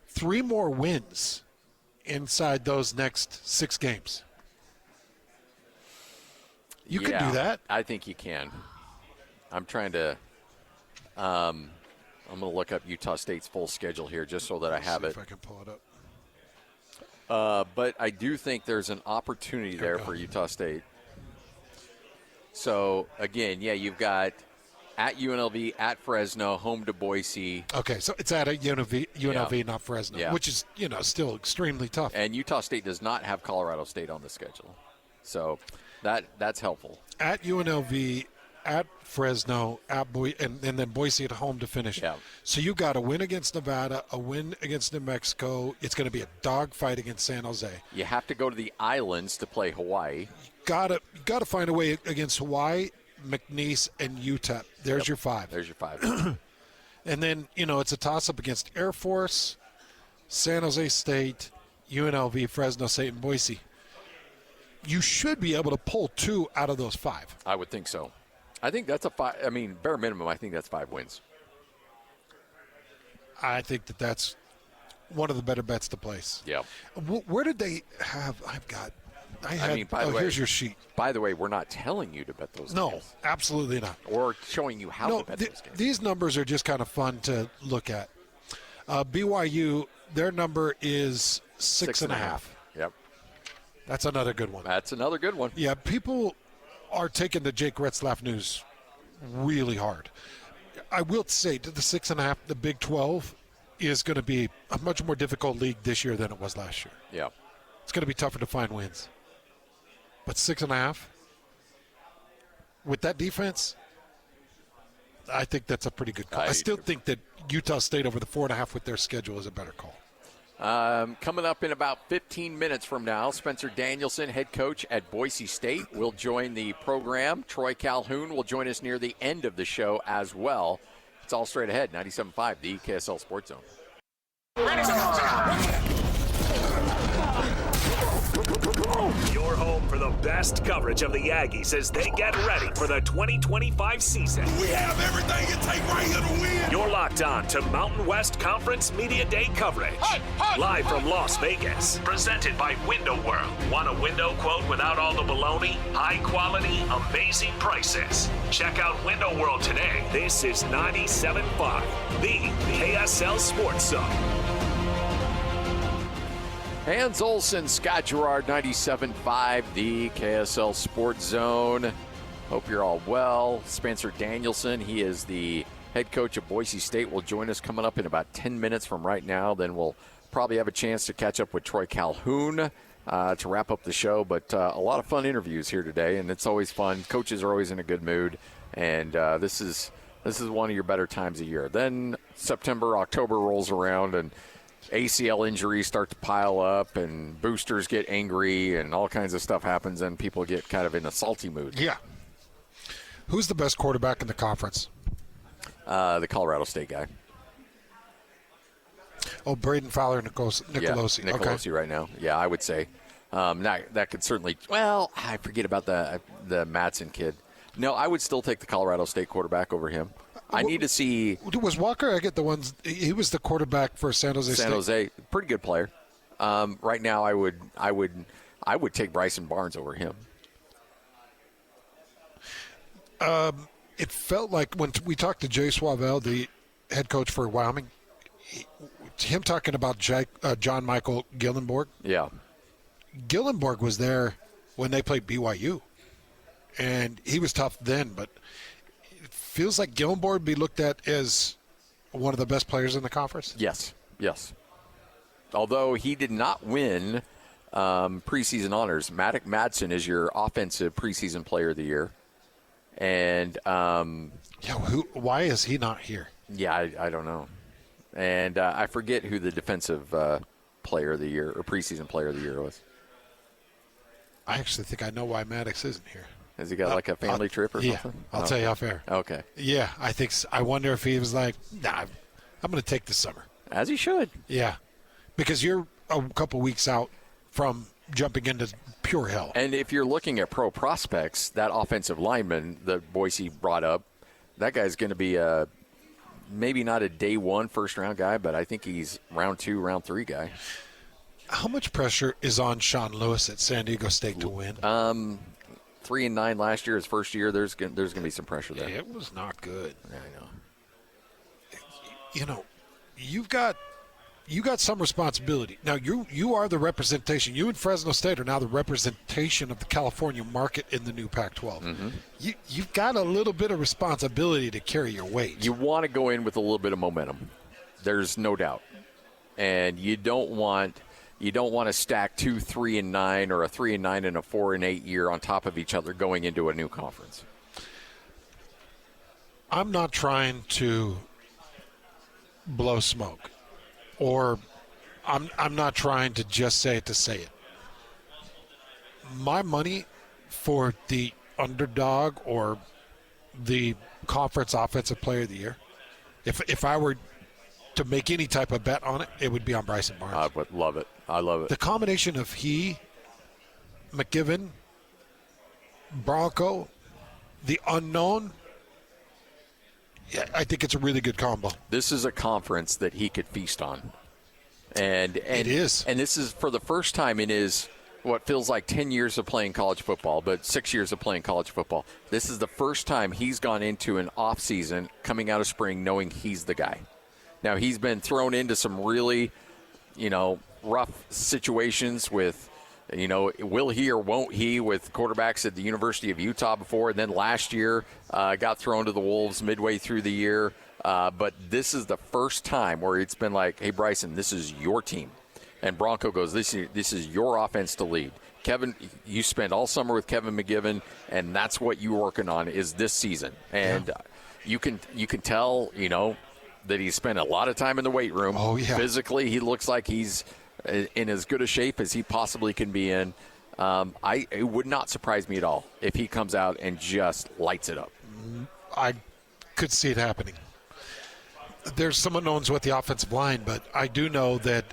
3 more wins inside those next 6 games. You can do that. I think you can. I'm trying to I'm going to look up Utah State's full schedule here just so that I have it. If I can pull it up. But I do think there's an opportunity there for Utah State. So, again, yeah, you've got at UNLV, at Fresno, home to Boise. Okay, so it's at a UNLV, not Fresno, which is, still extremely tough. And Utah State does not have Colorado State on the schedule. So that's helpful. At UNLV, at Fresno, at and then Boise at home to finish. Yeah. So you got a win against Nevada, a win against New Mexico. It's going to be a dogfight against San Jose. You have to go to the islands to play Hawaii. You gotta find a way against Hawaii, McNeese, and UTEP. There's your 5. There's your 5. And then, it's a toss-up against Air Force, San Jose State, UNLV, Fresno State, and Boise. You should be able to pull 2 out of those 5. I would think so. I think that's a 5. I mean, bare minimum, I think that's 5 wins. I think that's one of the better bets to place. Yeah. Where did they have? Here's your sheet. By the way, we're not telling you to bet those games. No, absolutely not. Or showing you how to bet those games. These numbers are just kind of fun to look at. BYU, their number is 6.5. Yep. That's another good one. That's another good one. Yeah, people are taking the Jake Retzlaff news really hard. I will say to the 6.5, the Big 12 is going to be a much more difficult league this year than it was last year. Yeah. It's going to be tougher to find wins. But 6.5, with that defense, I think that's a pretty good call. I still think that Utah State over the 4.5 with their schedule is a better call. Coming up in about 15 minutes from now, Spencer Danielson, head coach at Boise State, will join the program. Troy Calhoun will join us near the end of the show as well. It's all straight ahead, 97.5, the KSL Sports Zone. Your home for the best coverage of the Aggies as they get ready for the 2025 season. We have everything it takes right here to win. You're locked on to Mountain West Conference Media Day coverage. Live from Las Vegas. Presented by Window World. Want a window quote without all the baloney? High quality, amazing prices. Check out Window World today. This is 97.5, the KSL Sports Zone. Hans Olsen, Scott Gerard, 97.5, the KSL Sports Zone. Hope you're all well. Spencer Danielson, he is the head coach of Boise State, will join us coming up in about 10 minutes from right now. Then we'll probably have a chance to catch up with Troy Calhoun to wrap up the show. But a lot of fun interviews here today, and it's always fun. Coaches are always in a good mood, and this is one of your better times of year. Then September, October rolls around, and ACL injuries start to pile up, and boosters get angry, and all kinds of stuff happens, and people get kind of in a salty mood. Yeah. Who's the best quarterback in the conference? The Colorado State guy. Oh, Braden Fowler, Nicolosi. Yeah, Nicolosi right now. Yeah, I would say. That could certainly – well, I forget about the Madsen kid. No, I would still take the Colorado State quarterback over him. I need to see. Was Walker? I get the ones. He was the quarterback for San Jose State. San Jose, pretty good player. Right now, I would take Bryson Barnes over him. It felt like when we talked to Jay Sawvel, the head coach for Wyoming, him talking about John Michael Gillenborg. Yeah, Gillenborg was there when they played BYU, and he was tough then, but. Feels like Gillenborg would be looked at as one of the best players in the conference? Yes. Although he did not win preseason honors. Madsen is your offensive preseason player of the year. And why is he not here? Yeah, I don't know. And I forget who the defensive player of the year or preseason player of the year was. I actually think I know why Maddox isn't here. Has he got like a family trip or something? I'll tell you off air. Okay. Yeah, I think so. I wonder if he was like, nah, I'm going to take this summer. As he should. Yeah, because you're a couple weeks out from jumping into pure hell. And if you're looking at pro prospects, that offensive lineman that Boise brought up, that guy's going to be maybe not a day one first-round guy, but I think he's round 2, round 3 guy. How much pressure is on Sean Lewis at San Diego State to win? 3-9 last year, his first year. There's going to be some pressure there. It was not good. Yeah, I know. You know, you got some responsibility. Now you are the representation. You and Fresno State are now the representation of the California market in the new Pac-12. Mm-hmm. You've got a little bit of responsibility to carry your weight. You want to go in with a little bit of momentum. There's no doubt, and you don't want to stack 2 3-9 or a 3-9 and a 4-8 year on top of each other going into a new conference. I'm not trying to blow smoke, or I'm not trying to just say it to say it. My money for the underdog or the conference offensive player of the year If I were to make any type of bet on it, it would be on Bryson Barnes. I would love it. I love it. The combination of he, McGivern, Bronco, the unknown, I think it's a really good combo. This is a conference that he could feast on. And it is. And this is for the first time in his what feels like 10 years of playing college football, but 6 years of playing college football. This is the first time he's gone into an off season coming out of spring knowing he's the guy. Now, he's been thrown into some really, rough situations with, will he or won't he with quarterbacks at the University of Utah before, and then last year got thrown to the Wolves midway through the year. But this is the first time where it's been like, hey, Bryson, this is your team. And Bronco goes, this is your offense to lead. Kevin, you spent all summer with Kevin McGivern, and that's what you're working on is this season. And you can tell, that he's spent a lot of time in the weight room. Oh, yeah. Physically, he looks like he's in as good a shape as he possibly can be in. It would not surprise me at all if he comes out and just lights it up. I could see it happening. There's some unknowns with the offensive line, but I do know that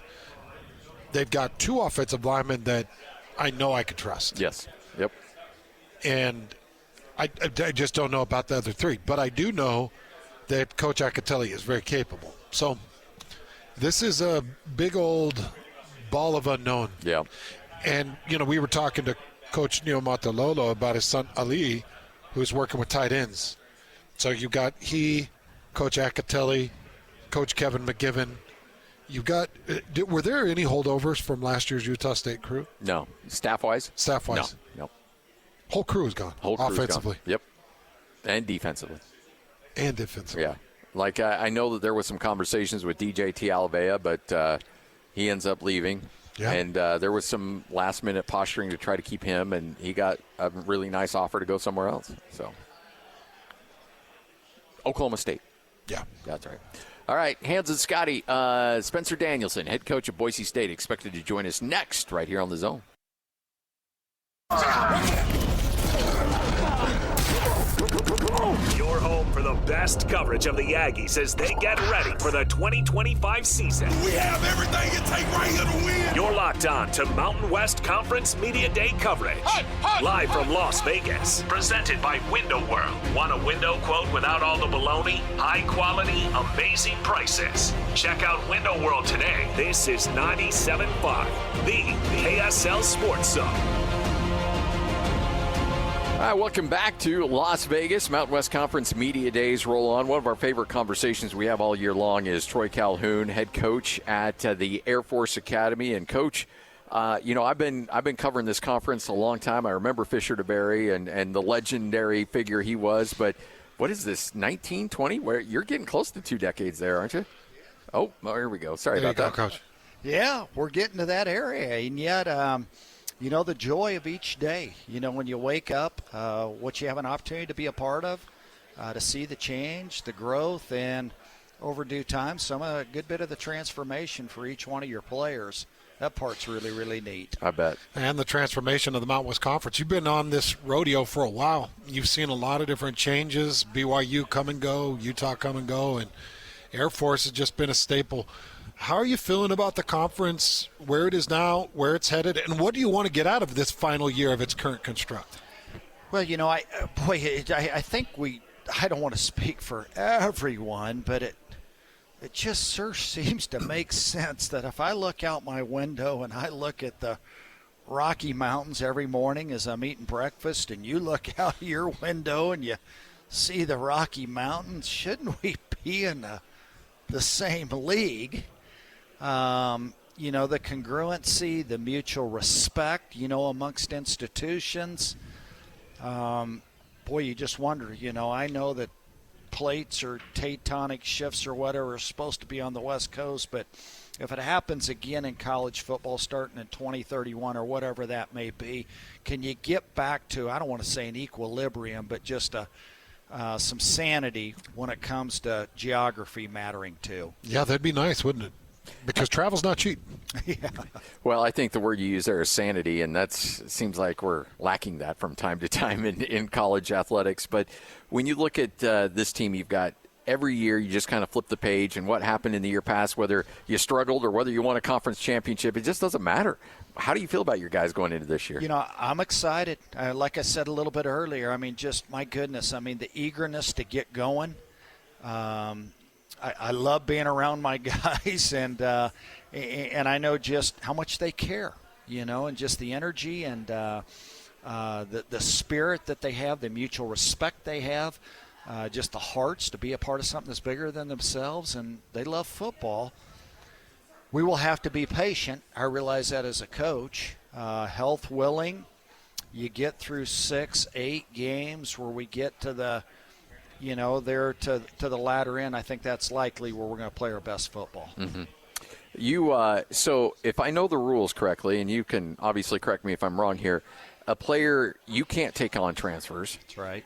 they've got 2 offensive linemen that I know I could trust. Yes. Yep. And I just don't know about the other 3. But I do know that Coach Acatelli is very capable. So this is a big old ball of unknown. Yeah. And, we were talking to Coach Niuamatalolo about his son Ali, who's working with tight ends. So you got Coach Acatelli, Coach Kevin McGivern. You've got were there any holdovers from last year's Utah State crew? No. Staff-wise? Staff-wise? No. Whole crew is gone. Whole crew's offensively. Gone. Yep. And defensively. And defensively. Yeah. Like, I know that there was some conversations with DJ Tialavea, but he ends up leaving. Yeah. And there was some last-minute posturing to try to keep him, and he got a really nice offer to go somewhere else. So, Oklahoma State. Yeah. That's right. All right, Hans and Scotty, Spencer Danielson, head coach of Boise State, expected to join us next right here on The Zone. Your home for the best coverage of the Aggies as they get ready for the 2025 season. We have everything it takes right here to win. You're locked on to Mountain West Conference Media Day coverage. Live from Las Vegas. Presented by Window World. Want a window quote without all the baloney? High quality, amazing prices. Check out Window World today. This is 97.5, the KSL Sports Zone. All right, welcome back to Las Vegas. Mountain West Conference Media Days roll on. One of our favorite conversations we have all year long is Troy Calhoun, head coach at the Air Force Academy. And, Coach, I've been covering this conference a long time. I remember Fisher DeBerry and the legendary figure he was. But what is this, 19, 20? Where you're getting close to 2 decades there, aren't you? Oh, here we go. Sorry about that. Coach. Yeah, we're getting to that area. And yet, the joy of each day, when you wake up, what you have an opportunity to be a part of, to see the change, the growth, and over due time, a good bit of the transformation for each one of your players. That part's really, really neat. I bet. And the transformation of the Mountain West Conference. You've been on this rodeo for a while. You've seen a lot of different changes, BYU come and go, Utah come and go, and Air Force has just been a staple. How are you feeling about the conference, where it is now, where it's headed, and what do you want to get out of this final year of its current construct? Well, I think I don't want to speak for everyone, but it just sure seems to make sense that if I look out my window and I look at the Rocky Mountains every morning as I'm eating breakfast, and you look out your window and you see the Rocky Mountains, shouldn't we be in the same league? The congruency, the mutual respect, amongst institutions. You just wonder, I know that plates or tectonic shifts or whatever are supposed to be on the West Coast, but if it happens again in college football starting in 2031 or whatever that may be, can you get back to, I don't want to say an equilibrium, but just some sanity when it comes to geography mattering too? Yeah, that'd be nice, wouldn't it? Because travel's not cheap. Yeah. Well, I think the word you use there is sanity, and it seems like we're lacking that from time to time in college athletics. But when you look at this team, you've got every year you just kind of flip the page, and what happened in the year past, whether you struggled or whether you won a conference championship, it just doesn't matter. How do you feel about your guys going into this year? I'm excited. Like I said a little bit earlier, I mean, just my goodness. I mean, the eagerness to get going. I love being around my guys, and I know just how much they care, and just the energy and the spirit that they have, the mutual respect they have, just the hearts to be a part of something that's bigger than themselves, and they love football. We will have to be patient. I realize that as a coach. Health willing, you get through 6-8 games where we get to the, there to the latter end. I think that's likely where we're going to play our best football. Mm-hmm. So if I know the rules correctly, and you can obviously correct me if I'm wrong here, a player, you can't take on transfers. That's right.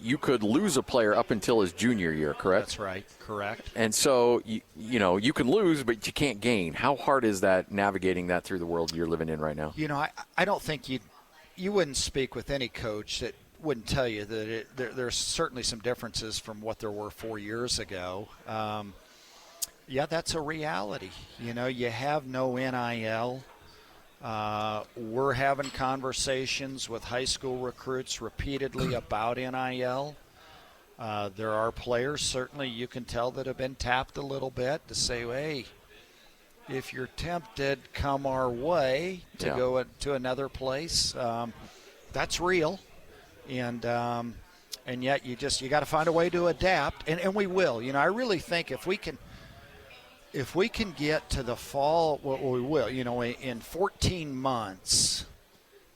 You could lose a player up until his junior year, correct? That's right. Correct. And so, you can lose, but you can't gain. How hard is that, navigating that through the world you're living in right now? I don't think you wouldn't speak with any coach that wouldn't tell you that there's certainly some differences from what there were 4 years ago. Yeah, that's a reality. You have no NIL. We're having conversations with high school recruits repeatedly about NIL. There are players, certainly you can tell, that have been tapped a little bit to say, hey, if you're tempted, come our way to go to another place. That's real. And yet you got to find a way to adapt, and we will. I really think if we can get to the fall, well, we will, in 14 months,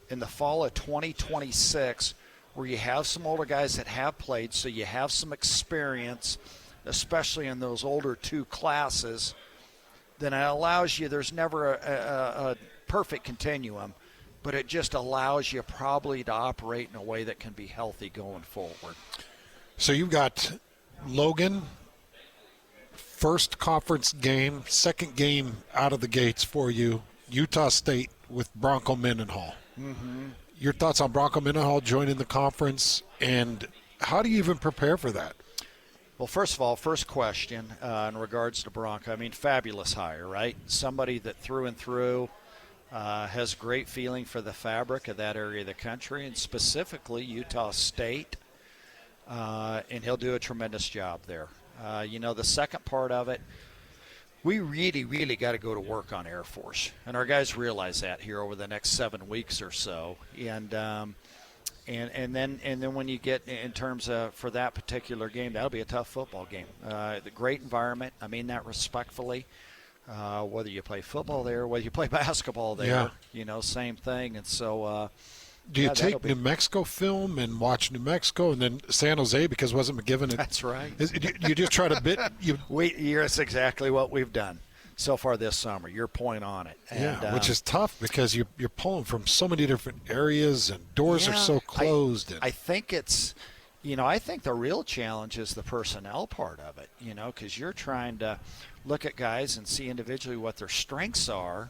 in the fall of 2026, where you have some older guys that have played, so you have some experience, especially in those older two classes, then it allows you, there's never a perfect continuum, but it just allows you probably to operate in a way that can be healthy going forward. So you've got Logan, first conference game, second game out of the gates for you, Utah State with Bronco Mendenhall. Mm-hmm. Your thoughts on Bronco Mendenhall joining the conference, and how do you even prepare for that? Well, first of all, first question in regards to Bronco, I mean, fabulous hire, right? Somebody that through and through has great feeling for the fabric of that area of the country, and specifically Utah State, and he'll do a tremendous job there. The second part of it, we really, really got to go to work on Air Force, and our guys realize that here over the next 7 weeks or so. And then when you get in terms of for that particular game, that'll be a tough football game. The great environment, I mean that respectfully. Whether you play football there, whether you play basketball there, same thing. And so. Do you take New Mexico film and watch New Mexico and then San Jose because wasn't McGiven? That's right. You just try to that's exactly what we've done so far this summer. Your point on it. And, which is tough because you're pulling from so many different areas and doors are so closed. I think it's, I think the real challenge is the personnel part of it, because you're trying to look at guys and see individually what their strengths are.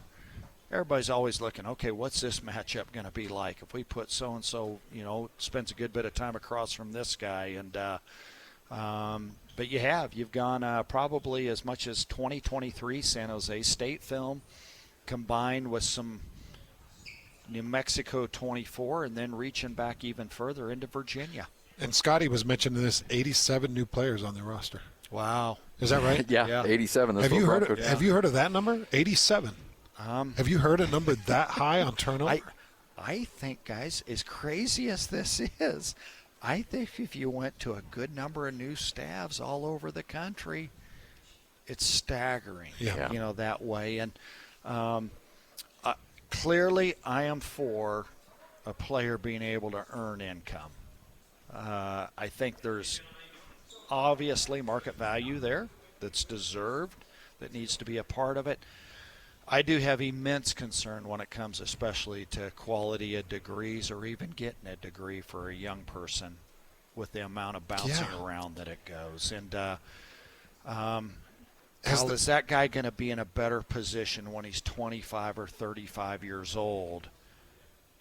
Everybody's always looking, okay, what's this matchup going to be like? If we put so-and-so, spends a good bit of time across from this guy. And but you've gone probably as much as 2023 San Jose State film combined with some New Mexico 24 and then reaching back even further into Virginia. And Scotty was mentioning this, 87 new players on the roster. Wow. Is that right? Yeah, 87. Have you heard of that number? 87. Have you heard a number that high on turnover? I think, guys, as crazy as this is, I think if you went to a good number of new staffs all over the country, it's staggering, that way. And clearly I am for a player being able to earn income. I think there's obviously market value there that's deserved, that needs to be a part of it. I do have immense concern when it comes especially to quality of degrees or even getting a degree for a young person with the amount of bouncing around that it goes. And is that guy going to be in a better position when he's 25 or 35 years old,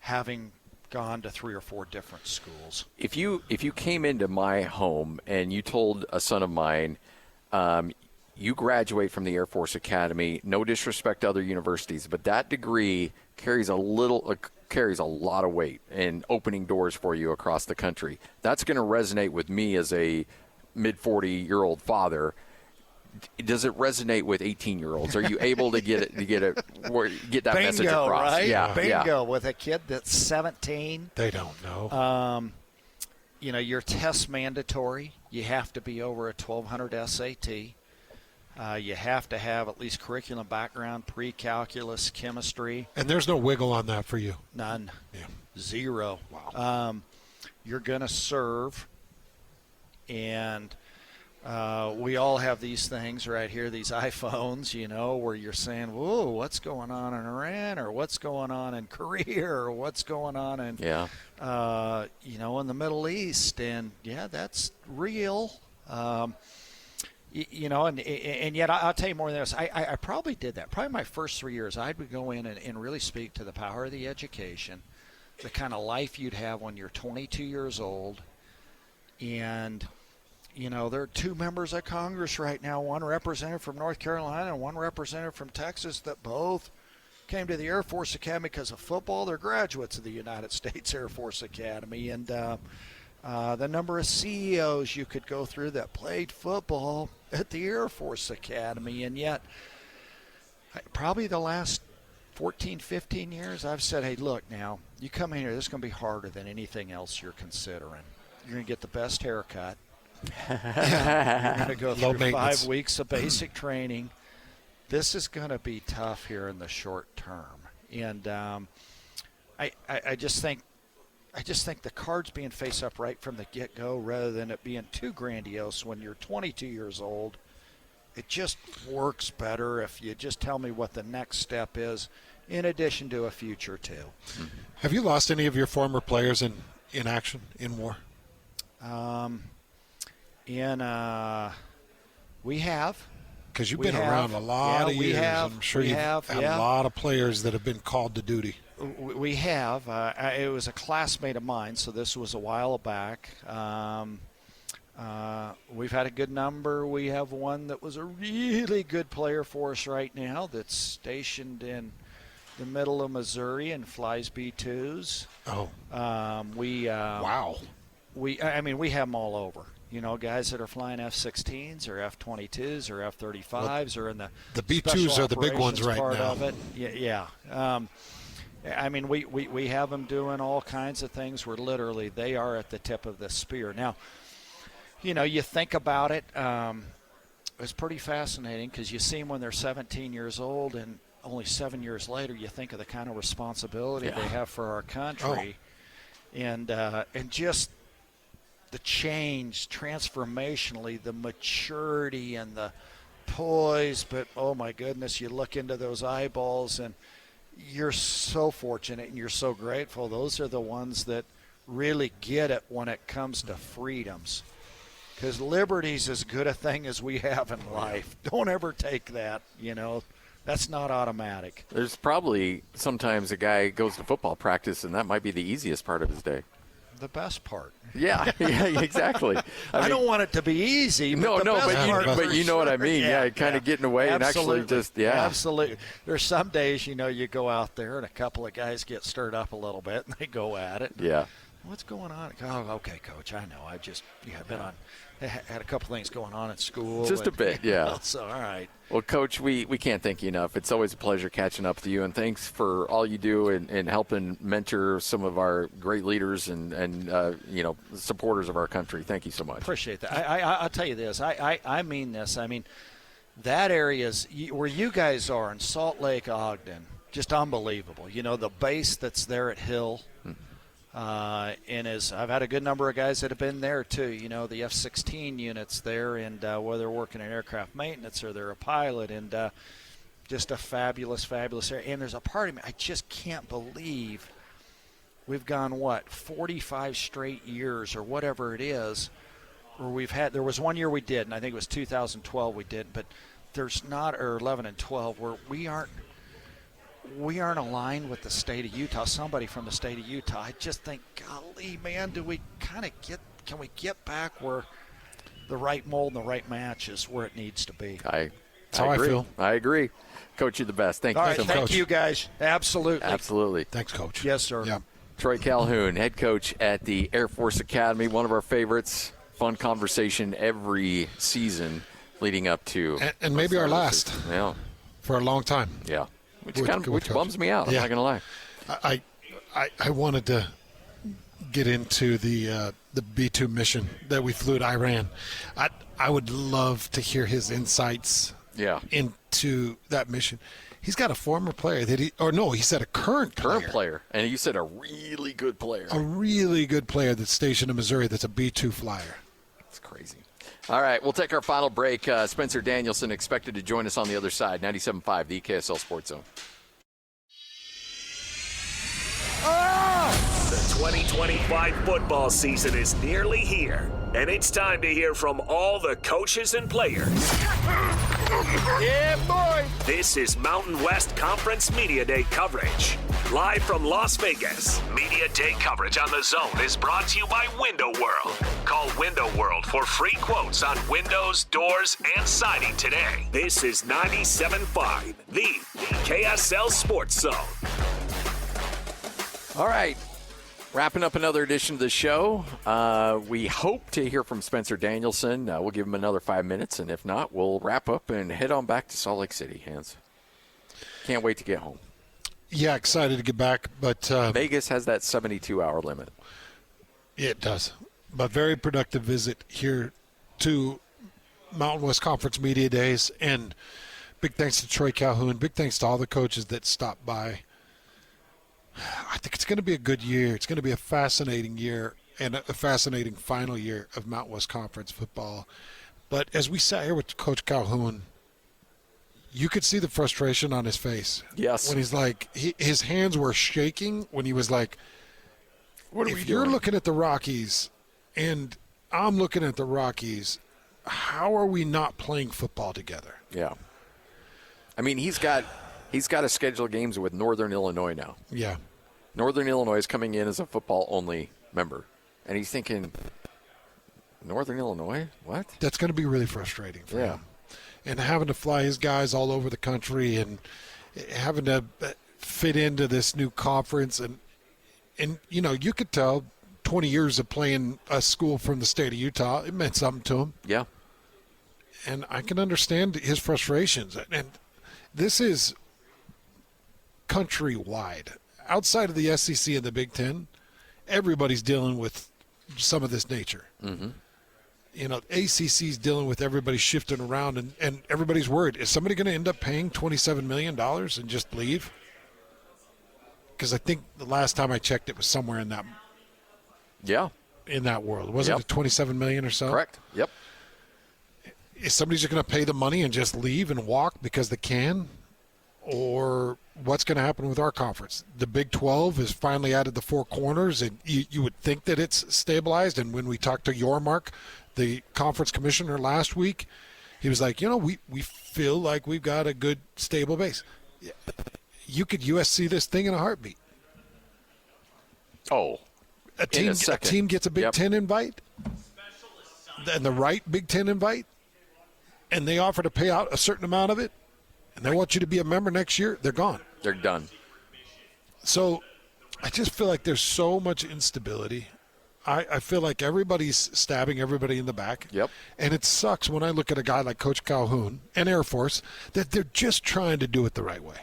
having gone to 3 or 4 different schools. If you came into my home and you told a son of mine, you graduate from the Air Force Academy, no disrespect to other universities, but that degree carries a lot of weight in opening doors for you across the country. That's going to resonate with me as a mid-40-year-old father. Does it resonate with 18-year-olds? Are you able to get that message across? Right? Yeah, Bingo. With a kid that's 17. They don't know. Your test mandatory. You have to be over a 1200 SAT. You have to have at least curriculum background, pre-calculus, chemistry. And there's no wiggle on that for you? None. Yeah. 0. Wow. You're going to serve, and we all have these things right here, these iPhones, where you're saying, whoa, what's going on in Iran, or what's going on in Korea, or what's going on in, in the Middle East. And, yeah, that's real. And yet I'll tell you more than this. I probably did that. Probably my first 3 years, I would go in and really speak to the power of the education, the kind of life you'd have when you're 22 years old. And, there are 2 members of Congress right now, one representative from North Carolina and one representative from Texas, that both came to the Air Force Academy because of football. They're graduates of the United States Air Force Academy. And the number of CEOs you could go through that played football at the Air Force Academy. And yet, probably the last 14, 15 years, I've said, hey, look, now, you come in here, this is going to be harder than anything else you're considering. You're going to get the best haircut. You're going to go through 5 weeks of basic training. This is going to be tough here in the short term. And I just think the cards being face up right from the get-go, rather than it being too grandiose when you're 22 years old, it just works better if you just tell me what the next step is, in addition to a future too. Have you lost any of your former players in action, in war? We have. Because you've been around a lot of years. I'm sure you've had a lot of players that have been called to duty. We have. It was a classmate of mine, so this was a while back. We've had a good number. We have one that was a really good player for us right now that's stationed in the middle of Missouri and flies B-2s. Oh. Wow. We have them all over. Guys that are flying F-16s or F-22s or F-35s or in the B-2s are the big ones right part now. Of it. Yeah. We have them doing all kinds of things where literally they are at the tip of the spear. Now, you think about it, it's pretty fascinating because you see them when they're 17 years old, and only 7 years later you think of the kind of responsibility they have for our country. And just the change transformationally, the maturity and the poise, but oh my goodness, you look into those eyeballs and you're so fortunate and you're so grateful. Those are the ones that really get it when it comes to freedoms, because liberty's as good a thing as we have in life. Don't ever take that, that's not automatic. There's probably sometimes a guy goes to football practice and that might be the easiest part of his day. The best part. Yeah, exactly. I don't want it to be easy. But but you know what I mean. Kind of getting away and actually just, Absolutely. There's some days, you go out there and a couple of guys get stirred up a little bit and they go at it. Yeah. What's going on? Oh, okay, Coach, I know. I've been on. Had a couple things going on at school. Just a bit, yeah. So, all right. Well, Coach, we can't thank you enough. It's always a pleasure catching up with you, and thanks for all you do in helping mentor some of our great leaders and supporters of our country. Thank you so much. Appreciate that. I'll tell you this. I mean this. I mean, that area is where you guys are in Salt Lake, Ogden, just unbelievable. The base that's there at Hill. And I've had a good number of guys that have been there too, the F-16 units there, and whether they're working in aircraft maintenance or they're a pilot, and just a fabulous area. And there's a part of me, I just can't believe we've gone, 45 straight years or whatever it is, where there was 1 year we did, and I think it was 2012 we did, but there's not, or 11 and 12, where we aren't we aren't aligned with the state of Utah, somebody from the state of Utah. I just think, golly, man, can we get back where the right mold and the right match is where it needs to be? That's how I feel. I agree. Coach, you're the best. Thank you so much. Thank you, guys. Absolutely. Absolutely. Thanks, Coach. Yes, sir. Yeah. Troy Calhoun, head coach at the Air Force Academy, one of our favorites. Fun conversation every season leading up to. And maybe our last. Yeah. For a long time. Yeah. Which bums me out. I'm not going to lie. I wanted to get into the B-2 mission that we flew to Iran. I would love to hear his insights into that mission. He's got a former player he said a current player. And you said a really good player. A really good player that's stationed in Missouri that's a B-2 flyer. That's crazy. All right, we'll take our final break. Spencer Danielson expected to join us on the other side. 97.5, the KSL Sports Zone. The 2025 football season is nearly here, and it's time to hear from all the coaches and players. Yeah, boy! This is Mountain West Conference Media Day coverage. Live from Las Vegas, Media Day coverage on The Zone is brought to you by Window World. Call Window World for free quotes on windows, doors, and siding today. This is 97.5, the KSL Sports Zone. All right. Wrapping up another edition of the show. We hope to hear from Spencer Danielson. We'll give him another 5 minutes, and if not, we'll wrap up and head on back to Salt Lake City, Hans. Can't wait to get home. Yeah, excited to get back, but Vegas has that 72-hour limit. It does. But very productive visit here to Mountain West Conference Media Days, and big thanks to Troy Calhoun. Big thanks to all the coaches that stopped by. I think it's going to be a good year. It's going to be a fascinating year and a fascinating final year of Mountain West Conference football. But as we sat here with Coach Calhoun, you could see the frustration on his face. Yes. When he's like, his hands were shaking when he was like, what are we if you're doing? looking at the Rockies and I'm looking at the Rockies, how are we not playing football together? Yeah. I mean, he's got a schedule of games with Northern Illinois now. Yeah. Northern Illinois is coming in as a football-only member. And he's thinking, Northern Illinois? What? That's going to be really frustrating for him. And having to fly his guys all over the country and having to fit into this new conference. And you know, you could tell 20 years of playing a school from the state of Utah, it meant something to him. Yeah. And I can understand his frustrations. And this is countrywide. Outside of the SEC and the Big Ten, everybody's dealing with some of this nature. Mm-hmm. You know, ACC's dealing with everybody shifting around, and everybody's worried. Is somebody going to end up paying $27 million and just leave? Because I think the last time I checked, it was somewhere in that world. Wasn't it $27 million or so? Correct. Yep. Is somebody just going to pay the money and just leave and walk because they can? Or what's going to happen with our conference? The Big 12 has finally added the four corners, and you would think that it's stabilized. And when we talked to Yormark, the conference commissioner last week, he was like, we feel like we've got a good, stable base. You could USC this thing in a heartbeat. Oh, a team gets a Big Ten invite, and the right Big Ten invite, and they offer to pay out a certain amount of it, and they want you to be a member next year, they're gone. They're done. So I just feel like there's so much instability. I feel like everybody's stabbing everybody in the back. Yep. And it sucks when I look at a guy like Coach Calhoun and Air Force that they're just trying to do it the right way.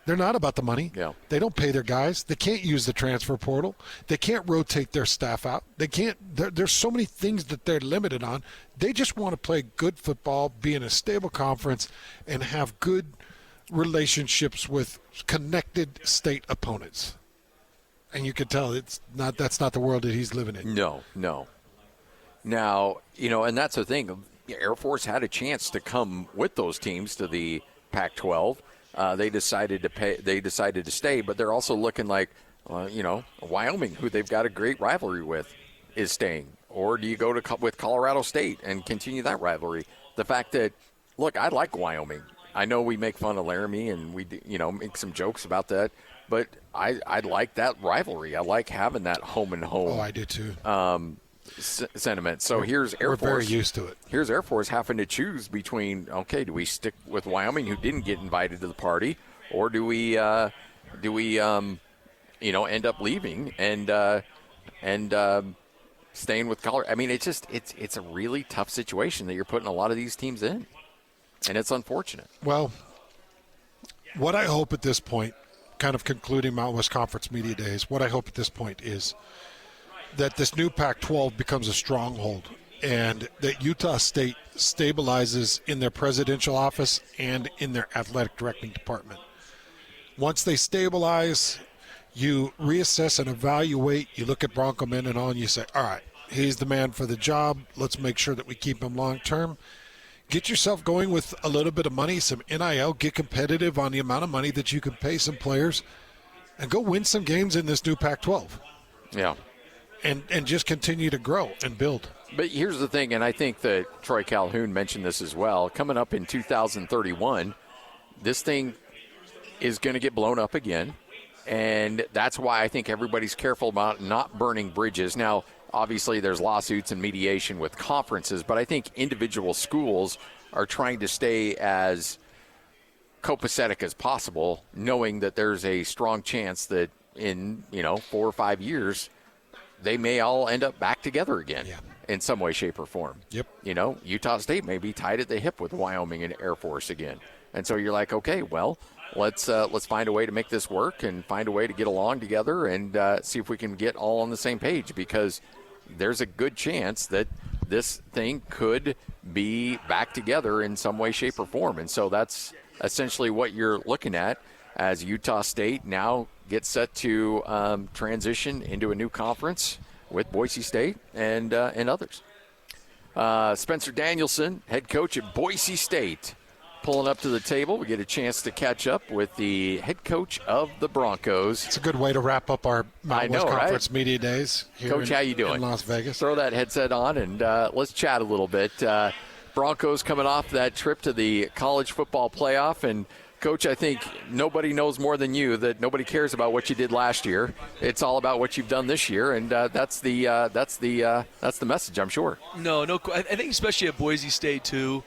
They're not about the money. Yeah. They don't pay their guys. They can't use the transfer portal. They can't rotate their staff out. They can't. There's so many things that they're limited on. They just want to play good football, be in a stable conference, and have good relationships with connected state opponents. And you can tell that's not the world that he's living in. No. Now, and that's the thing. Air Force had a chance to come with those teams to the Pac-12. They decided to stay, but they're also looking like, Wyoming, who they've got a great rivalry with, is staying. Or do you go with Colorado State and continue that rivalry? The fact that, look, I like Wyoming. I know we make fun of Laramie and we make some jokes about that, but I like that rivalry. I like having that home and home. Oh, I do too. Sentiment. So here's Air Force. We're very used to it. Here's Air Force having to choose between, okay, do we stick with Wyoming, who didn't get invited to the party, or do we end up leaving and staying with Colorado? I mean, it's a really tough situation that you're putting a lot of these teams in, and it's unfortunate. Well, what I hope at this point, kind of concluding Mountain West Conference Media Days, what I hope at this point is that this new Pac-12 becomes a stronghold and that Utah State stabilizes in their presidential office and in their athletic directing department. Once they stabilize, you reassess and evaluate. You look at Bronco Mendenhall and you say, all right, he's the man for the job. Let's make sure that we keep him long term. Get yourself going with a little bit of money, some NIL, get competitive on the amount of money that you can pay some players, and go win some games in this new Pac-12. Yeah. And just continue to grow and build. But here's the thing, and I think that Troy Calhoun mentioned this as well. Coming up in 2031, this thing is going to get blown up again, and that's why I think everybody's careful about not burning bridges. Now, obviously, there's lawsuits and mediation with conferences, but I think individual schools are trying to stay as copacetic as possible, knowing that there's a strong chance that in 4 or 5 years, they may all end up back together again in some way, shape, or form. Yep. Utah State may be tied at the hip with Wyoming and Air Force again. And so you're like, okay, well, let's find a way to make this work and find a way to get along together and see if we can get all on the same page, because there's a good chance that this thing could be back together in some way, shape, or form. And so that's essentially what you're looking at as Utah State now gets set to transition into a new conference with Boise State and others. Spencer Danielson, head coach at Boise State, pulling up to the table. We get a chance to catch up with the head coach of the Broncos. It's a good way to wrap up our Mountain West Conference Media Days here Coach, how you doing? In Las Vegas. Throw that headset on and let's chat a little bit. Broncos coming off that trip to the college football playoff, and Coach, I think nobody knows more than you that nobody cares about what you did last year. It's all about what you've done this year, and that's the message, I'm sure. No. I think especially at Boise State too.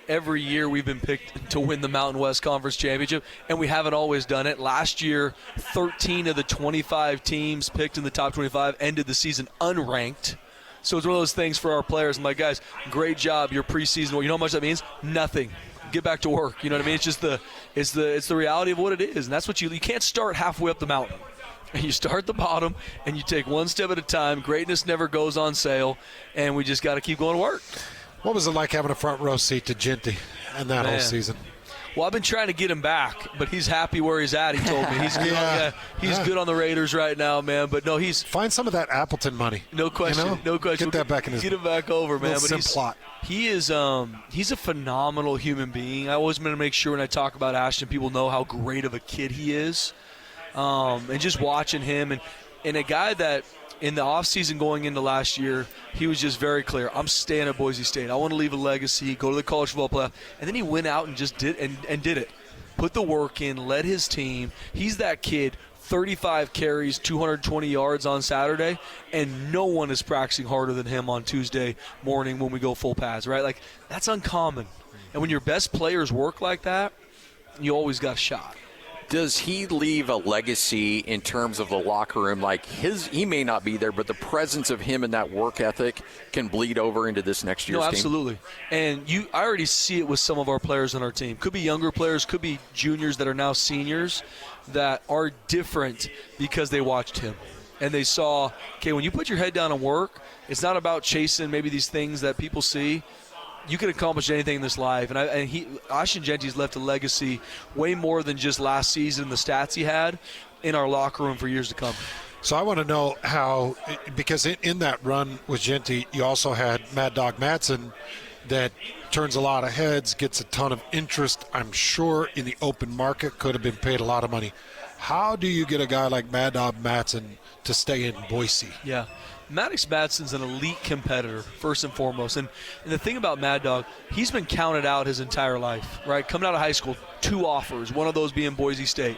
Every year we've been picked to win the Mountain West Conference Championship, and we haven't always done it. Last year, 13 of the 25 teams picked in the top 25 ended the season unranked. So it's one of those things for our players. I'm like, guys, great job, your preseason. You know how much that means? Nothing. Get back to work. You know what I mean? It's just it's the reality of what it is, and that's what you can't start halfway up the mountain. You start at the bottom, and you take one step at a time. Greatness never goes on sale, and we just got to keep going to work. What was it like having a front row seat to Genty and that whole season? Well, I've been trying to get him back, but he's happy where he's at. He told me he's good. He's good on the Raiders right now, man. But no, find some of that Appleton money. No question. No question. Get that back in his. Get him back over, man. But Simplot. He's a phenomenal human being. I always want to make sure when I talk about Ashton, people know how great of a kid he is. And just watching him and a guy that in the offseason going into last year, he was just very clear. I'm staying at Boise State. I want to leave a legacy, go to the college football playoff. And then he went out and just did it. Put the work in, led his team. He's that kid, 35 carries, 220 yards on Saturday, and no one is practicing harder than him on Tuesday morning when we go full pads, right? Like, that's uncommon. And when your best players work like that, you always got a shot. Does he leave a legacy in terms of the locker room? Like he may not be there, but the presence of him and that work ethic can bleed over into this next year's team? No, absolutely. And I already see it with some of our players on our team. Could be younger players, could be juniors that are now seniors that are different because they watched him. And they saw, okay, when you put your head down and work, it's not about chasing maybe these things that people see. You can accomplish anything in this life. And Ashton Genty's left a legacy way more than just last season, the stats he had in our locker room for years to come. So I want to know how, because in that run with Genty, you also had Mad Dog Matson that turns a lot of heads, gets a ton of interest, I'm sure, in the open market, could have been paid a lot of money. How do you get a guy like Mad Dog Matson to stay in Boise? Yeah. Maddox Matson's an elite competitor, first and foremost. And the thing about Mad Dog, he's been counted out his entire life, right? Coming out of high school, 2 offers, one of those being Boise State.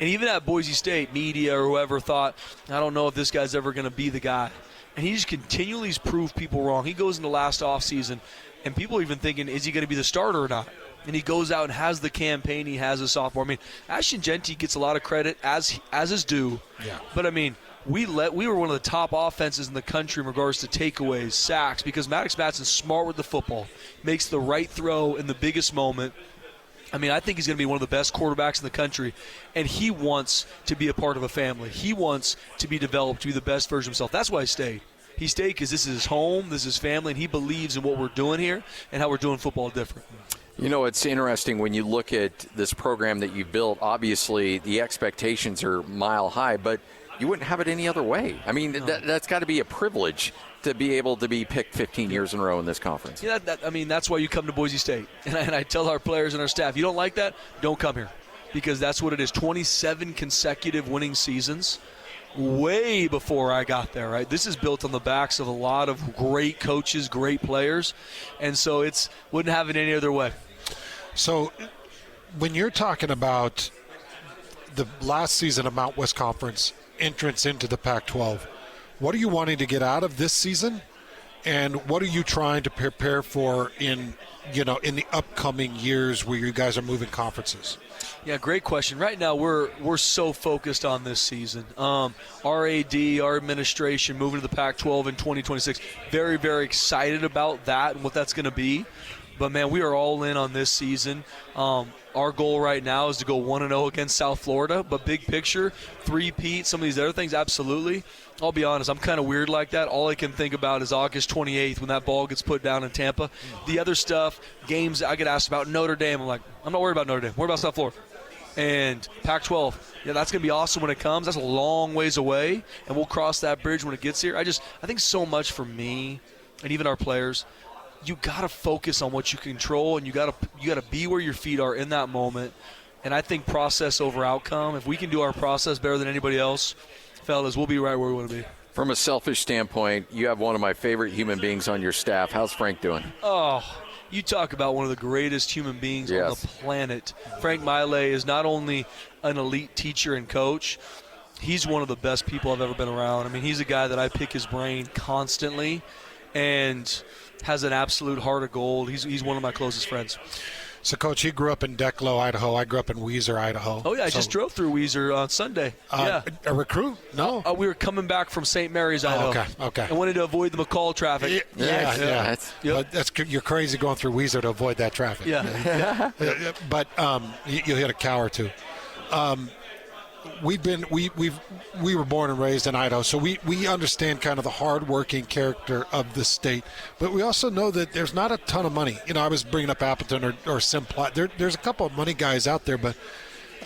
And even at Boise State, media or whoever thought, I don't know if this guy's ever going to be the guy. And he just continually proved people wrong. He goes into last offseason, and people are even thinking, is he going to be the starter or not? And he goes out and has the campaign he has as a sophomore. I mean, Ashton Genty gets a lot of credit, as is due. Yeah. But, I mean, we were one of the top offenses in the country in regards to takeaways, sacks, because Maddox Matson's smart with the football, makes the right throw in the biggest moment. I mean, I think he's going to be one of the best quarterbacks in the country, and he wants to be a part of a family. He wants to be developed, to be the best version of himself. That's why he stayed. He stayed because this is his home, this is his family, and he believes in what we're doing here and how we're doing football different. You know, it's interesting when you look at this program that you've built. Obviously, the expectations are mile high, but you wouldn't have it any other way. I mean, that's got to be a privilege to be able to be picked 15 years in a row in this conference. Yeah, I mean, that's why you come to Boise State. And I tell our players and our staff, you don't like that, don't come here. Because that's what it is, 27 consecutive winning seasons. Way before I got there, right? This is built on the backs of a lot of great coaches, great players, and so wouldn't have it any other way. So when you're talking about the last season of Mount West Conference entrance into the Pac-12, what are you wanting to get out of this season, and what are you trying to prepare for in the upcoming years where you guys are moving conferences? Yeah, great question. Right now, we're so focused on this season. Our AD, our administration, moving to the Pac-12 in 2026. Very, very excited about that and what that's going to be. But, man, we are all in on this season. Our goal right now is to go 1-0 against South Florida. But big picture, 3-peat, some of these other things, absolutely. I'll be honest, I'm kind of weird like that. All I can think about is August 28th when that ball gets put down in Tampa. The other stuff, games I get asked about, Notre Dame, I'm like, I'm not worried about Notre Dame. I'm worried about South Florida. And Pac-12, yeah, that's going to be awesome when it comes. That's a long ways away, and we'll cross that bridge when it gets here. I think so much for me and even our players, you got to focus on what you control, and you got to be where your feet are in that moment. And I think process over outcome. If we can do our process better than anybody else, fellas, we'll be right where we want to be. From a selfish standpoint, you have one of my favorite human beings on your staff. How's Frank doing? Oh, you talk about one of the greatest human beings on the planet. Frank Maile is not only an elite teacher and coach, he's one of the best people I've ever been around. I mean, he's a guy that I pick his brain constantly and has an absolute heart of gold. He's one of my closest friends. So, Coach, you grew up in Declo, Idaho. I grew up in Weiser, Idaho. Oh, yeah, I just drove through Weiser on Sunday. Yeah. A recruit? No. We were coming back from St. Mary's, Idaho. Okay. I wanted to avoid the McCall traffic. Yeah. You're crazy going through Weiser to avoid that traffic. Yeah. But you'll hit a cow or two. We were born and raised in Idaho, so we understand kind of the hard-working character of the state. But we also know that there's not a ton of money. I was bringing up Appleton or Simplot. There's a couple of money guys out there, but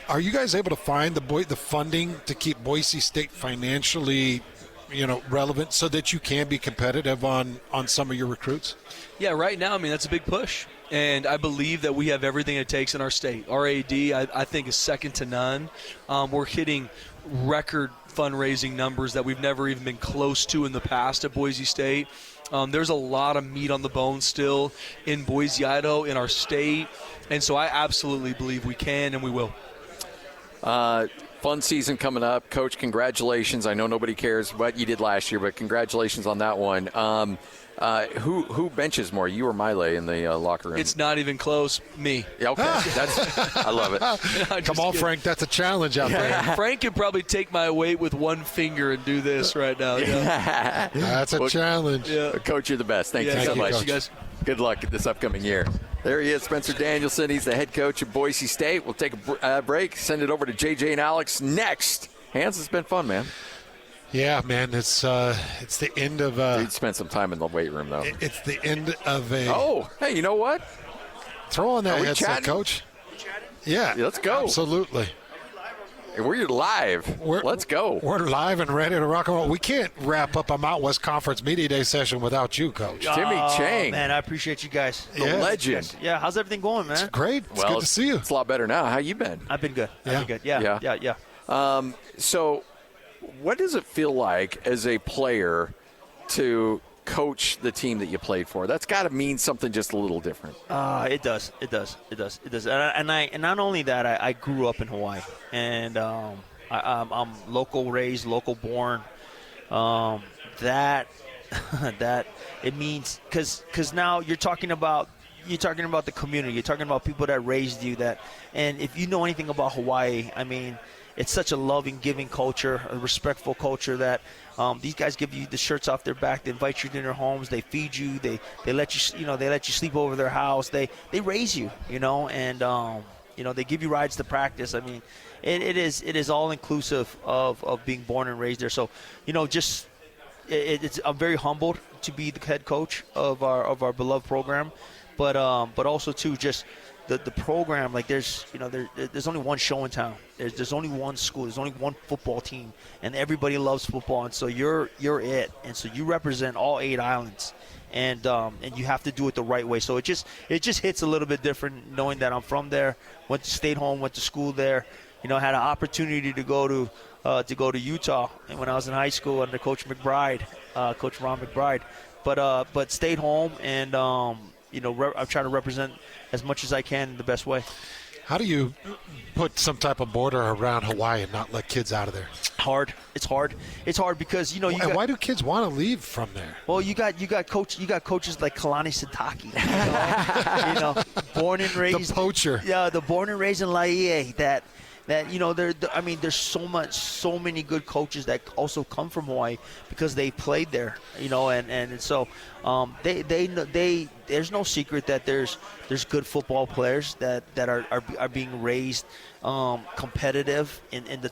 are you guys able to find the funding to keep Boise State financially, relevant so that you can be competitive on some of your recruits? Yeah, right now, I mean, that's a big push. And I believe that we have everything it takes in our state. Our AD, I think, is second to none. We're hitting record fundraising numbers that we've never even been close to in the past at Boise State. There's a lot of meat on the bone still in Boise, Idaho, in our state. And so I absolutely believe we can and we will. Fun season coming up. Coach, congratulations. I know nobody cares what you did last year, but congratulations on that one. Who benches more, you or Maile in the locker room? It's not even close. Me. Yeah, okay. I love it. Come on, Frank. That's a challenge out there. Frank could probably take my weight with one finger and do this right now. Yeah. That's a challenge. Yeah. Coach, you're the best. Thank you so much. Coach. You guys. Good luck this upcoming year. There he is, Spencer Danielson. He's the head coach of Boise State. We'll take a break, send it over to JJ and Alex next. Hans, it's been fun, man. Yeah, man, it's the end of You'd spend some time in the weight room, though. It's the end of a... Oh, hey, you know what? Throw on that headset, chatting? Coach. Yeah, let's go. Absolutely. We're live. Let's go. We're live and ready to rock and roll. We can't wrap up a Mount West Conference Media Day session without you, Coach. Timmy Chang. Man, I appreciate you guys. The legend. Yeah, how's everything going, man? It's great. It's good to see you. It's a lot better now. How you been? I've been good. Yeah. I've been good. Yeah. So what does it feel like as a player to coach the team that you played for? That's got to mean something just a little different. It does. And not only that, I grew up in Hawaii, and I'm local raised, local born. That it means because now you're talking about the community. You're talking about people that raised you. And if you know anything about Hawaii, I mean, it's such a loving, giving culture, a respectful culture that these guys give you the shirts off their back. They invite you to their homes. They feed you. They let you, they let you sleep over their house. They raise you, and they give you rides to practice. I mean, it is all inclusive of being born and raised there. So, I'm very humbled to be the head coach of our beloved program, but also too just the program. Like there's only one show in town. There's only one school. There's only one football team, and everybody loves football. And so you're it, and so you represent all 8 islands, and you have to do it the right way. So it just hits a little bit different knowing that I'm from there. Stayed home, went to school there. Had an opportunity to go to Utah, and when I was in high school under Coach McBride, Coach Ron McBride, but stayed home and I try to represent as much as I can in the best way. How do you put some type of border around Hawaii and not let kids out of there? Hard. It's hard because why do kids want to leave from there? Well, you got coaches like Kalani Sitake, born and raised the poacher. Yeah, the born and raised in Laie that there's so many good coaches that also come from Hawaii because they played there, and so they there's no secret that there's good football players that are being raised competitive in the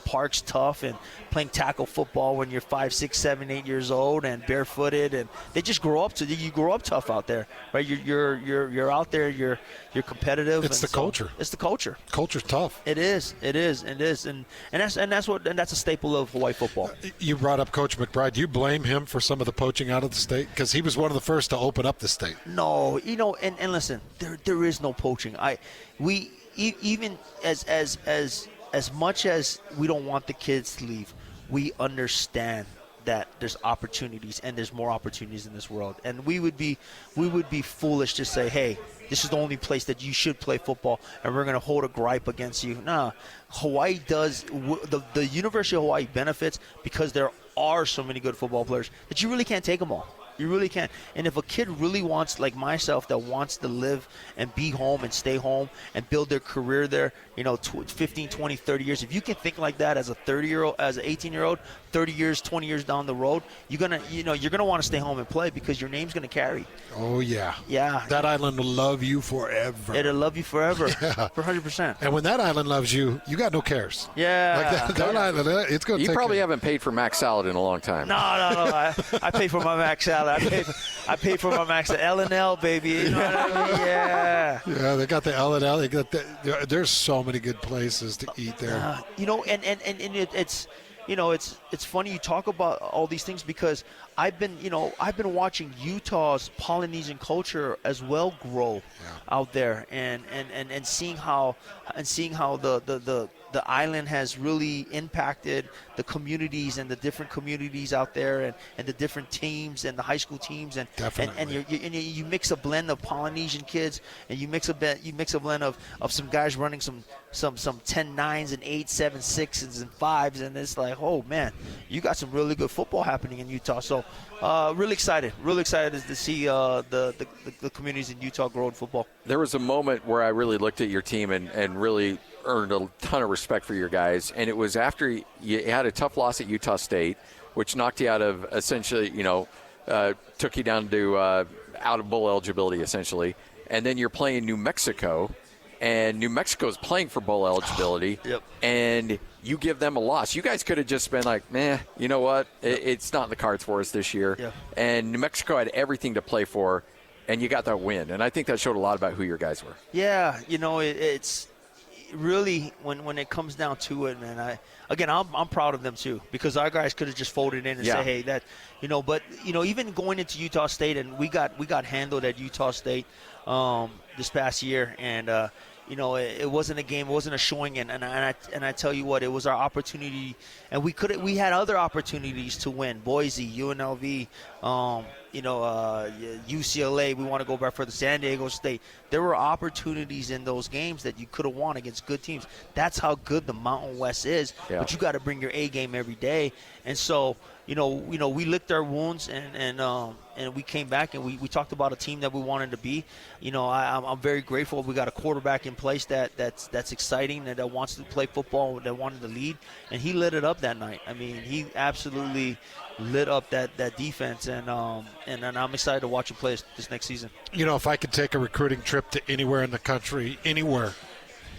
parks, tough, and playing tackle football when you're 5, 6, 7, 8 years old and barefooted, and they just grow up tough out there, right? You're out there, you're competitive. It's the culture. It's the culture. Culture's tough. It is, and that's a staple of Hawaii football. You brought up Coach McBride. Do you blame him for some of the poaching out of the state? Because he was one of the first to open up the state. No, and listen, there is no poaching. Even as much as we don't want the kids to leave, we understand that there's opportunities, and there's more opportunities in this world. And we would be foolish to say, hey, this is the only place that you should play football, and we're going to hold a gripe against you. Nah, Hawaii does. The University of Hawaii benefits because there are so many good football players that you really can't take them all. You really can't. And if a kid really wants, like myself, that wants to live and be home and stay home and build their career there, 15, 20, 30 years, if you can think like that as a 30-year-old, as an 18-year-old, 30 years, 20 years down the road, you're going to want to stay home and play because your name's going to carry. Oh, yeah. Yeah. That island will love you forever. It'll love you forever. Yeah. For 100%. And when that island loves you, you got no cares. Yeah. Like that island, it's going to You take probably care. haven't paid for Mac salad in a long time. No. I pay for my Mac salad. I pay for my Mac salad. L&L, baby. You know what I mean? Yeah. Yeah, they got the L&L. They got there's so many good places to eat there. It's funny you talk about all these things because I've been watching Utah's Polynesian culture as well grow out there and seeing how the island has really impacted the communities and the different communities out there and the different teams and the high school teams and you mix a blend of Polynesian kids and you mix a blend of some guys running some 10 9s and 8 7 6s and 5s, and it's like, oh man, you got some really good football happening in Utah. So really excited to see the communities in Utah grow in football. There was a moment where I really looked at your team and really earned a ton of respect for your guys, and it was after you had a tough loss at Utah State, which knocked you out of essentially, took you down to out of bowl eligibility essentially, and then you're playing New Mexico, and New Mexico's playing for bowl eligibility, and you give them a loss. You guys could have just been like, nah, you know what, it's not in the cards for us this year, and New Mexico had everything to play for, and you got that win, and I think that showed a lot about who your guys were. Yeah, it's really when it comes down to it, man. I'm proud of them too because our guys could have just folded in and say, hey, that, but even going into Utah State, and we got handled at Utah State this past year, and it wasn't a game, it wasn't a showing, and I tell you what, it was our opportunity, and we had other opportunities to win. Boise, UNLV, UCLA. We want to go back for the San Diego State. There were opportunities in those games that you could have won against good teams. That's how good the Mountain West is. Yeah. But you got to bring your A game every day, and so. We licked our wounds and we came back and we talked about a team that we wanted to be. I'm very grateful we got a quarterback in place that's exciting and that wants to play football, that wanted to lead, and he lit it up that night. I mean, he absolutely lit up that defense, and I'm excited to watch him play this next season. If I could take a recruiting trip to anywhere in the country, anywhere,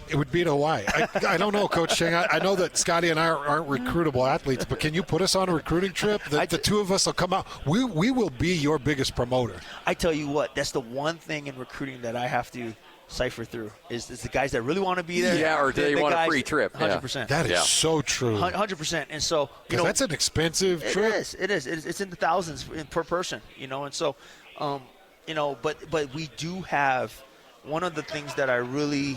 it would be to Hawaii. I don't know, Coach Chang. I know that Scotty and I aren't recruitable athletes, but can you put us on a recruiting trip? The two of us will come out. We will be your biggest promoter. I tell you what, that's the one thing in recruiting that I have to cipher through is the guys that really want to be there. Yeah, or do they want a free trip? 100%. That is so true. 100%. And so, that's an expensive trip. It is. It's in the thousands per person, and so, but we do have one of the things that I really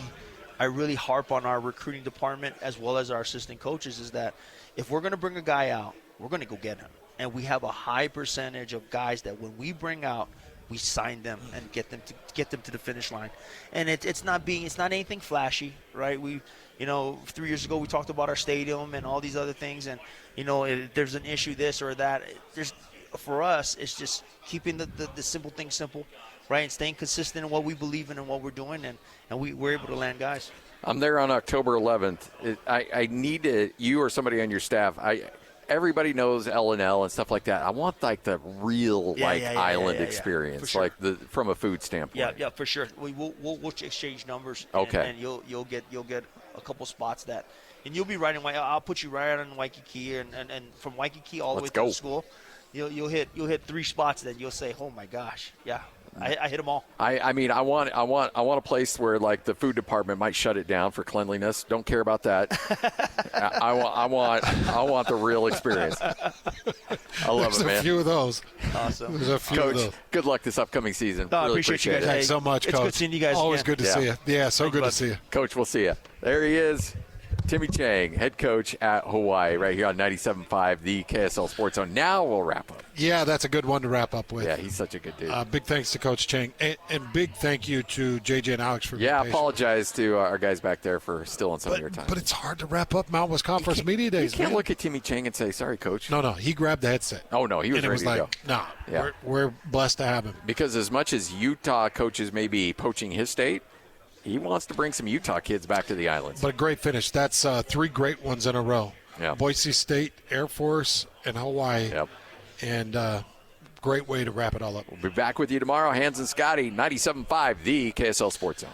harp on our recruiting department as well as our assistant coaches is that if we're going to bring a guy out, we're going to go get him. And we have a high percentage of guys that when we bring out, we sign them and get them to the finish line. And it's not anything flashy, right? 3 years ago we talked about our stadium and all these other things, and if there's an issue this or that. For us, it's just keeping the simple things simple. Right, and staying consistent in what we believe in and what we're doing, and we're able to land guys. I'm there on October 11th. I need you or somebody on your staff. Everybody knows L&L and stuff like that. I want the real island experience, sure. From a food standpoint. Yeah, for sure. We'll exchange numbers. Okay. And you'll get a couple spots and you'll be right in. I'll put you right on Waikiki, and from Waikiki all the way to the school. You'll hit 3 spots that you'll say, oh my gosh, yeah. I hit them all. I mean, I want a place where the food department might shut it down for cleanliness. Don't care about that. I want the real experience. I love There's it, man. There's a few of those. Awesome. There's a few Coach, of those. Good luck this upcoming season. No, really appreciate you guys. Thanks so much, Coach. It's good seeing you guys. Always again. good to see you. Yeah, so good to see you. Coach, we'll see you. There he is. Timmy Chang, head coach at Hawaii, right here on 97.5, the KSL Sports Zone. Now we'll wrap up. Yeah, that's a good one to wrap up with. Yeah, he's such a good dude. Big thanks to Coach Chang, and big thank you to JJ and Alex for being patient. Apologize to our guys back there for stealing some of your time. But it's hard to wrap up Mountain West Conference Media Days. You can't look at Timmy Chang and say, sorry, Coach. No, he grabbed the headset. Oh, no, he was ready to go. No, we're blessed to have him. Because as much as Utah coaches may be poaching his state, he wants to bring some Utah kids back to the islands. But a great finish. That's 3 great ones in a row. Yeah. Boise State, Air Force, and Hawaii. Yep. And great way to wrap it all up. We'll be back with you tomorrow. Hans and Scotty, 97.5, the KSL Sports Zone.